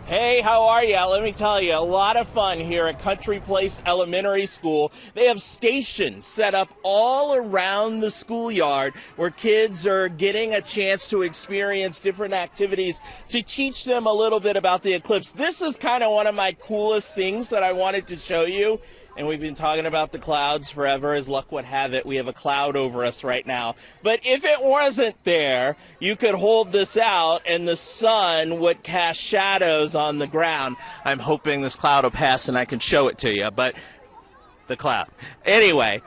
Hey, how are you? Let me tell you, a lot of fun here at Country Place Elementary School. They have stations set up all around the schoolyard where kids are getting a chance to experience different activities to teach them a little bit about the eclipse. This is kind of one of my coolest things that I wanted to show you. And we've been talking about the clouds forever. As luck would have it, we have a cloud over us right now. But if it wasn't there, you could hold this out and the sun would cast shadows on the ground. I'm hoping this cloud will pass and I can show it to you. But The cloud. Anyway,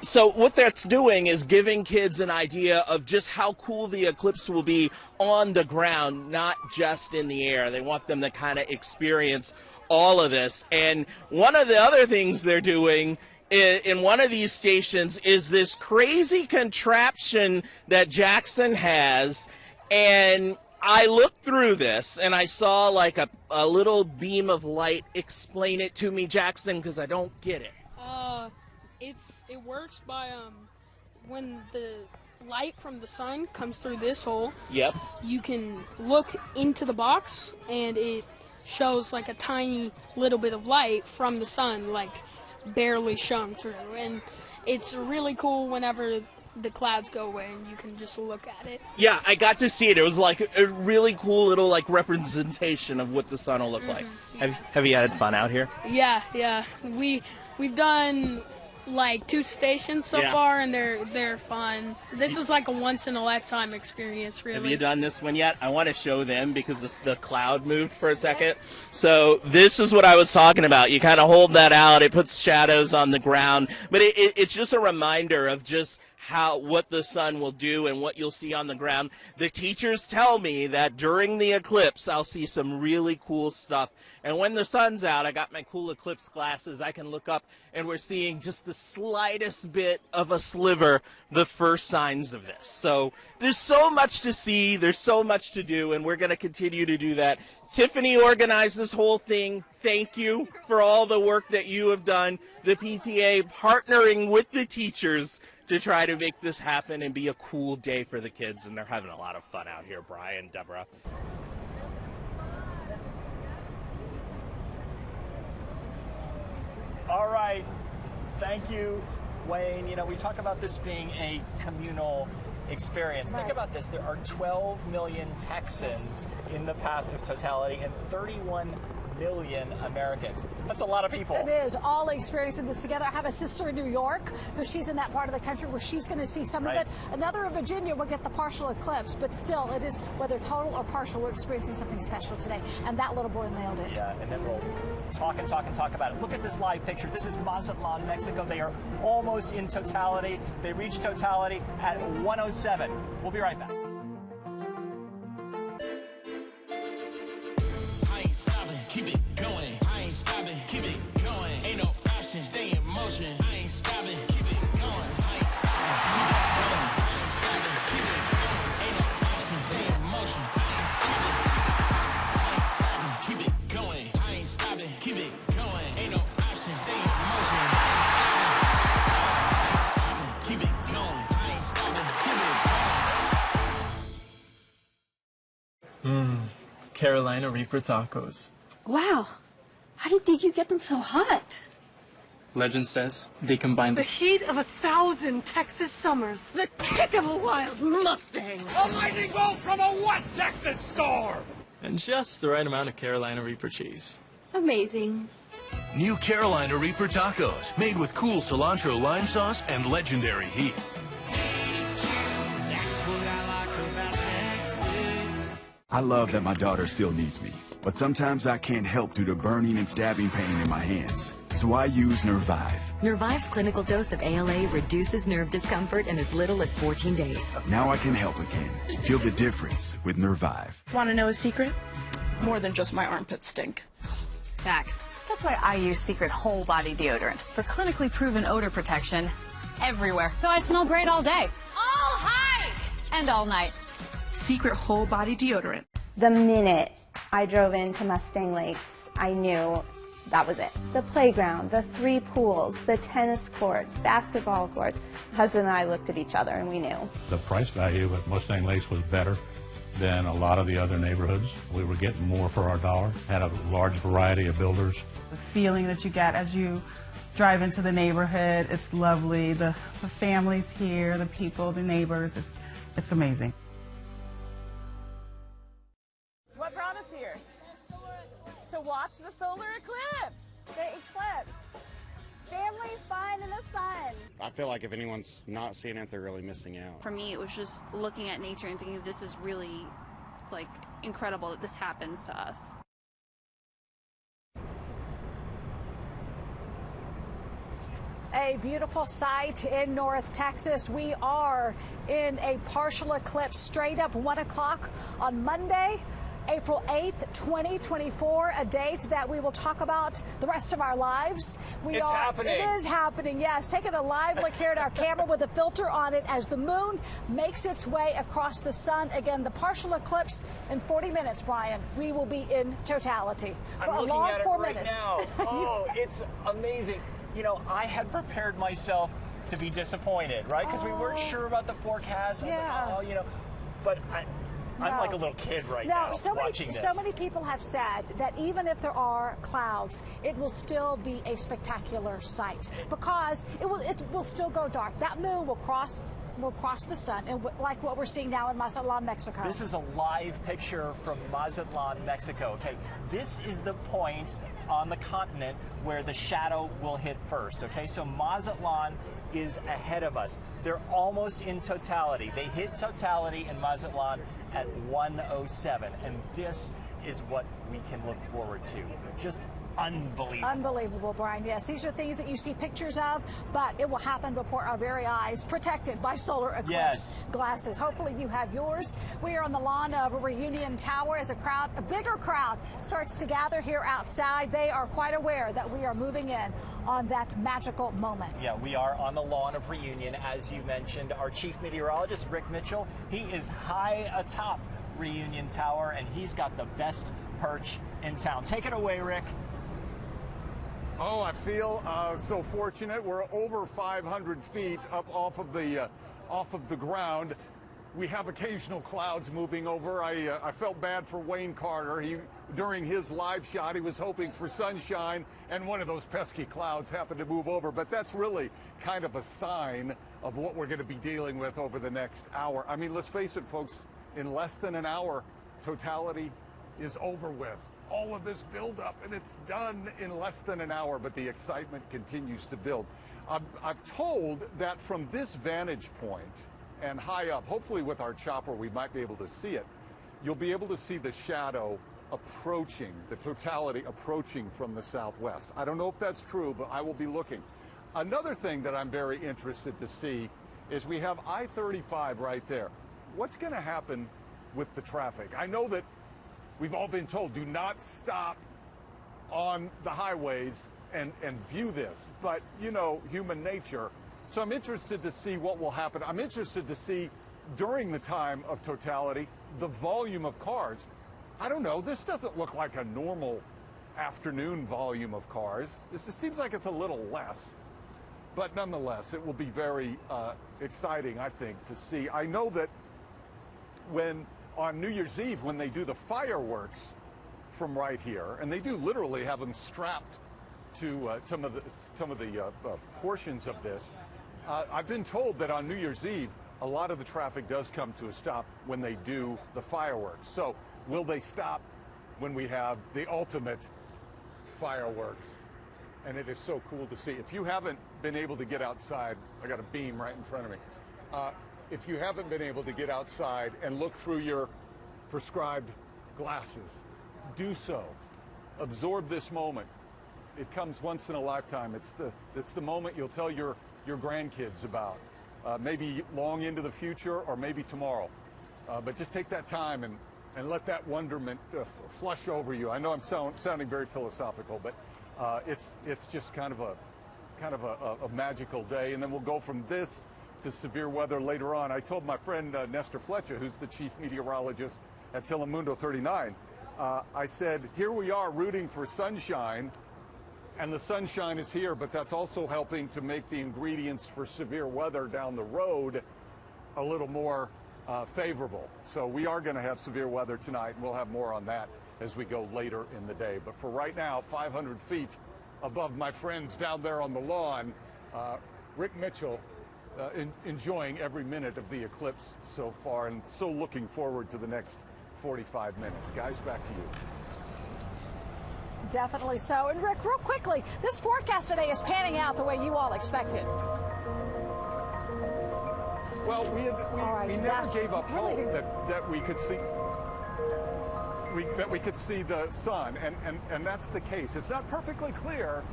so what that's doing is giving kids an idea of just how cool the eclipse will be on the ground, not just in the air. They want them to kind of experience all of this. And one of the other things they're doing in one of these stations is this crazy contraption that Jackson has. And I looked through this and I saw like a little beam of light. Explain it to me, Jackson, because I don't get it. It works by when the light from the sun comes through this hole. Yep. You can look into the box and it shows like a tiny little bit of light from the sun, like barely shone through. And it's really cool whenever the clouds go away and you can just look at it. Yeah, I got to see it. It was like a really cool little like representation of what the sun will look like. Have you had fun out here? Yeah. We've done like 2 stations so far, and they're fun. This is like a once in a lifetime experience, really. Have you done this one yet? I want to show them because the cloud moved for a second. So this is what I was talking about. You kind of hold that out. It puts shadows on the ground, but it's just a reminder of just what the sun will do and what you'll see on the ground. The teachers tell me that during the eclipse, I'll see some really cool stuff. And when the sun's out, I got my cool eclipse glasses. I can look up and we're seeing just the slightest bit of a sliver, the first signs of this. So there's so much to see. There's so much to do, and we're going to continue to do that. Tiffany organized this whole thing. Thank you for all the work that you have done. The PTA partnering with the teachers to try to make this happen and be a cool day for the kids, and they're having a lot of fun out here, Brian, Deborah. All right, thank you, Wayne. You know, we talk about this being a communal experience. Think about this. There are 12 million Texans in the path of totality and 31 million Americans. That's a lot of people. It is, all experiencing this together. I have a sister in New York who she's in that part of the country where she's going to see some of it. Another in Virginia will get the partial eclipse, but still it is, whether total or partial, we're experiencing something special today. And that little boy nailed it. Yeah, and then we'll talk about it. Look at this live picture. This is Mazatlan, Mexico. They are almost in totality. They reach totality at 1:07. We'll be right back. Keep it going. I ain't stopping. Keep it going. Ain't no option. Stay in motion. I ain't stopping. Keep it going. I ain't stopping. Keep it going. I ain't stopping. Keep it going. Ain't no option. Stay in motion. I ain't stopping. I ain't stopping. Keep it going. I ain't stopping. Keep it going. Ain't no option. Stay in motion. I ain't stopping. Keep it going. I ain't stopping. Keep it going. Carolina Reaper tacos. Wow, how did you get them so hot? Legend says they combine the heat of 1,000 Texas summers, the kick of a wild Mustang, a lightning bolt from a West Texas storm, and just the right amount of Carolina Reaper cheese. Amazing. New Carolina Reaper tacos, made with cool cilantro lime sauce and legendary heat. That's what I like about Texas. I love that my daughter still needs me, but sometimes I can't help due to burning and stabbing pain in my hands. So I use Nervive. Nervive's clinical dose of ALA reduces nerve discomfort in as little as 14 days. Now I can help again. Feel the difference with Nervive. Want to know a secret? More than just my armpits stink. Facts. That's why I use Secret Whole Body Deodorant for clinically proven odor protection everywhere. So I smell great all day. All hike! And all night. Secret Whole Body Deodorant. The minute I drove into Mustang Lakes, I knew that was it. The playground, the 3 pools, the tennis courts, basketball courts. Husband and I looked at each other and we knew. The price value at Mustang Lakes was better than a lot of the other neighborhoods. We were getting more for our dollar, had a large variety of builders. The feeling that you get as you drive into the neighborhood, it's lovely. The families here, the people, the neighbors, it's amazing. What brought us here? To watch the solar eclipse. The eclipse. Family fun in the sun. I feel like if anyone's not seeing it, they're really missing out. For me, it was just looking at nature and thinking this is really, like, incredible that this happens to us. A beautiful sight in North Texas. We are in a partial eclipse straight up 1 o'clock on Monday, April 8th, 2024, a date that we will talk about the rest of our lives. It's happening. It is happening, yes. Taking a live look here at our camera with a filter on it as the moon makes its way across the sun. Again, the partial eclipse in 40 minutes, Brian. We will be in totality for I'm a looking long at it 4 right minutes. now. Oh, it's amazing. You know, I had prepared myself to be disappointed, right? Because we weren't sure about the forecast. I was like, oh, you know, but I'm like a little kid right now watching this. So many people have said that even if there are clouds, it will still be a spectacular sight because it will still go dark. That moon will cross the sun, and like what we're seeing now in Mazatlan, Mexico. This is a live picture from Mazatlan, Mexico. Okay, this is the point on the continent where the shadow will hit first. Okay, so Mazatlan is ahead of us. They're almost in totality. They hit totality in Mazatlan at 1:07, and this is what we can look forward to. Just unbelievable. Unbelievable, Brian. Yes, these are things that you see pictures of, but it will happen before our very eyes, protected by solar eclipse glasses. Hopefully you have yours. We are on the lawn of Reunion Tower as a bigger crowd starts to gather here outside. They are quite aware that we are moving in on that magical moment. Yeah, we are on the lawn of Reunion, as you mentioned. Our chief meteorologist, Rick Mitchell, he is high atop Reunion Tower, and he's got the best perch in town. Take it away, Rick. Oh, I feel so fortunate. We're over 500 feet up off of the ground. We have occasional clouds moving over. I felt bad for Wayne Carter. During his live shot, he was hoping for sunshine, and one of those pesky clouds happened to move over. But that's really kind of a sign of what we're going to be dealing with over the next hour. I mean, let's face it, folks. In less than an hour, totality is over with. All of this buildup, and it's done in less than an hour, but the excitement continues to build. I've told that from this vantage point and high up, hopefully with our chopper we might be able to see it, you'll be able to see the shadow approaching, the totality approaching from the southwest. I don't know if that's true, but I will be looking. Another thing that I'm very interested to see is we have I-35 right there. What's going to happen with the traffic? I know that we've all been told, do not stop on the highways and view this. But, you know, human nature. So I'm interested to see what will happen. I'm interested to see, during the time of totality, the volume of cars. I don't know. This doesn't look like a normal afternoon volume of cars. This just seems like it's a little less. But nonetheless, it will be very exciting, I think, to see. I know that on New Year's Eve, when they do the fireworks from right here, and they do literally have them strapped to some of the portions of this, I've been told that on New Year's Eve, a lot of the traffic does come to a stop when they do the fireworks. So will they stop when we have the ultimate fireworks? And it is so cool to see. If you haven't been able to get outside, I got a beam right in front of me. If you haven't been able to get outside and look through your prescribed glasses, do so. Absorb this moment. It comes once in a lifetime. It's the moment you'll tell your grandkids about, maybe long into the future or maybe tomorrow. But just take that time and let that wonderment flush over you. I know I'm sounding very philosophical, but it's just kind of a magical day. And then we'll go from this to severe weather later on. I told my friend Nestor Fletcher, who's the chief meteorologist at Telemundo 39, I said, here we are rooting for sunshine, and the sunshine is here, but that's also helping to make the ingredients for severe weather down the road a little more favorable. So we are going to have severe weather tonight, and we'll have more on that as we go later in the day. But for right now, 500 feet above my friends down there on the lawn, Rick Mitchell, enjoying every minute of the eclipse so far, and so looking forward to the next 45 minutes. Guys, back to you. Definitely so. And Rick, real quickly, this forecast today is panning out the way you all expected. Well, we never gave up hope that we could see that we could see the sun, and that's the case. It's not perfectly clear,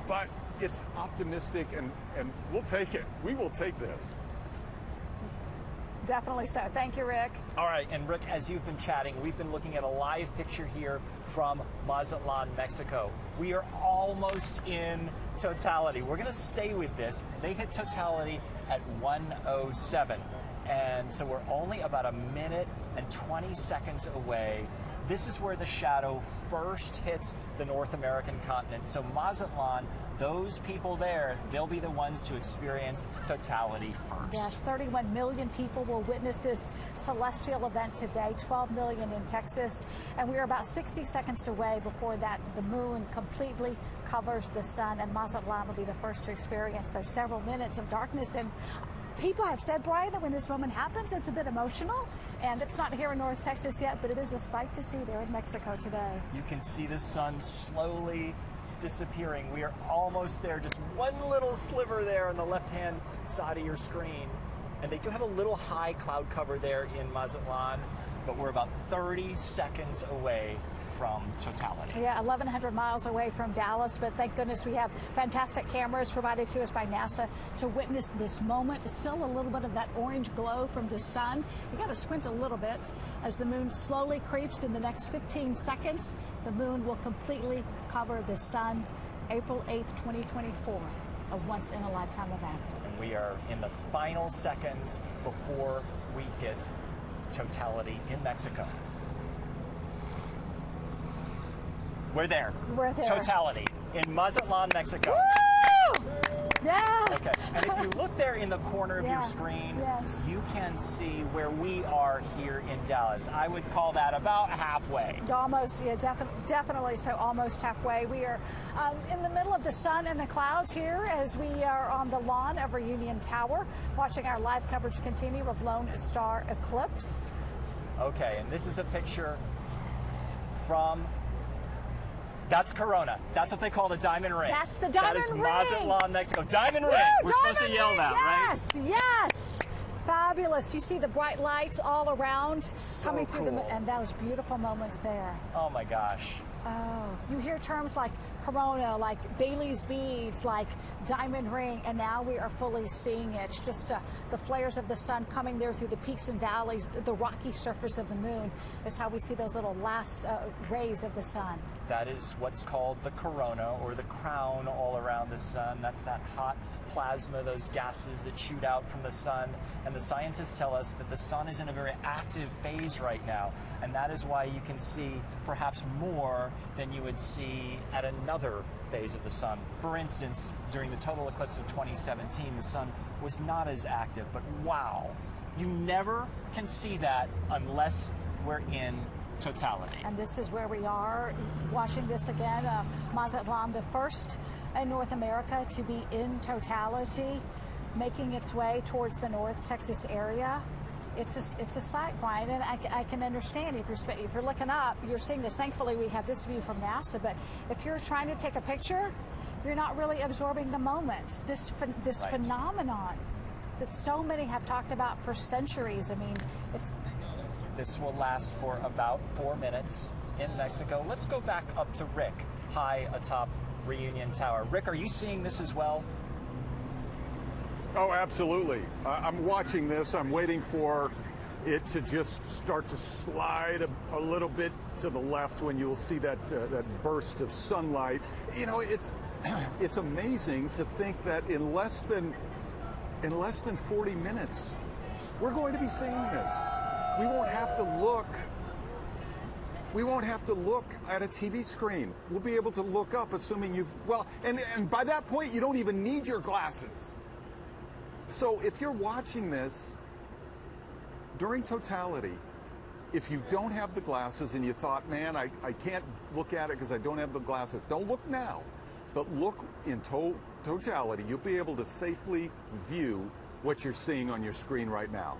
but it's optimistic, and we'll take it. We will take this. Definitely so. Thank you, Rick. All right, and Rick, as you've been chatting, we've been looking at a live picture here from Mazatlan, Mexico. We are almost in totality. We're going to stay with this. They hit totality at 1:07, and so we're only about a minute and 20 seconds away. This is where the shadow first hits the North American continent. So Mazatlan, those people there, they'll be the ones to experience totality first. Yes, 31 million people will witness this celestial event today, 12 million in Texas, and we're about 60 seconds away before that the moon completely covers the sun, and Mazatlan will be the first to experience those several minutes of darkness. And people have said, Brian, that when this moment happens, it's a bit emotional, and it's not here in North Texas yet, but it is a sight to see there in Mexico today. You can see the sun slowly disappearing. We are almost there, just one little sliver there on the left-hand side of your screen. And they do have a little high cloud cover there in Mazatlan, but we're about 30 seconds away from totality. Yeah, 1,100 miles away from Dallas, but thank goodness we have fantastic cameras provided to us by NASA to witness this moment. Still a little bit of that orange glow from the sun. You got to squint a little bit as the moon slowly creeps. In the next 15 seconds, the moon will completely cover the sun. April 8th, 2024, a once-in-a-lifetime event. And we are in the final seconds before we hit totality in Mexico. We're there. We're there. Totality in Mazatlan, Mexico. Woo! Yeah. Okay. And if you look there in the corner of your screen, yes, you can see where we are here in Dallas. I would call that about halfway. Almost, yeah, definitely. So almost halfway. We are in the middle of the sun and the clouds here as we are on the lawn of Reunion Tower, watching our live coverage continue of Lone Star Eclipse. Okay, and this is a picture from. That's Corona. That's what they call the diamond ring. That's the diamond ring. That is Mazatlan, Mexico. Diamond ring. We're supposed to yell that, right? Yes, yes. Fabulous. You see the bright lights all around coming through the, and those beautiful moments there. Oh my gosh. Oh, you hear terms like Corona, like Bailey's beads, like diamond ring, and now we are fully seeing it. Just the flares of the sun coming there through the peaks and valleys, the rocky surface of the moon is how we see those little last rays of the sun. That is what's called the corona, or the crown, all around the sun. That's that hot plasma, those gases that shoot out from the sun. And the scientists tell us that the sun is in a very active phase right now. And that is why you can see perhaps more than you would see at another phase of the sun. For instance, during the total eclipse of 2017, the sun was not as active. But wow, you never can see that unless we're in totality. And this is where we are watching this again. Mazatlan, the first in North America to be in totality, making its way towards the North Texas area. It's a sight, Brian, and I can understand if you're looking up, you're seeing this. Thankfully, we have this view from NASA, but if you're trying to take a picture, you're not really absorbing the moment. This phenomenon that so many have talked about for centuries. I mean, This will last for about 4 minutes in Mexico. Let's go back up to Rick, high atop Reunion Tower. Rick, are you seeing this as well? Oh, absolutely. I'm watching this. I'm waiting for it to just start to slide a little bit to the left when you'll see that burst of sunlight. You know, it's amazing to think that in less than 40 minutes, we're going to be seeing this. We won't have to look. We won't have to look at a TV screen. We'll be able to look up, assuming and by that point, you don't even need your glasses. So if you're watching this during totality, if you don't have the glasses and you thought, man, I can't look at it because I don't have the glasses, don't look now, but look in totality. You'll be able to safely view what you're seeing on your screen right now.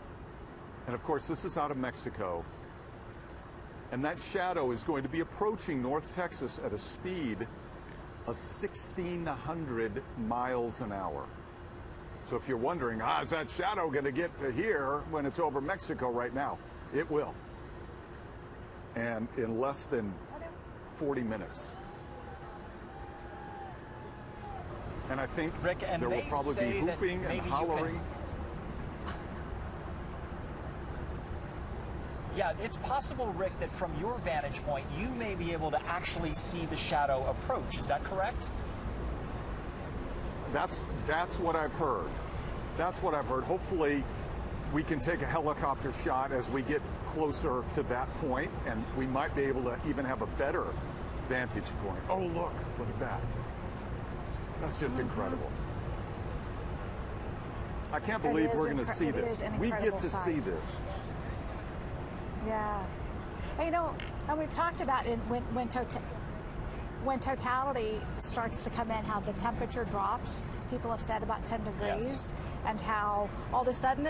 And of course, this is out of Mexico. And that shadow is going to be approaching North Texas at a speed of 1,600 miles an hour. So if you're wondering, is that shadow going to get to here when it's over Mexico right now? It will. And in less than 40 minutes. And I think Rick, and there will probably be hooping and hollering. Yeah, it's possible, Rick, that from your vantage point, you may be able to actually see the shadow approach. Is that correct? That's what I've heard. That's what I've heard. Hopefully, we can take a helicopter shot as we get closer to that point, and we might be able to even have a better vantage point. Oh, look at that. That's just incredible. I can't believe we're going to see this. We get to see this. Yeah. And, you know, and we've talked about when totality starts to come in, how the temperature drops. People have said about 10 degrees, and how all of a sudden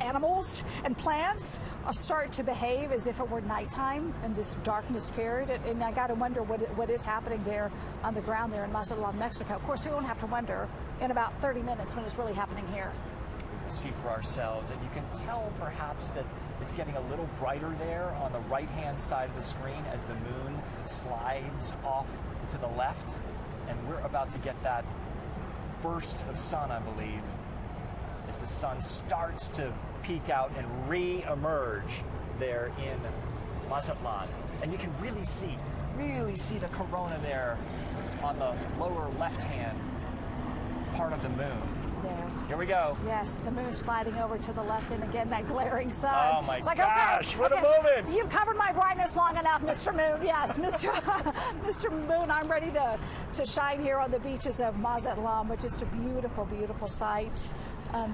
animals and plants start to behave as if it were nighttime in this darkness period. And I got to wonder what is happening there on the ground there in Mazatlan, Mexico. Of course, we won't have to wonder in about 30 minutes when it's really happening here. We'll see for ourselves, and you can tell perhaps that it's getting a little brighter there on the right-hand side of the screen as the moon slides off to the left, and we're about to get that burst of sun, I believe, as the sun starts to peek out and re-emerge there in Mazatlan. And you can really see the corona there on the lower left-hand part of the moon. There. Here we go. Yes, the moon sliding over to the left, and again, that glaring sun. Oh, my it's like, gosh, okay, what a moment. You've covered my brightness long enough, Mr. Moon. Yes, Mr. Moon, I'm ready to shine here on the beaches of Mazatlan, which is a beautiful, beautiful sight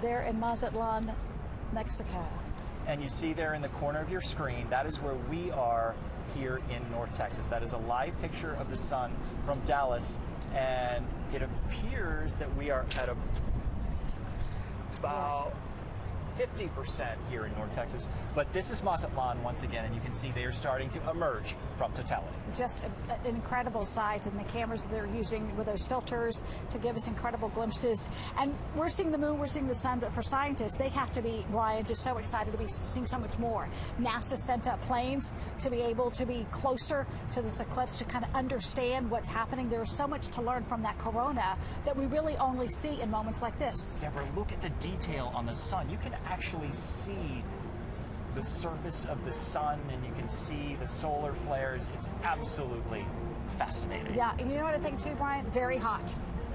there in Mazatlan, Mexico. And you see there in the corner of your screen, that is where we are here in North Texas. That is a live picture of the sun from Dallas, and it appears that we are at about 50% here in North Texas. But this is Mazatlan once again, and you can see they are starting to emerge from totality. Just an incredible sight, and the cameras that they're using with those filters to give us incredible glimpses. And we're seeing the moon, we're seeing the sun, but for scientists, they have to be, Brian, just so excited to be seeing so much more. NASA sent up planes to be able to be closer to this eclipse to kind of understand what's happening. There is so much to learn from that corona that we really only see in moments like this. Deborah, look at the detail on the sun. You can actually see the surface of the sun, and you can see the solar flares. It's absolutely fascinating. Yeah, and you know what I think too, Brian? Very hot.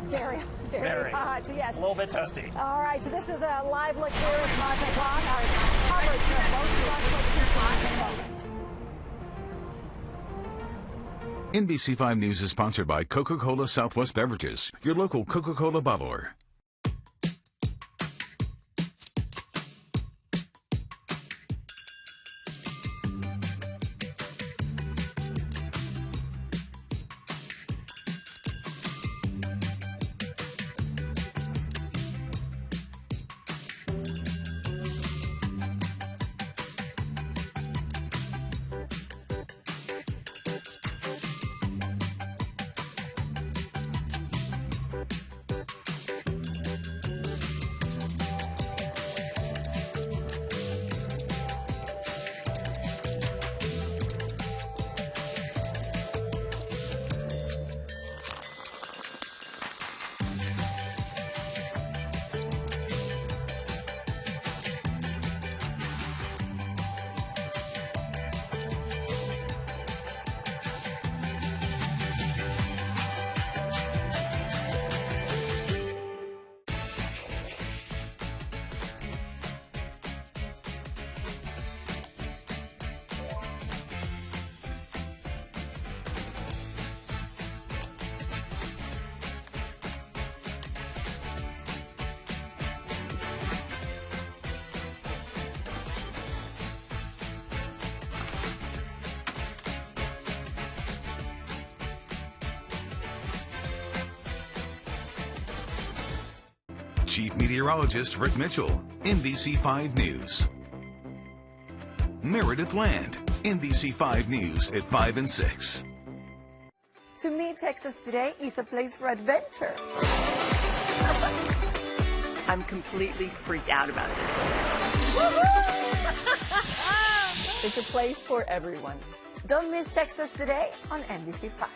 Very hot, yes. A little bit toasty. All right, so this is a live look here at Mazatlan. Our coverage here at Lone Star continues in a moment. NBC5 News is sponsored by Coca-Cola Southwest Beverages, your local Coca-Cola bottler. Chief Meteorologist Rick Mitchell, NBC5 News. Meredith Land, NBC5 News at 5 and 6. To me, Texas today is a place for adventure. I'm completely freaked out about this. It's a place for everyone. Don't miss Texas today on NBC5.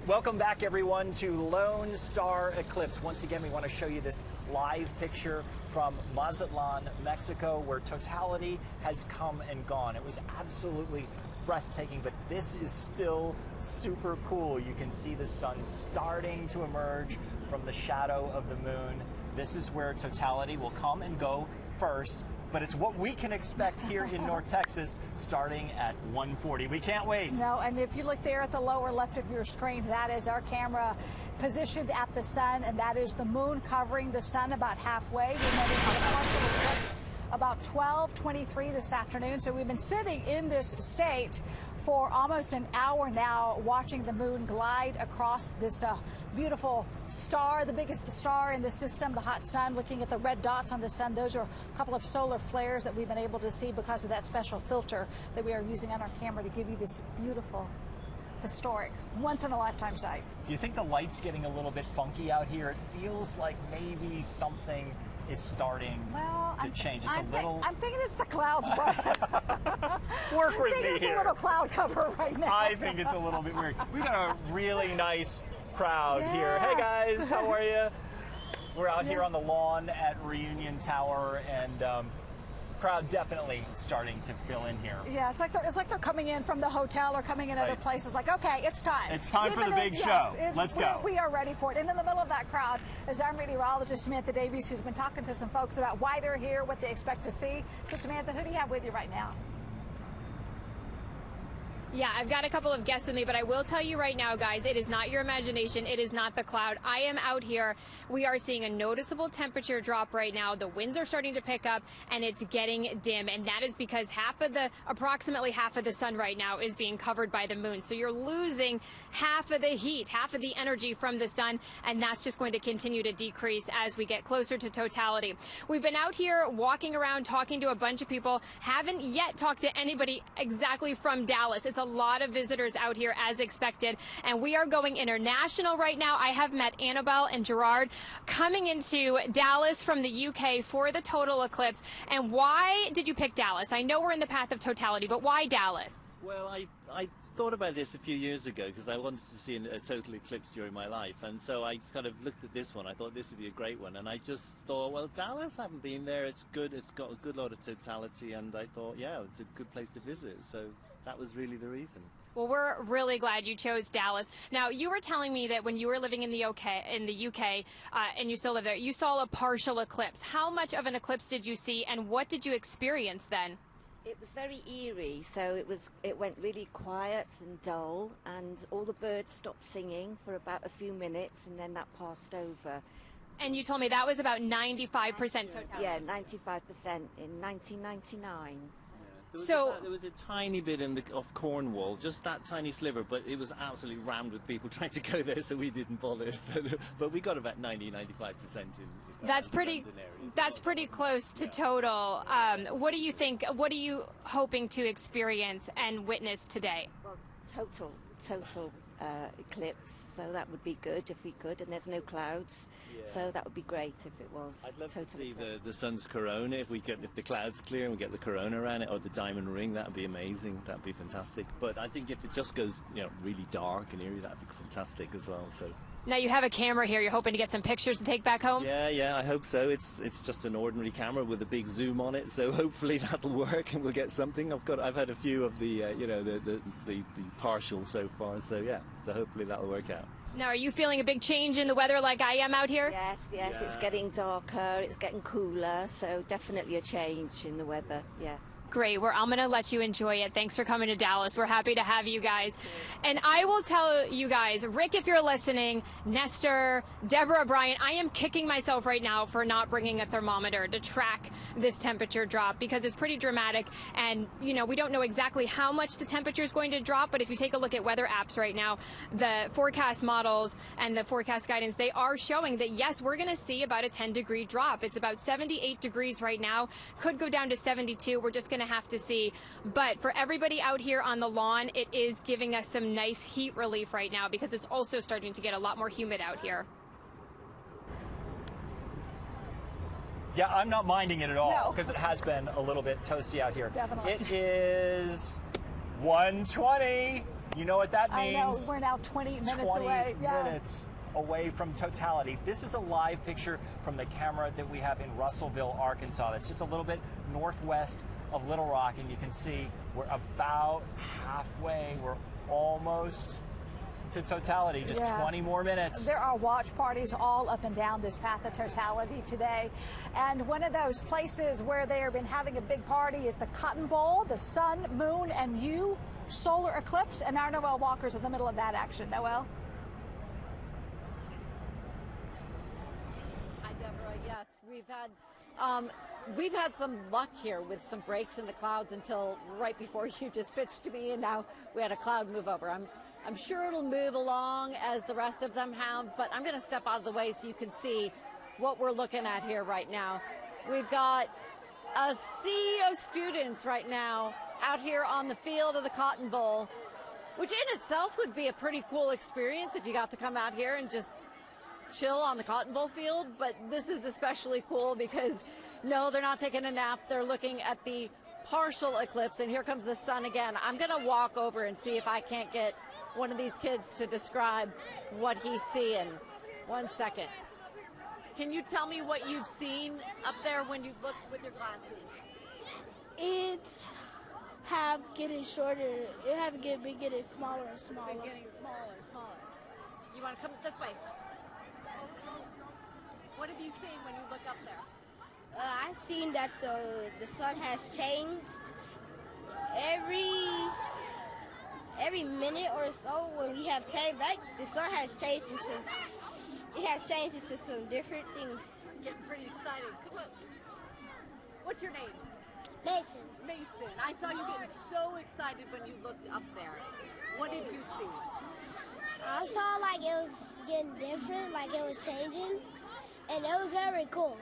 Welcome back, everyone, to Lone Star Eclipse. Once again, we want to show you this live picture from Mazatlan, Mexico, where totality has come and gone. It was absolutely breathtaking, but this is still super cool. You can see the sun starting to emerge from the shadow of the moon. This is where totality will come and go first, but it's what we can expect here in North Texas starting at 1:40. We can't wait. No, and if you look there at the lower left of your screen, that is our camera positioned at the sun, and that is the moon covering the sun about halfway. We're heading to the partial eclipse about 12:23 this afternoon. So we've been sitting in this state for almost an hour now, watching the moon glide across this beautiful star, the biggest star in the system, the hot sun. Looking at the red dots on the sun, those are a couple of solar flares that we've been able to see because of that special filter that we are using on our camera to give you this beautiful, historic, once-in-a-lifetime sight. Do you think the light's getting a little bit funky out here? It feels like maybe something is starting to change. It's I'm thinking it's the clouds, Brian. Work with me here. It's a little cloud cover right now. I think it's a little bit weird. We got a really nice crowd here. Hey guys, how are you? We're out here on the lawn at Reunion Tower, and crowd definitely starting to fill in here. Yeah, it's like they're coming in from the hotel or coming in other places. Like, okay, it's time. It's time for the big show. Let's go. We are ready for it. And in the middle of that crowd is our meteorologist Samantha Davies, who's been talking to some folks about why they're here, what they expect to see. So Samantha, who do you have with you right now? Yeah, I've got a couple of guests with me, but I will tell you right now, guys, it is not your imagination. It is not the cloud. I am out here. We are seeing a noticeable temperature drop right now. The winds are starting to pick up, and it's getting dim. And that is because approximately half of the sun right now is being covered by the moon. So you're losing half of the heat, half of the energy from the sun, and that's just going to continue to decrease as we get closer to totality. We've been out here walking around, talking to a bunch of people. Haven't yet talked to anybody exactly from Dallas. It's a lot of visitors out here as expected, and we are going international right now. I have met Annabelle and Gerard coming into Dallas from the UK for the total eclipse. And why did you pick Dallas? I know we're in the path of totality, but why Dallas? Well, I thought about this a few years ago because I wanted to see a total eclipse during my life, and so I kind of looked at this one. I thought this would be a great one, and I just thought, well, Dallas, I haven't been there. It's good. It's got a good lot of totality, and I thought, yeah, it's a good place to visit. So that was really the reason. Well, we're really glad you chose Dallas. Now, you were telling me that when you were living in the UK, and you still live there, you saw a partial eclipse. How much of an eclipse did you see, and what did you experience then? It was very eerie, so it went really quiet and dull, and all the birds stopped singing for about a few minutes, and then that passed over. And you told me that was about 95% totality. Yeah, 95% in 1999. There was a tiny bit of Cornwall, just that tiny sliver, but it was absolutely rammed with people trying to go there, so we didn't bother. But we got about 90-95% in. That's pretty close to total. What do you think? What are you hoping to experience and witness today? Well, total eclipse. So that would be good if we could, and there's no clouds. Yeah. So that would be great if it was. I'd love to see the sun's corona if the clouds clear and we get the corona around it, or the diamond ring. That would be amazing. That would be fantastic. But I think if it just goes, really dark and eerie, that would be fantastic as well. So. Now you have a camera here. You're hoping to get some pictures to take back home? Yeah, I hope so. It's just an ordinary camera with a big zoom on it, so hopefully that'll work and we'll get something. I've had a few of the the partial so far, so hopefully that'll work out. Now, are you feeling a big change in the weather like I am out here? Yes, yeah. It's getting darker, it's getting cooler, so definitely a change in the weather, yes. Great. I'm going to let you enjoy it. Thanks for coming to Dallas. We're happy to have you guys. And I will tell you guys, Rick, if you're listening, Nestor, Deborah, Brian, I am kicking myself right now for not bringing a thermometer to track this temperature drop because it's pretty dramatic. And, we don't know exactly how much the temperature is going to drop. But if you take a look at weather apps right now, the forecast models and the forecast guidance, they are showing that, yes, we're going to see about a 10-degree drop. It's about 78 degrees right now. Could go down to 72. We're just going to have to see. But for everybody out here on the lawn, it is giving us some nice heat relief right now because it's also starting to get a lot more humid out here. Yeah, I'm not minding it at all because it has been a little bit toasty out here. Definitely. It is 1:20. You know what that means? I know, we're now 20 minutes away. 20 minutes away from totality. This is a live picture from the camera that we have in Russellville, Arkansas. That's just a little bit northwest of Little Rock, and you can see we're about halfway. We're almost to totality, just 20 more minutes. There are watch parties all up and down this path of totality today. And one of those places where they have been having a big party is the Cotton Bowl, the Sun, Moon, and You solar eclipse. And our Noel Walker's in the middle of that action. Noel? Hi, Deborah. Yes, we've had some luck here with some breaks in the clouds until right before you just pitched to me, and now we had a cloud move over. I'm sure it'll move along as the rest of them have, but I'm going to step out of the way so you can see what we're looking at here right now. We've got a sea of students right now out here on the field of the Cotton Bowl, which in itself would be a pretty cool experience if you got to come out here and just chill on the Cotton Bowl field. But this is especially cool because, no, they're not taking a nap. They're looking at the partial eclipse, and here comes the sun again. I'm going to walk over and see if I can't get one of these kids to describe what he's seeing. 1 second. Can you tell me what you've seen up there when you look with your glasses? It's have getting shorter. It have been getting smaller and smaller. Been getting smaller, smaller. You want to come this way? What have you seen when you look up there? I've seen that the sun has changed every minute or so. When we have came back, the sun has changed into some different things. Getting pretty excited. Come on. What's your name? Mason. Mason. I saw you getting so excited when you looked up there. What did you see? I saw like it was getting different, like it was changing, and it was very cool.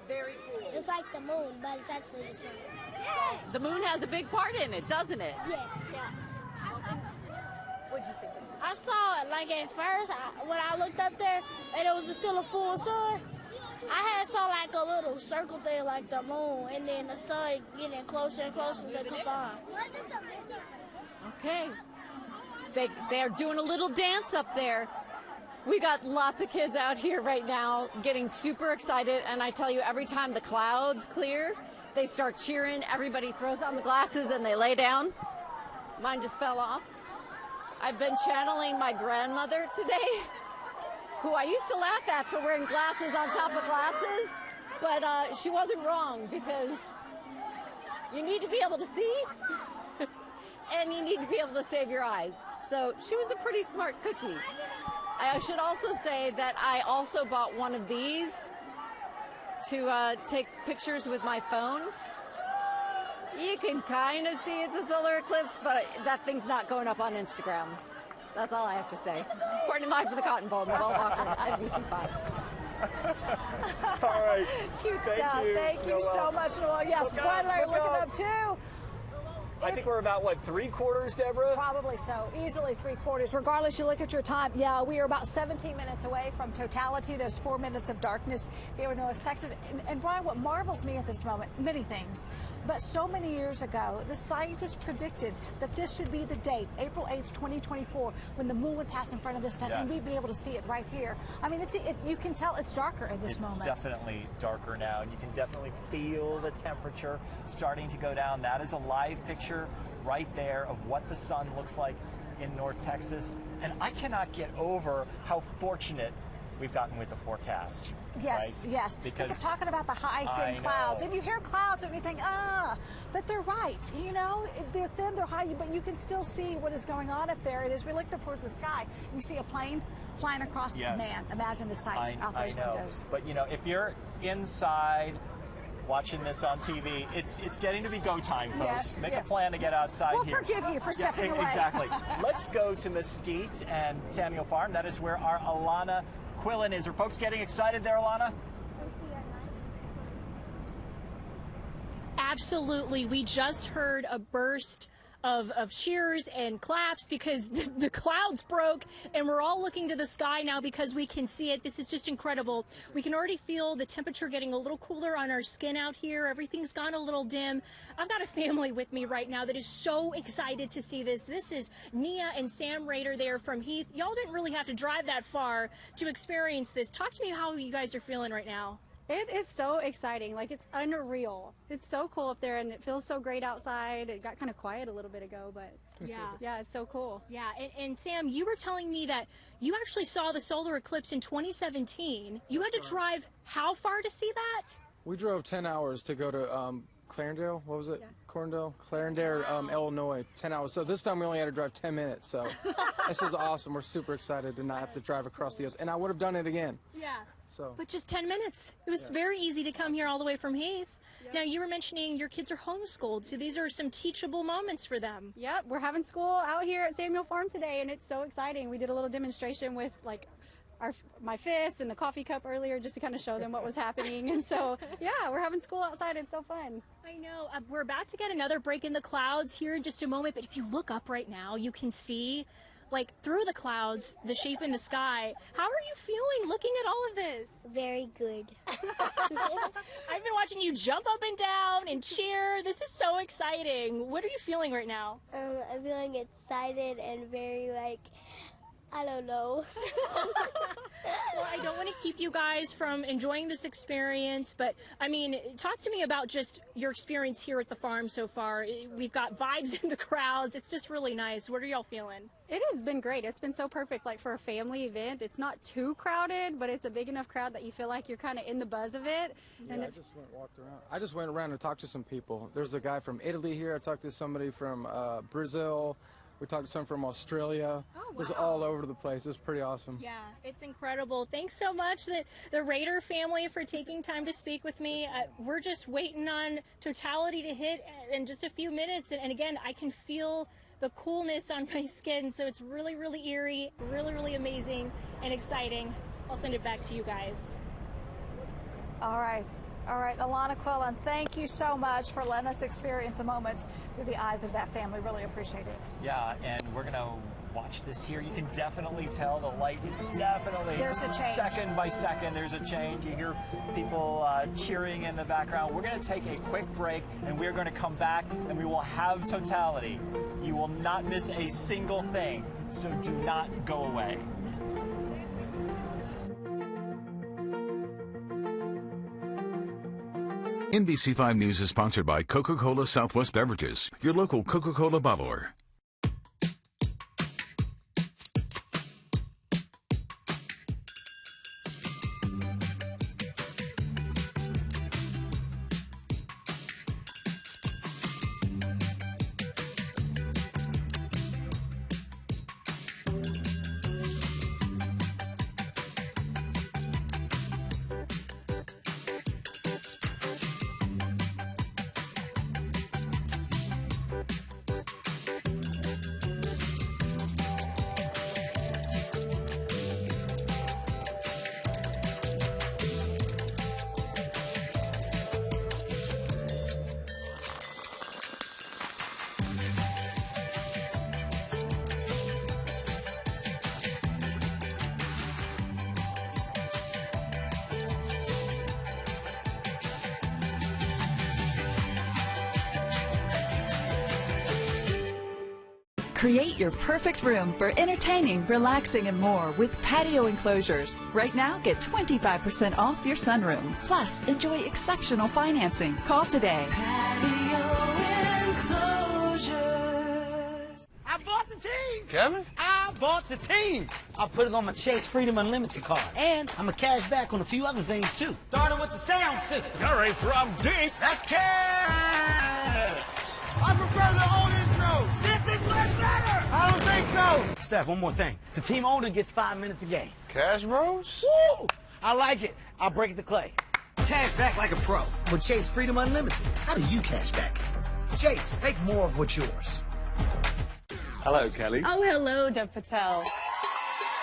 Very cool. It's like the moon, but it's actually the sun. The moon has a big part in it, doesn't it? Yes. What'd you see? I saw it like at first when I looked up there and it was still a full sun. I saw like a little circle thing like the moon, and then the sun getting closer and closer to come on. Okay. They're doing a little dance up there. We got lots of kids out here right now getting super excited, and I tell you, every time the clouds clear, they start cheering. Everybody throws on the glasses and they lay down. Mine just fell off. I've been channeling my grandmother today, who I used to laugh at for wearing glasses on top of glasses, but she wasn't wrong, because you need to be able to see and you need to be able to save your eyes. So she was a pretty smart cookie. I should also say that I also bought one of these to take pictures with my phone. You can kind of see it's a solar eclipse, but that thing's not going up on Instagram. That's all I have to say. Reporting live for the Cotton Bowl, Noel Walker, NBC5. All right. Cute stuff. Thank you so much, Noel. Yes, Brian Larry looking up too. I think we're about, what, 3/4, Deborah? Probably so. Easily 3/4. Regardless, you look at your time. Yeah, we are about 17 minutes away from totality. There's 4 minutes of darkness here in North Texas. And Brian, what marvels me at this moment, many things, but so many years ago, the scientists predicted that this should be the date, April 8th, 2024, when the moon would pass in front of the sun, and we'd be able to see it right here. I mean, you can tell it's darker in this moment. It's definitely darker now, and you can definitely feel the temperature starting to go down. That is a live picture right there of what the sun looks like in North Texas. And I cannot get over how fortunate we've gotten with the forecast. Yes, right? yes. Because they're talking about the high, thin clouds. And you hear clouds and you think, but they're right. You know, they're thin, they're high, but you can still see what is going on up there. And as we look up towards the sky, you see a plane flying across. Yes. Man, imagine the sight out those windows. But, you know, if you're inside watching this on TV, it's getting to be go time, folks. Yes, Make a plan to get outside we'll here. We'll forgive you for stepping away. Exactly. Let's go to Mesquite and Samuel Farm. That is where our Alana Quillen is. Are folks getting excited there, Alana? Absolutely. We just heard a burst of cheers and claps because the clouds broke and we're all looking to the sky now because we can see it. This is just incredible. We can already feel the temperature getting a little cooler on our skin out here. Everything's gone a little dim. I've got a family with me right now that is so excited to see this. This is Nia and Sam Rader there from Heath. Y'all didn't really have to drive that far to experience this. Talk to me how you guys are feeling right now. It is so exciting. Like, it's unreal. It's so cool up there, and it feels so great outside. It got kind of quiet a little bit ago, but yeah, it's so cool. Yeah, and Sam, you were telling me that you actually saw the solar eclipse in 2017. You had to drive how far to see that? We drove 10 hours to go to Clarendale. What was it? Yeah. Clarendale, Illinois. 10 hours. So this time we only had to drive 10 minutes. So this is awesome. We're super excited to not have to drive across the ocean. And I would have done it again. Yeah. So. But just 10 minutes. It was very easy to come here all the way from Heath. Yep. Now, you were mentioning your kids are homeschooled, so these are some teachable moments for them. Yep, we're having school out here at Samuel Farm today, and it's so exciting. We did a little demonstration with, like, my fist and the coffee cup earlier just to kind of show them what was happening. And so, yeah, we're having school outside. It's so fun. I know. We're about to get another break in the clouds here in just a moment, but if you look up right now, you can see, like, through the clouds, the shape in the sky. How are you feeling looking at all of this? Very good. I've been watching you jump up and down and cheer. This is so exciting. What are you feeling right now? I'm feeling excited and very, like, I don't know. Well, I don't want to keep you guys from enjoying this experience, but I mean, talk to me about just your experience here at the farm so far. We've got vibes in the crowds. It's just really nice. What are y'all feeling? It has been great. It's been so perfect, like, for a family event. It's not too crowded, but it's a big enough crowd that you feel like you're kind of in the buzz of it. Yeah, and I just went around and talked to some people. There's a guy from Italy here. I talked to somebody from Brazil. We talked to some from Australia. Oh, wow. It was all over the place. It was pretty awesome. Yeah, it's incredible. Thanks so much, the Rader family, for taking time to speak with me. We're just waiting on totality to hit in just a few minutes. And again, I can feel the coolness on my skin. So it's really, really eerie, really, really amazing and exciting. I'll send it back to you guys. All right. All right, Alana Quillen, thank you so much for letting us experience the moments through the eyes of that family. Really appreciate it. Yeah, and we're going to watch this here. You can definitely tell the light is definitely, there's a change. Second by second, there's a change. You hear people cheering in the background. We're going to take a quick break, and we're going to come back, and we will have totality. You will not miss a single thing, so do not go away. NBC5 News is sponsored by Coca-Cola Southwest Beverages, your local Coca-Cola bottler. Create your perfect room for entertaining, relaxing, and more with patio enclosures. Right now, get 25% off your sunroom. Plus, enjoy exceptional financing. Call today. Patio enclosures. I bought the team. Kevin? I bought the team. I put it on my Chase Freedom Unlimited card. And I'm a cash back on a few other things, too. Starting with the sound system. Curry from deep. That's cash. I prefer the old intro. This is much better. I don't think so. Steph, one more thing. The team owner gets 5 minutes a game. Cash Bros? Woo! I like it. I'll break it to Clay. Cash back like a pro with Chase Freedom Unlimited. How do you cash back? Chase, make more of what's yours. Hello, Kelly. Oh, hello, Dev Patel.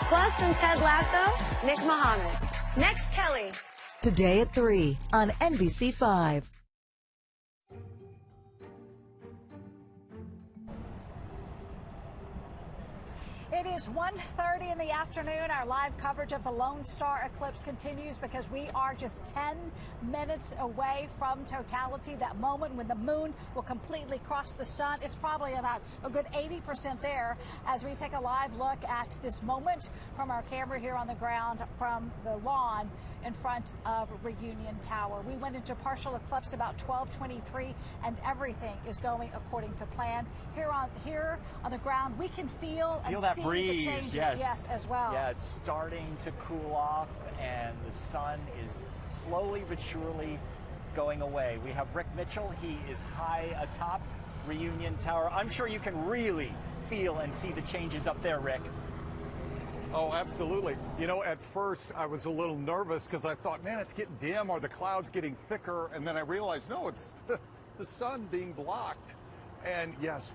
Plus from Ted Lasso, Nick Mohammed. Next, Kelly. Today at 3 on NBC5. It is 1:30 in the afternoon. Our live coverage of the Lone Star eclipse continues because we are just 10 minutes away from totality, that moment when the moon will completely cross the sun. It's probably about a good 80% there as we take a live look at this moment from our camera here on the ground from the lawn in front of Reunion Tower. We went into partial eclipse about 12:23 and everything is going according to plan. Here on the ground, we can feel and that see breeze, the changes, yes, as well. Yeah, it's starting to cool off, and the sun is slowly but surely going away. We have Rick Mitchell. He is high atop Reunion Tower. I'm sure you can really feel and see the changes up there, Rick. Oh, absolutely. You know, at first I was a little nervous because I thought, man, it's getting dim. Are the clouds getting thicker? And then I realized, no, it's the sun being blocked. And yes,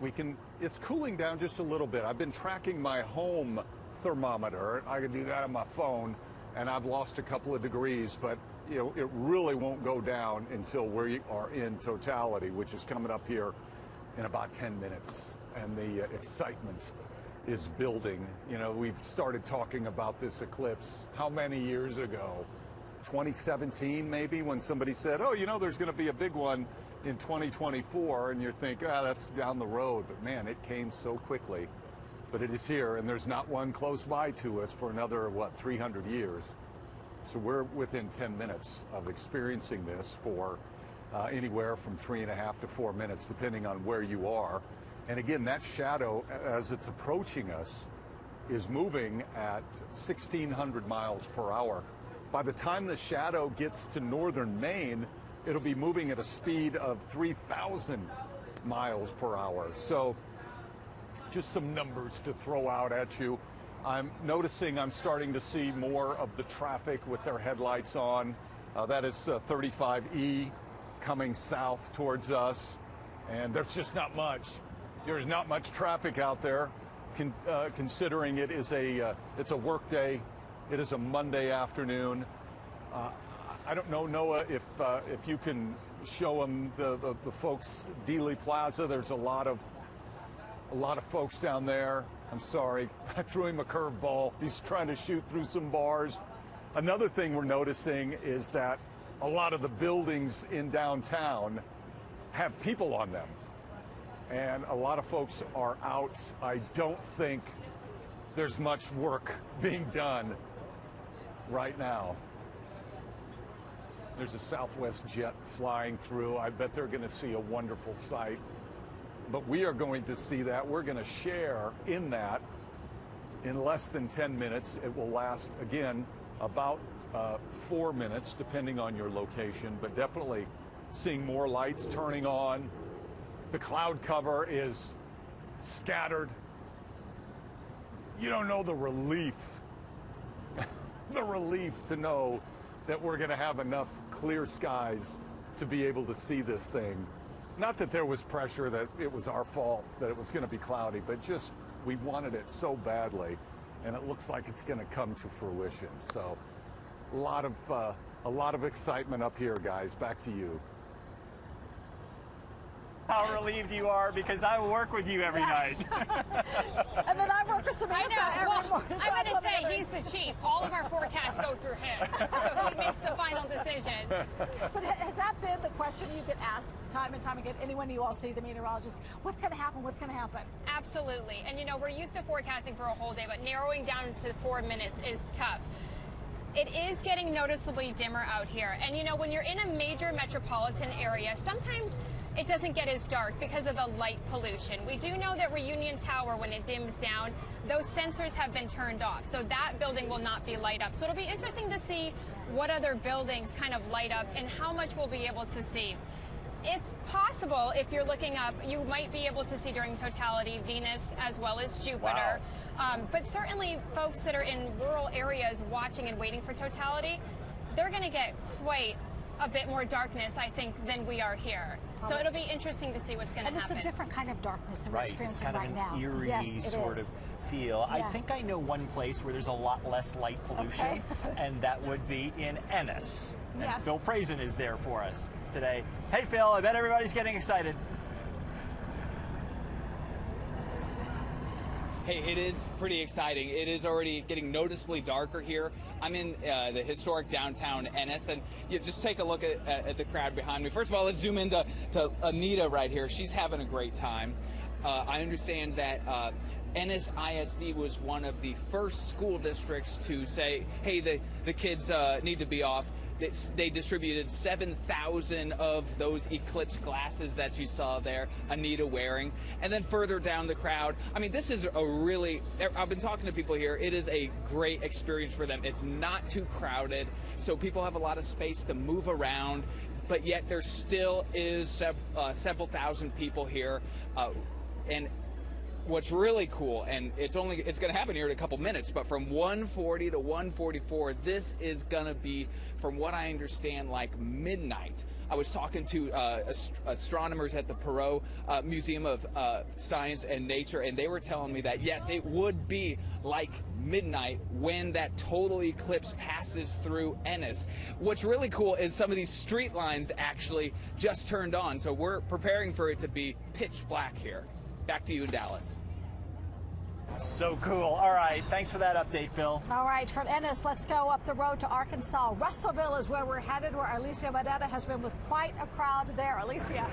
it's cooling down just a little bit. I've been tracking my home thermometer. I can do that on my phone, and I've lost a couple of degrees, but you know, it really won't go down until we are in totality, which is coming up here in about 10 minutes. And the excitement is building. You know, we've started talking about this eclipse how many years ago? 2017 maybe, when somebody said, oh, you know, there's going to be a big one in 2024, and you think, that's down the road. But man, it came so quickly. But it is here, and there's not one close by to us for another, 300 years. So we're within 10 minutes of experiencing this for anywhere from 3.5 to 4 minutes, depending on where you are. And again, that shadow, as it's approaching us, is moving at 1,600 miles per hour. By the time the shadow gets to northern Maine, it'll be moving at a speed of 3,000 miles per hour. So just some numbers to throw out at you. I'm noticing I'm starting to see more of the traffic with their headlights on. That is 35E coming south towards us. And there's just not much. There's not much traffic out there, considering it's a work day. It is a Monday afternoon. I don't know, Noah, if you can show them the folks, Dealey Plaza. There's a lot of folks down there. I'm sorry, I threw him a curveball. He's trying to shoot through some bars. Another thing we're noticing is that a lot of the buildings in downtown have people on them, and a lot of folks are out. I don't think there's much work being done right now. There's a Southwest jet flying through. I bet they're going to see a wonderful sight. But we are going to see that. We're going to share in that in less than 10 minutes. It will last, again, about 4 minutes, depending on your location. But definitely seeing more lights turning on. The cloud cover is scattered. You don't know the relief. The relief to know that we're going to have enough clear skies to be able to see this thing. Not that there was pressure, that it was our fault, that it was going to be cloudy, but just we wanted it so badly, and it looks like it's going to come to fruition. So a lot of excitement up here, guys. Back to you. How relieved you are, because I work with you every night. And then I work with Samantha every morning. I'm going to say he's the chief. All of our forecasts go through him. So he makes the final decision. But has that been the question you get asked time and time again? Anyone you all see, the meteorologist, what's going to happen? What's going to happen? Absolutely. And, you know, we're used to forecasting for a whole day, but narrowing down to 4 minutes is tough. It is getting noticeably dimmer out here. And, you know, when you're in a major metropolitan area, sometimes it doesn't get as dark because of the light pollution. We do know that Reunion Tower, when it dims down, those sensors have been turned off. So that building will not be light up. So it'll be interesting to see what other buildings kind of light up and how much we'll be able to see. It's possible, if you're looking up, you might be able to see during totality Venus as well as Jupiter. Wow. But certainly folks that are in rural areas watching and waiting for totality, they're going to get quite a bit more darkness, I think, than we are here. So it'll be interesting to see what's going to happen. And it's a different kind of darkness than we're experiencing right now. It's kind of an eerie sort of feel. Yeah. I think I know one place where there's a lot less light pollution, and that would be in Ennis. And Phil Prazen is there for us today. Hey, Phil, I bet everybody's getting excited. Hey, it is pretty exciting. It is already getting noticeably darker here. I'm in the historic downtown Ennis, and you just take a look at the crowd behind me. First of all, let's zoom into Anita right here. She's having a great time. I understand that Ennis ISD was one of the first school districts to say, hey, the kids need to be off. They distributed 7,000 of those Eclipse glasses that you saw there, Anita wearing. And then further down the crowd, I mean, this is a really, I've been talking to people here, it is a great experience for them. It's not too crowded, so people have a lot of space to move around, but yet there still is several thousand people here. And what's really cool, and it's going to happen here in a couple minutes, but from 1:40 to 1:44, this is going to be, from what I understand, like midnight. I was talking to astronomers at the Perot Museum of Science and Nature, and they were telling me that, yes, it would be like midnight when that total eclipse passes through Ennis. What's really cool is some of these street lines actually just turned on, so we're preparing for it to be pitch black here. Back to you in Dallas. So cool. All right. Thanks for that update, Phil. All right. From Ennis, let's go up the road to Arkansas. Russellville is where we're headed, where Alicia Madetta has been with quite a crowd there. Alicia.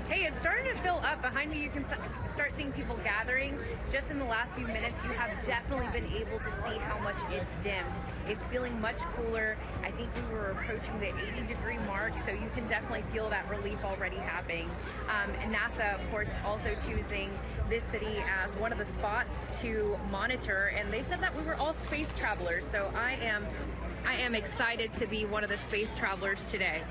Hey, it's starting to fill up. Behind me, you can start seeing people gathering. Just in the last few minutes, you have definitely been able to see how much it's dimmed. It's feeling much cooler. I think we were approaching the 80-degree mark, so you can definitely feel that relief already happening. And NASA, of course, also choosing this city as one of the spots to monitor, and they said that we were all space travelers, so I am excited to be one of the space travelers today.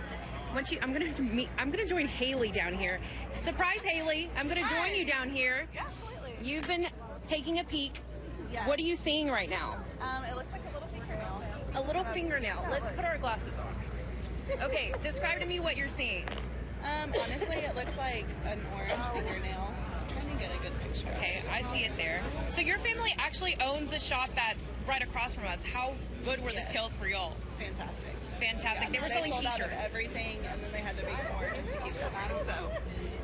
I'm gonna join Haley down here. Surprise, Haley! I'm gonna join you down here. Yeah, absolutely. You've been taking a peek. Yes. What are you seeing right now? It looks like a little fingernail. A little fingernail. Let's put our glasses on. Okay, describe to me what you're seeing. Honestly, it looks like an orange fingernail. I'm trying to get a good picture. Okay, I see it there. So your family actually owns the shop that's right across from us. How good were the sales for y'all? Fantastic. Fantastic. Yeah, they were selling sold out t-shirts. of everything, and then they had to make more just to keep them out. So.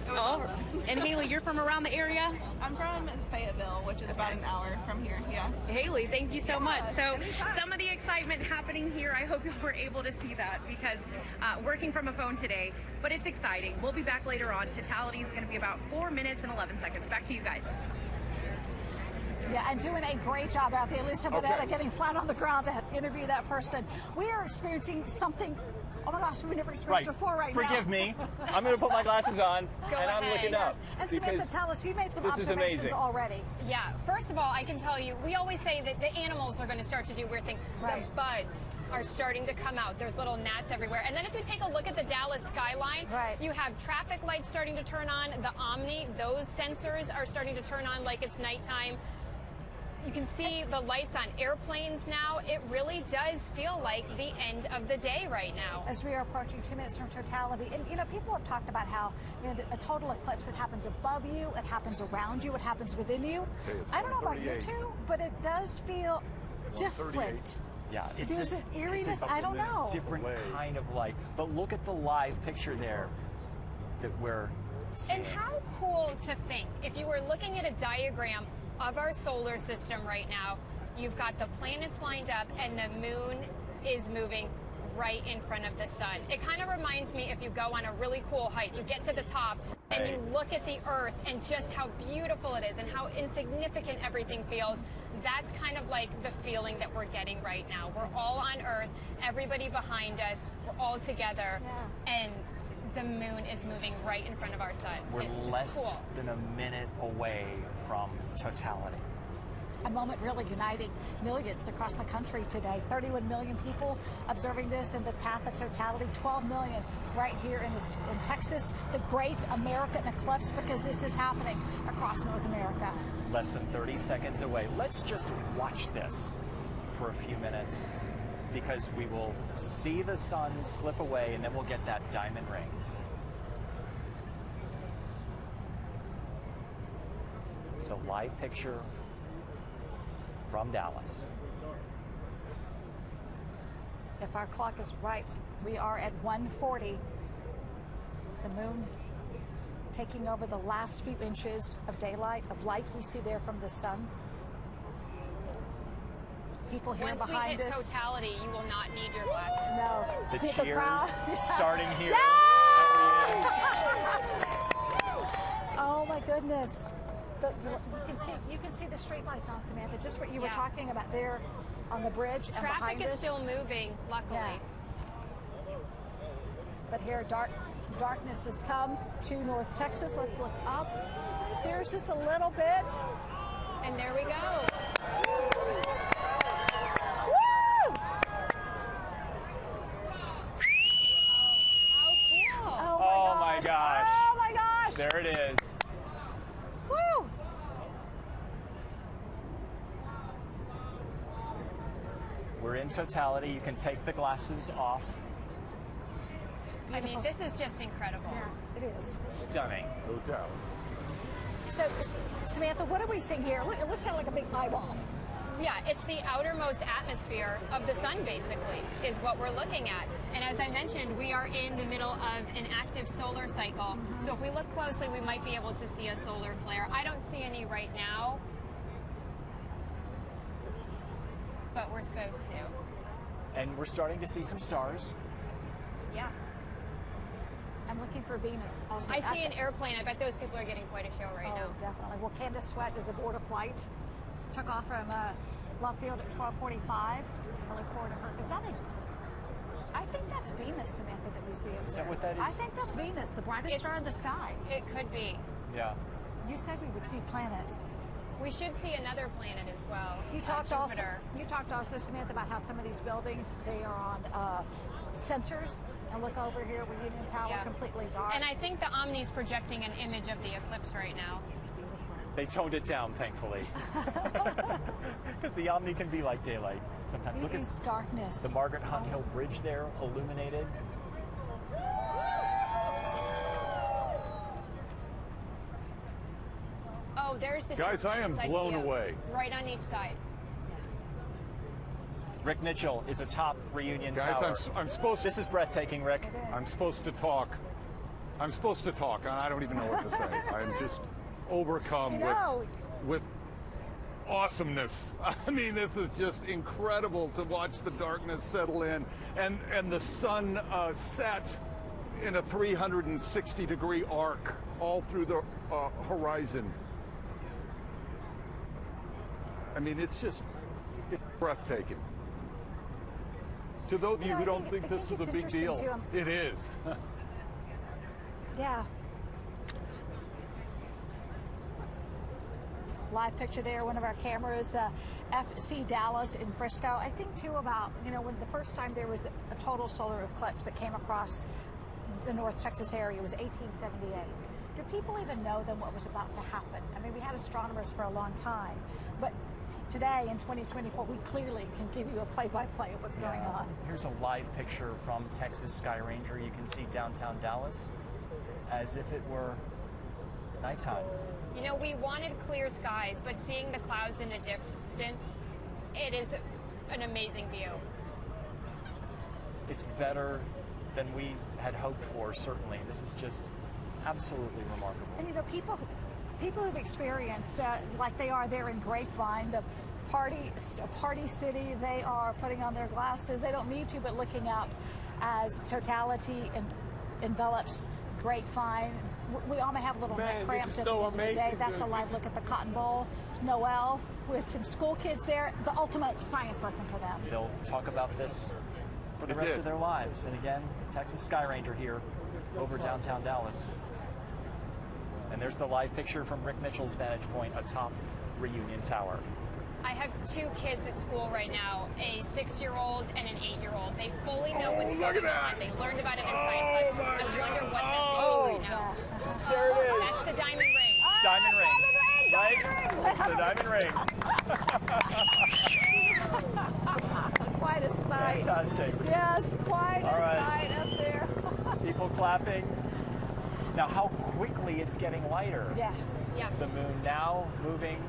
Oh, and Haley, you're from around the area? I'm from Fayetteville, which is about an hour from here. Yeah. Haley, thank you so much. So some of the excitement happening here, I hope you were able to see that because working from a phone today, but it's exciting. We'll be back later on. Totality is going to be about 4 minutes and 11 seconds. Back to you guys. Yeah, and doing a great job out there. Alicia Madetta getting flat on the ground to interview that person. We are experiencing something, oh my gosh, we've never experienced before right now. Forgive me. I'm going to put my glasses on, and I'm looking up. And Samantha, tell us, you made some observations already. Yeah, first of all, I can tell you, we always say that the animals are going to start to do weird things. Right. The bugs are starting to come out. There's little gnats everywhere. And then if you take a look at the Dallas skyline, you have traffic lights starting to turn on. The Omni, those sensors are starting to turn on like it's nighttime. You can see the lights on airplanes now. It really does feel like the end of the day right now. As we are approaching 2 minutes from totality, and you know, people have talked about how, you know, a total eclipse, it happens above you, it happens around you, it happens within you. I don't know about you two, but it does feel different. Yeah, it's There's just an eeriness, it's I don't know. Different kind of light. But look at the live picture there that we're seeing. And how cool to think, if you were looking at a diagram of our solar system right now, you've got the planets lined up and the moon is moving right in front of the sun. It kind of reminds me if you go on a really cool hike, you get to the top and you look at the earth and just how beautiful it is and how insignificant everything feels. That's kind of like the feeling that we're getting right now. We're all on earth, everybody behind us, we're all together, and the moon is moving right in front of our sun. We're it's less just cool. than a minute away from totality. A moment really uniting millions across the country today. 31 million people observing this in the path of totality. 12 million right here in Texas. The great American eclipse, because this is happening across North America. Less than 30 seconds away. Let's just watch this for a few minutes, because we will see the sun slip away and then we'll get that diamond ring. So live picture from Dallas. If our clock is right, we are at 1:40. The moon taking over the last few inches of daylight, of light we see there from the sun. People here Once behind we hit us. totality, you will not need your glasses. No. The Hit cheers crowd. starting here. Oh my goodness. You can see the street lights on, Samantha, just what you were talking about there on the bridge and Traffic behind is us. still moving, luckily. Yeah. But here, darkness has come to North Texas. Let's look up. There's just a little bit. And there we go. Woo! Oh my gosh. Oh my gosh. There it is. Woo! We're in totality. You can take the glasses off. I mean, this is just incredible. Yeah, it is. Stunning. Totality. So, Samantha, what are we seeing here? It looks kind of like a big eyeball. Yeah, it's the outermost atmosphere of the sun, basically, is what we're looking at. And as I mentioned, we are in the middle of an active solar cycle. So if we look closely, we might be able to see a solar flare. I don't see any right now, but we're supposed to. And we're starting to see some stars. Yeah. I'm looking for Venus also. I see an airplane. I bet those people are getting quite a show right now. Oh, definitely. Well, Candace Sweat is aboard a flight. Took off from Love Field at 12:45. I look forward to her. Is that a... I think that's Venus, Samantha, that we see up there. Is that what that is? I think that's Venus, the brightest star in the sky. It could be. Yeah. You said we would see planets. We should see another planet as well. You talked Jupiter. also, Samantha, about how some of these buildings, they are on sensors. And look over here, Reunion Tower, completely dark. And I think the Omni's projecting an image of the eclipse right now. They toned it down, thankfully. Because the Omni can be like daylight sometimes. Look It is darkness. The Margaret Hunt Hill Bridge there, illuminated. Oh, there's the Guys, two I am planets. blown see 'em. away. Right on each side. Rick Mitchell is atop Reunion Guys, Tower. I'm supposed. This is breathtaking, Rick. I'm supposed to talk. I'm supposed to talk, and I don't even know what to say. I'm just overcome with awesomeness. I mean, this is just incredible to watch the darkness settle in, and the sun set in a 360-degree arc all through the horizon. I mean, it's breathtaking. To those of you who don't think this is a big deal, it is. Yeah. Live picture there, one of our cameras, FC Dallas in Frisco. I think too about, when the first time there was a total solar eclipse that came across the North Texas area was 1878. Do people even know then what was about to happen? I mean, we had astronomers for a long time, but today in 2024, we clearly can give you a play-by-play of what's going on. Here's a live picture from Texas Sky Ranger. You can see downtown Dallas as if it were nighttime. We wanted clear skies, but seeing the clouds in the distance, it is an amazing view. It's better than we had hoped for, certainly. This is just absolutely remarkable. And people who've experienced, like they are there in Grapevine, the party city, they are putting on their glasses. They don't need to, but looking up as totality envelops Grapevine. We all may have little neck cramps at the end of the day. That's a live look at the Cotton Bowl. Noel with some school kids there, the ultimate science lesson for them. They'll talk about this for the rest of their lives. And again, Texas Sky Ranger here over downtown Dallas. And there's the live picture from Rick Mitchell's vantage point atop Reunion Tower. I have two kids at school right now, a 6-year-old and an 8-year-old. They fully know what's going on. They learned about it in science class. I wonder what they're thinking right now. There it is. That's the diamond ring. Diamond ring. Right? It's the diamond ring. Quite a sight. Fantastic. Yes, quite a sight up there. People clapping. Now, how quickly it's getting lighter. Yeah. Yeah. The moon now moving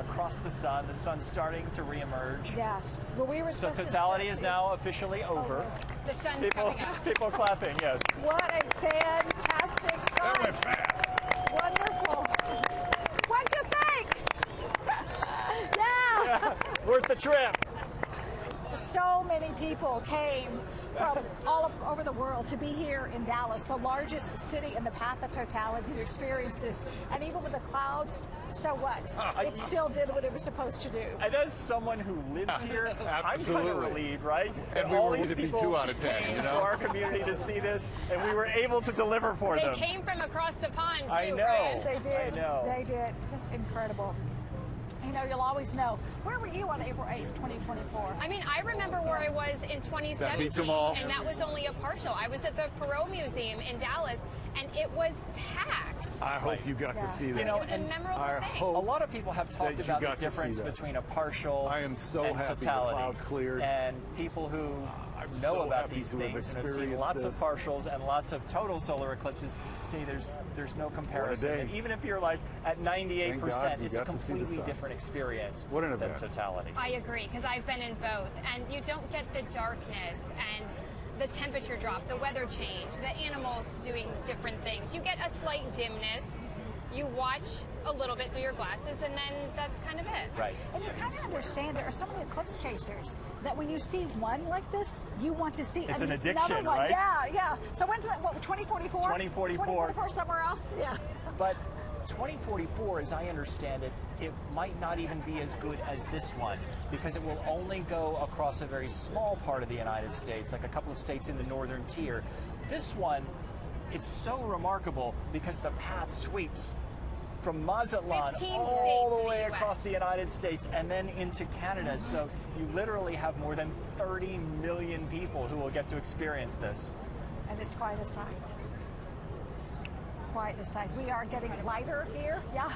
across the sun's starting to reemerge. Yes. Well, we were So supposed to totality is now officially over. The sun's coming up. People clapping, yes. What a fantastic sight. That went fast. Wonderful. What'd you think? Yeah. Worth the trip. So many people came from all over the world to be here in Dallas, the largest city in the path of totality, to experience this. And even with the clouds, so what? It still did what it was supposed to do. And as someone who lives here, I'm kind of relieved, right? And we all were these to be people 2 out of 10, came you know? to our community to see this, and we were able to deliver for them. They came from across the pond, too, I know. Chris. Yes, they did. I know. They did. Just incredible. You know, you'll always know. Where were you on April 8th, 2024? I mean, I remember where I was in 2017, That beats them all. and that was only a partial. I was at the Perot Museum in Dallas, and it was packed. I hope you got to see that. You know, it was a memorable thing. A lot of people have talked that you about got the to see difference that. between a partial I am so and happy the totality. clouds cleared. And people who know so about happy these to have things and have seen experienced lots this. of partials and lots of total solar eclipses see there's no comparison. day. And even if you're like at 98%, God we it's a got to see the completely sun. different experience What an than event. totality. I agree, because I've been in both, and you don't get the darkness and the temperature drop, the weather change, the animals doing different things. You get a slight dimness. You watch a little bit through your glasses, and then that's kind of it. Right. And you kind of understand there are so many eclipse chasers that when you see one like this, you want to see It's an another addiction, one. right? Yeah, yeah. So when's that? What, 2044? 2044. 2044 somewhere else? Yeah. But 2044, as I understand it, it might not even be as good as this one because it will only go across a very small part of the United States, like a couple of states in the northern tier. This one is so remarkable because the path sweeps from Mazatlan 15 all the states way in the across the United States and then into Canada. So you literally have more than 30 million people who will get to experience this. And it's quite a sight. Quite a sight. We are getting lighter here, yeah,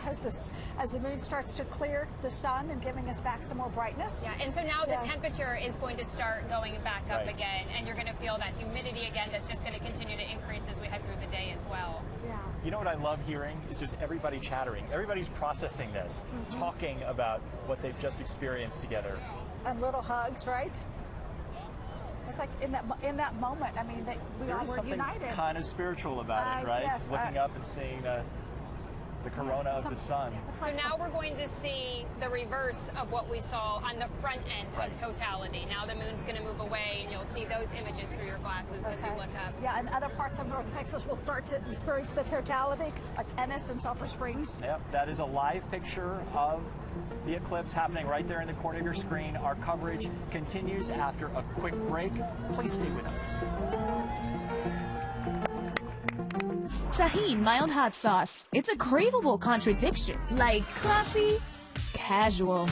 as the moon starts to clear the sun and giving us back some more brightness. Yeah, and so now Yes. the temperature is going to start going back up Right. again, and you're going to feel that humidity again that's just going to continue to increase as we head through the day as well. Yeah. You know what I love hearing is just everybody chattering. Everybody's processing this, talking about what they've just experienced together. And little hugs, right? It's like in that moment, I mean, that we There all is were something united. kind of spiritual about it, right? Yes, Looking up and seeing the corona of the sun. So now we're going to see the reverse of what we saw on the front end of totality. Now the moon's going to move away, and you'll see those images through your glasses as you look up. Yeah, and other parts of North Texas will start to experience the totality, like Ennis and Sulphur Springs. Yep, that is a live picture of the eclipse happening right there in the corner of your screen. Our coverage continues after a quick break. Please stay with us. Tahini mild hot sauce. It's a craveable contradiction. Like classy, casual,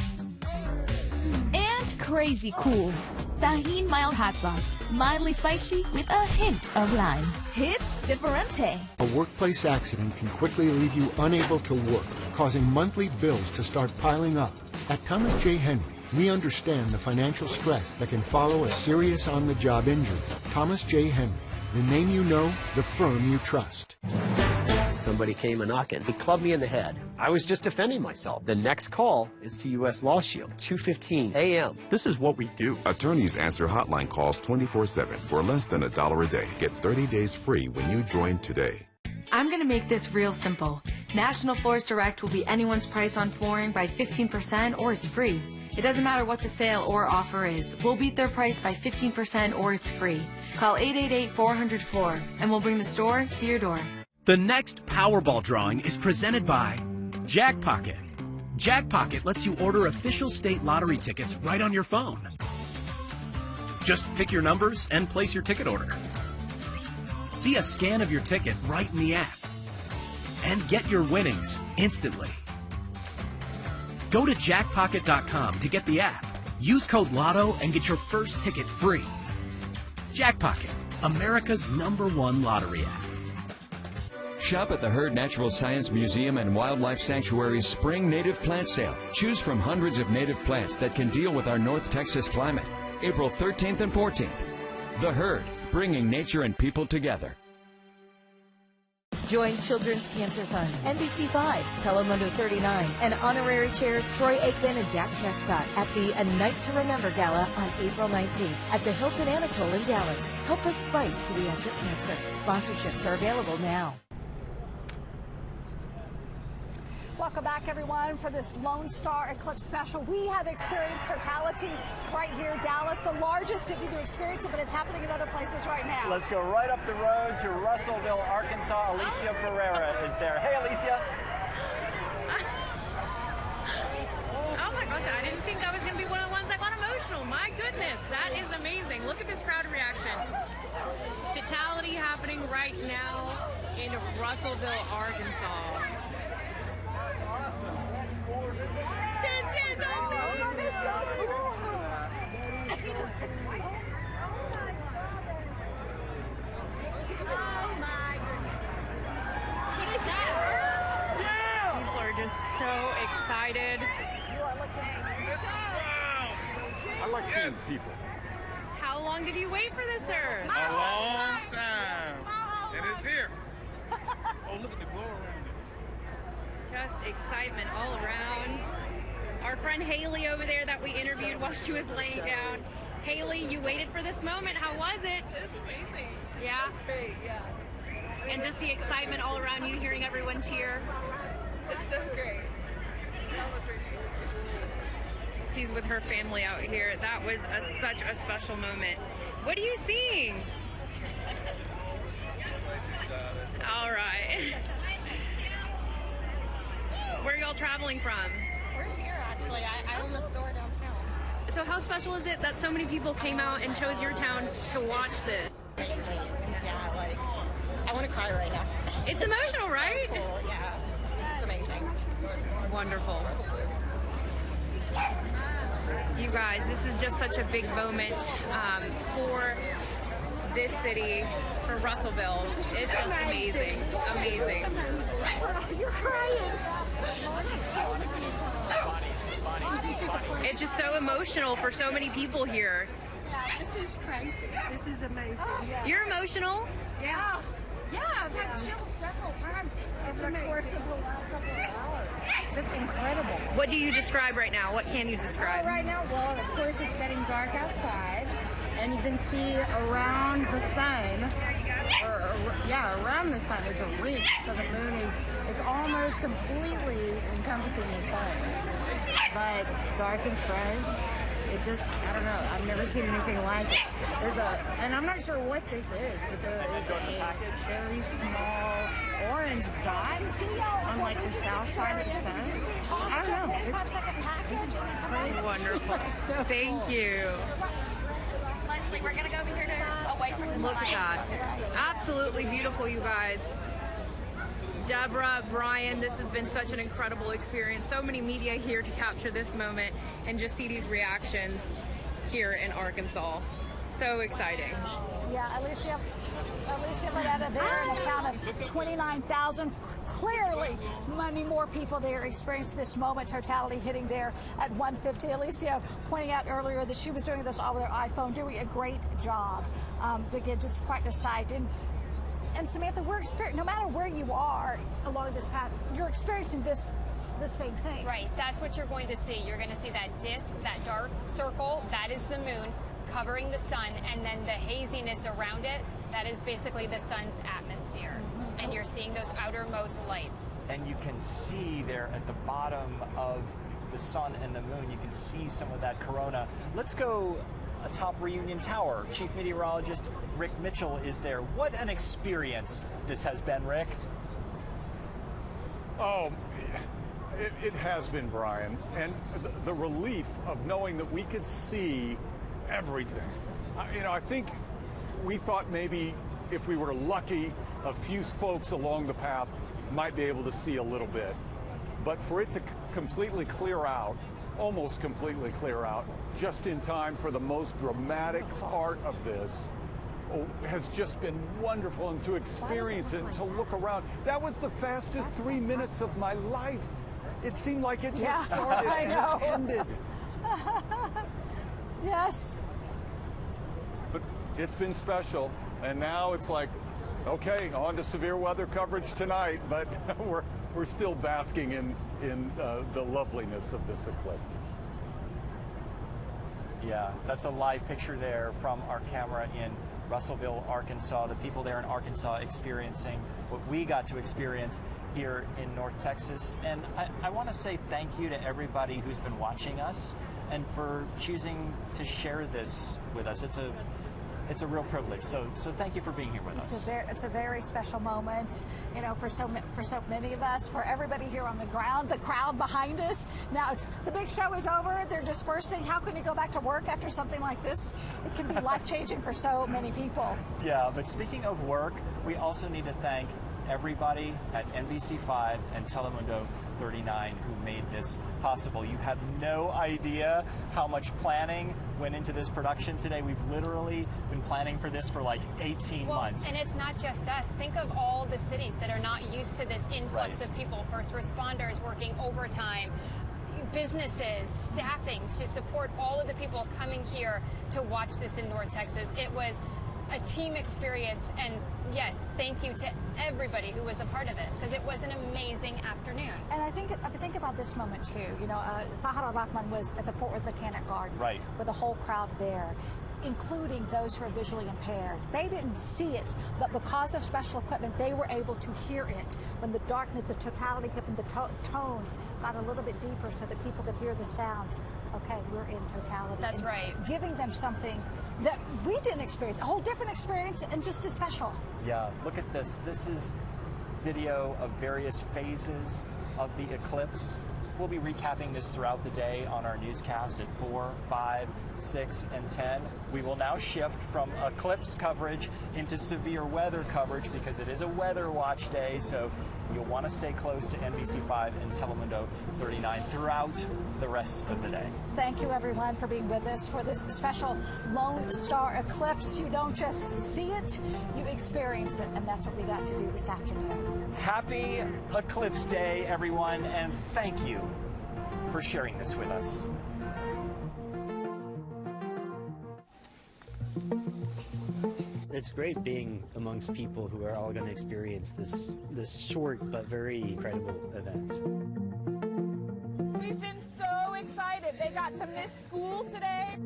and crazy cool. Tahini mild hot sauce. Mildly spicy with a hint of lime. It's differente. A workplace accident can quickly leave you unable to work, causing monthly bills to start piling up. At Thomas J. Henry, we understand the financial stress that can follow a serious on-the-job injury. Thomas J. Henry, the name you know, the firm you trust. Somebody came a-knocking. He clubbed me in the head. I was just defending myself. The next call is to U.S. Law Shield, 2:15 a.m. This is what we do. Attorneys answer hotline calls 24/7 for less than $1 a day. Get 30 days free when you join today. I'm going to make this real simple. National Floors Direct will be anyone's price on flooring by 15% or it's free. It doesn't matter what the sale or offer is. We'll beat their price by 15% or it's free. Call 888-400-FLOOR and we'll bring the store to your door. The next Powerball drawing is presented by Jackpocket. Jackpocket lets you order official state lottery tickets right on your phone. Just pick your numbers and place your ticket order. See a scan of your ticket right in the app. And get your winnings instantly. Go to jackpocket.com to get the app. Use code LOTTO and get your first ticket free. Jackpocket, America's #1 lottery app. Shop at the Hurd Natural Science Museum and Wildlife Sanctuary's Spring Native Plant Sale. Choose from hundreds of native plants that can deal with our North Texas climate. April 13th and 14th. The Hurd, bringing nature and people together. Join Children's Cancer Fund, NBC5, Telemundo 39, and honorary chairs Troy Aikman and Dak Prescott at the A Night to Remember Gala on April 19th at the Hilton Anatole in Dallas. Help us fight pediatric cancer. Sponsorships are available now. Welcome back, everyone, for this Lone Star Eclipse special. We have experienced totality right here in Dallas, the largest city to experience it, but it's happening in other places right now. Let's go right up the road to Russellville, Arkansas. Alicia Pereira is there. Hey, Alicia. Oh my gosh, I didn't think I was going to be one of the ones that got emotional. My goodness, that is amazing. Look at this crowd reaction. Totality happening right now in Russellville, Arkansas. People are just so excited. I like seeing people. How long did you wait for this, sir? A long time. And it's here. Oh, look at the glow around it. Just excitement all around. Our friend Haley over there that we interviewed while she was laying down. Haley, you waited for this moment. How was it? It's amazing. Yeah? It's great, yeah. And just the excitement all around you, hearing everyone cheer. It's so great. I almost refused. She's with her family out here. That was such a special moment. What are you seeing? All right. Where are y'all traveling from? We're here, actually. I own the store downtown. So how special is it that so many people came out and chose your town to watch this? Amazing. Yeah, like, I want to cry right now. It's emotional, right? So cool, yeah. It's amazing. Wonderful. You guys, this is just such a big moment for this city, for Russellville. It's just amazing. Amazing. You're crying. It's just so emotional for so many people here. Yeah, this is crazy. This is amazing. You're emotional? Yeah. Yeah, I've had chills several times over the course of the last couple of hours. Just incredible. What do you describe right now? What can you describe? Right now, well, of course, it's getting dark outside, and you can see around the sun, around the sun is a ring. So the moon it's almost completely encompassing the sun, but dark in front. It just, I don't know, I've never seen anything like it. And I'm not sure what this is, but there is a very small orange dot on like the south side of the sun. I don't know. It's crazy. Wonderful. So Thank cool. you. Leslie, we're going to go over here to away from the Look at that. Absolutely beautiful, you guys. Deborah, Brian, this has been such an incredible experience. So many media here to capture this moment and just see these reactions here in Arkansas. So exciting. Yeah, Alicia Moretta there in a town of 29,000. Clearly, many more people there experienced this moment, totality hitting there at 150. Alicia pointing out earlier that she was doing this all with her iPhone, doing a great job. Again, just quite a sight. And Samantha, no matter where you are along this path, you're experiencing the same thing. Right, that's what you're going to see. You're going to see that disk, that dark circle, that is the moon covering the sun, and then the haziness around it, that is basically the sun's atmosphere. Mm-hmm. And you're seeing those outermost lights. And you can see there at the bottom of the sun and the moon, you can see some of that corona. Let's go atop Reunion Tower. Chief Meteorologist Rick Mitchell is there. What an experience this has been, Rick. Oh, it has been, Brian. And the relief of knowing that we could see everything. I think we thought maybe if we were lucky, a few folks along the path might be able to see a little bit. But for it to completely clear out, almost completely clear out, just in time for the most dramatic part of this, has just been wonderful. And to experience it and to look around. That was the fastest 3 minutes of my life. It seemed like it just started and it ended. Yes. But it's been special. And now it's like Okay, on to severe weather coverage tonight, but we're still basking in the loveliness of this eclipse. Yeah, that's a live picture there from our camera in Russellville, Arkansas. The people there in Arkansas experiencing what we got to experience here in North Texas. And I want to say thank you to everybody who's been watching us and for choosing to share this with us. It's a real privilege. So thank you for being here with us. It's a very special moment, you know, for so many of us, for everybody here on the ground, the crowd behind us. Now the big show is over. They're dispersing. How can you go back to work after something like this? It can be life-changing for so many people. Yeah, but speaking of work, we also need to thank everybody at NBC5 and Telemundo 39 who made this possible. You have no idea how much planning went into this production today. We've literally been planning for this for like 18 months. And it's not just us. Think of all the cities that are not used to this influx of people, first responders working overtime, businesses, staffing to support all of the people coming here to watch this in North Texas. It was a team experience, and yes, thank you to everybody who was a part of this, because it was an amazing afternoon. And I think about this moment too. You know, Tahara Rahman was at the Fort Worth Botanic Garden with a whole crowd there, including those who are visually impaired. They didn't see it, but because of special equipment, they were able to hear it when the darkness, the totality hit, and the tones got a little bit deeper so that people could hear the sounds. Okay, we're in totality. That's right. Giving them something that we didn't experience, a whole different experience, and just as special. Yeah, look at this. This is video of various phases of the eclipse. We'll be recapping this throughout the day on our newscasts at 4, 5, 6, and 10. We will now shift from eclipse coverage into severe weather coverage because it is a weather watch day, so you'll want to stay close to NBC5 and Telemundo 39 throughout the rest of the day. Thank you, everyone, for being with us for this special Lone Star eclipse. You don't just see it, you experience it, and that's what we got to do this afternoon. Happy Eclipse Day, everyone, and thank you for sharing this with us. It's great being amongst people who are all going to experience this short but very incredible event. We've been so excited. They got to miss school today.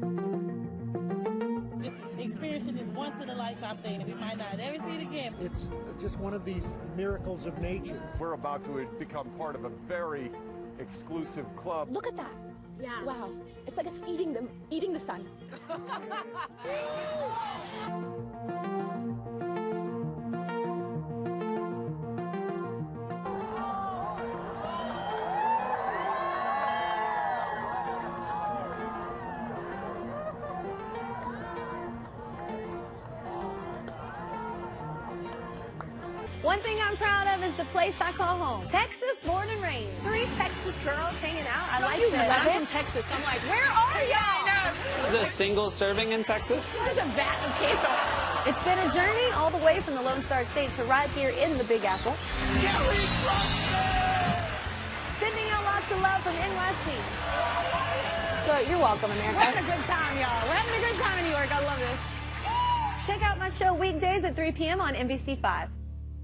Just experiencing this once-in-a-lifetime thing that we might not ever see it again. It's just one of these miracles of nature. We're about to become part of a very exclusive club. Look at that. Yeah. Wow. It's like it's eating the sun. One thing I'm proud of is the place I call home. Texas, born and raised. 3 Texas girls hanging out. I like that. I'm from Texas, so I'm like, where are y'all? Is it a single serving in Texas? There's a vat of queso. It's been a journey all the way from the Lone Star State to right here in the Big Apple. Sending out lots of love from NYC. So you're welcome, America. We're having a good time, y'all. We're having a good time in New York. I love this. Check out my show weekdays at 3 p.m. on NBC5.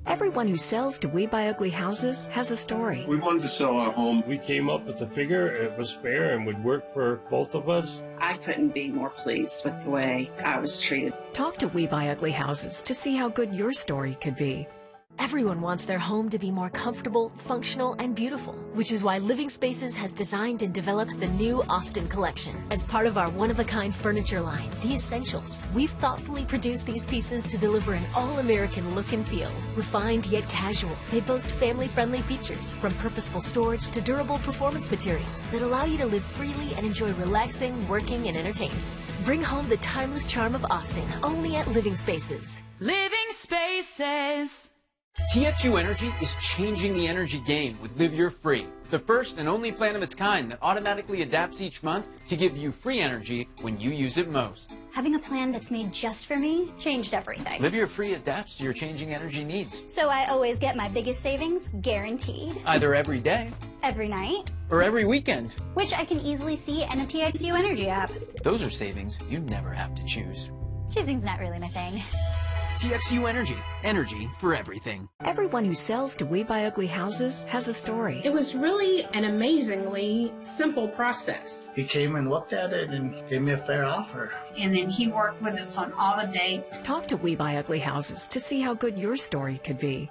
Everyone who sells to We Buy Ugly Houses has a story. We wanted to sell our home. We came up with a figure. It was fair and would work for both of us. I couldn't be more pleased with the way I was treated. Talk to We Buy Ugly Houses to see how good your story could be. Everyone wants their home to be more comfortable, functional, and beautiful, which is why Living Spaces has designed and developed the new Austin collection. As part of our one-of-a-kind furniture line, The Essentials, we've thoughtfully produced these pieces to deliver an all-American look and feel. Refined yet casual, they boast family-friendly features, from purposeful storage to durable performance materials that allow you to live freely and enjoy relaxing, working, and entertaining. Bring home the timeless charm of Austin, only at Living Spaces. Living Spaces. TXU Energy is changing the energy game with Live Your Free, the first and only plan of its kind that automatically adapts each month to give you free energy when you use it most. Having a plan that's made just for me changed everything. Live Your Free adapts to your changing energy needs. So I always get my biggest savings guaranteed. Either every day, every night, or every weekend. Which I can easily see in the TXU Energy app. Those are savings you never have to choose. Choosing's not really my thing. TXU Energy. Energy for everything. Everyone who sells to We Buy Ugly Houses has a story. It was really an amazingly simple process. He came and looked at it and gave me a fair offer. And then he worked with us on all the dates. Talk to We Buy Ugly Houses to see how good your story could be.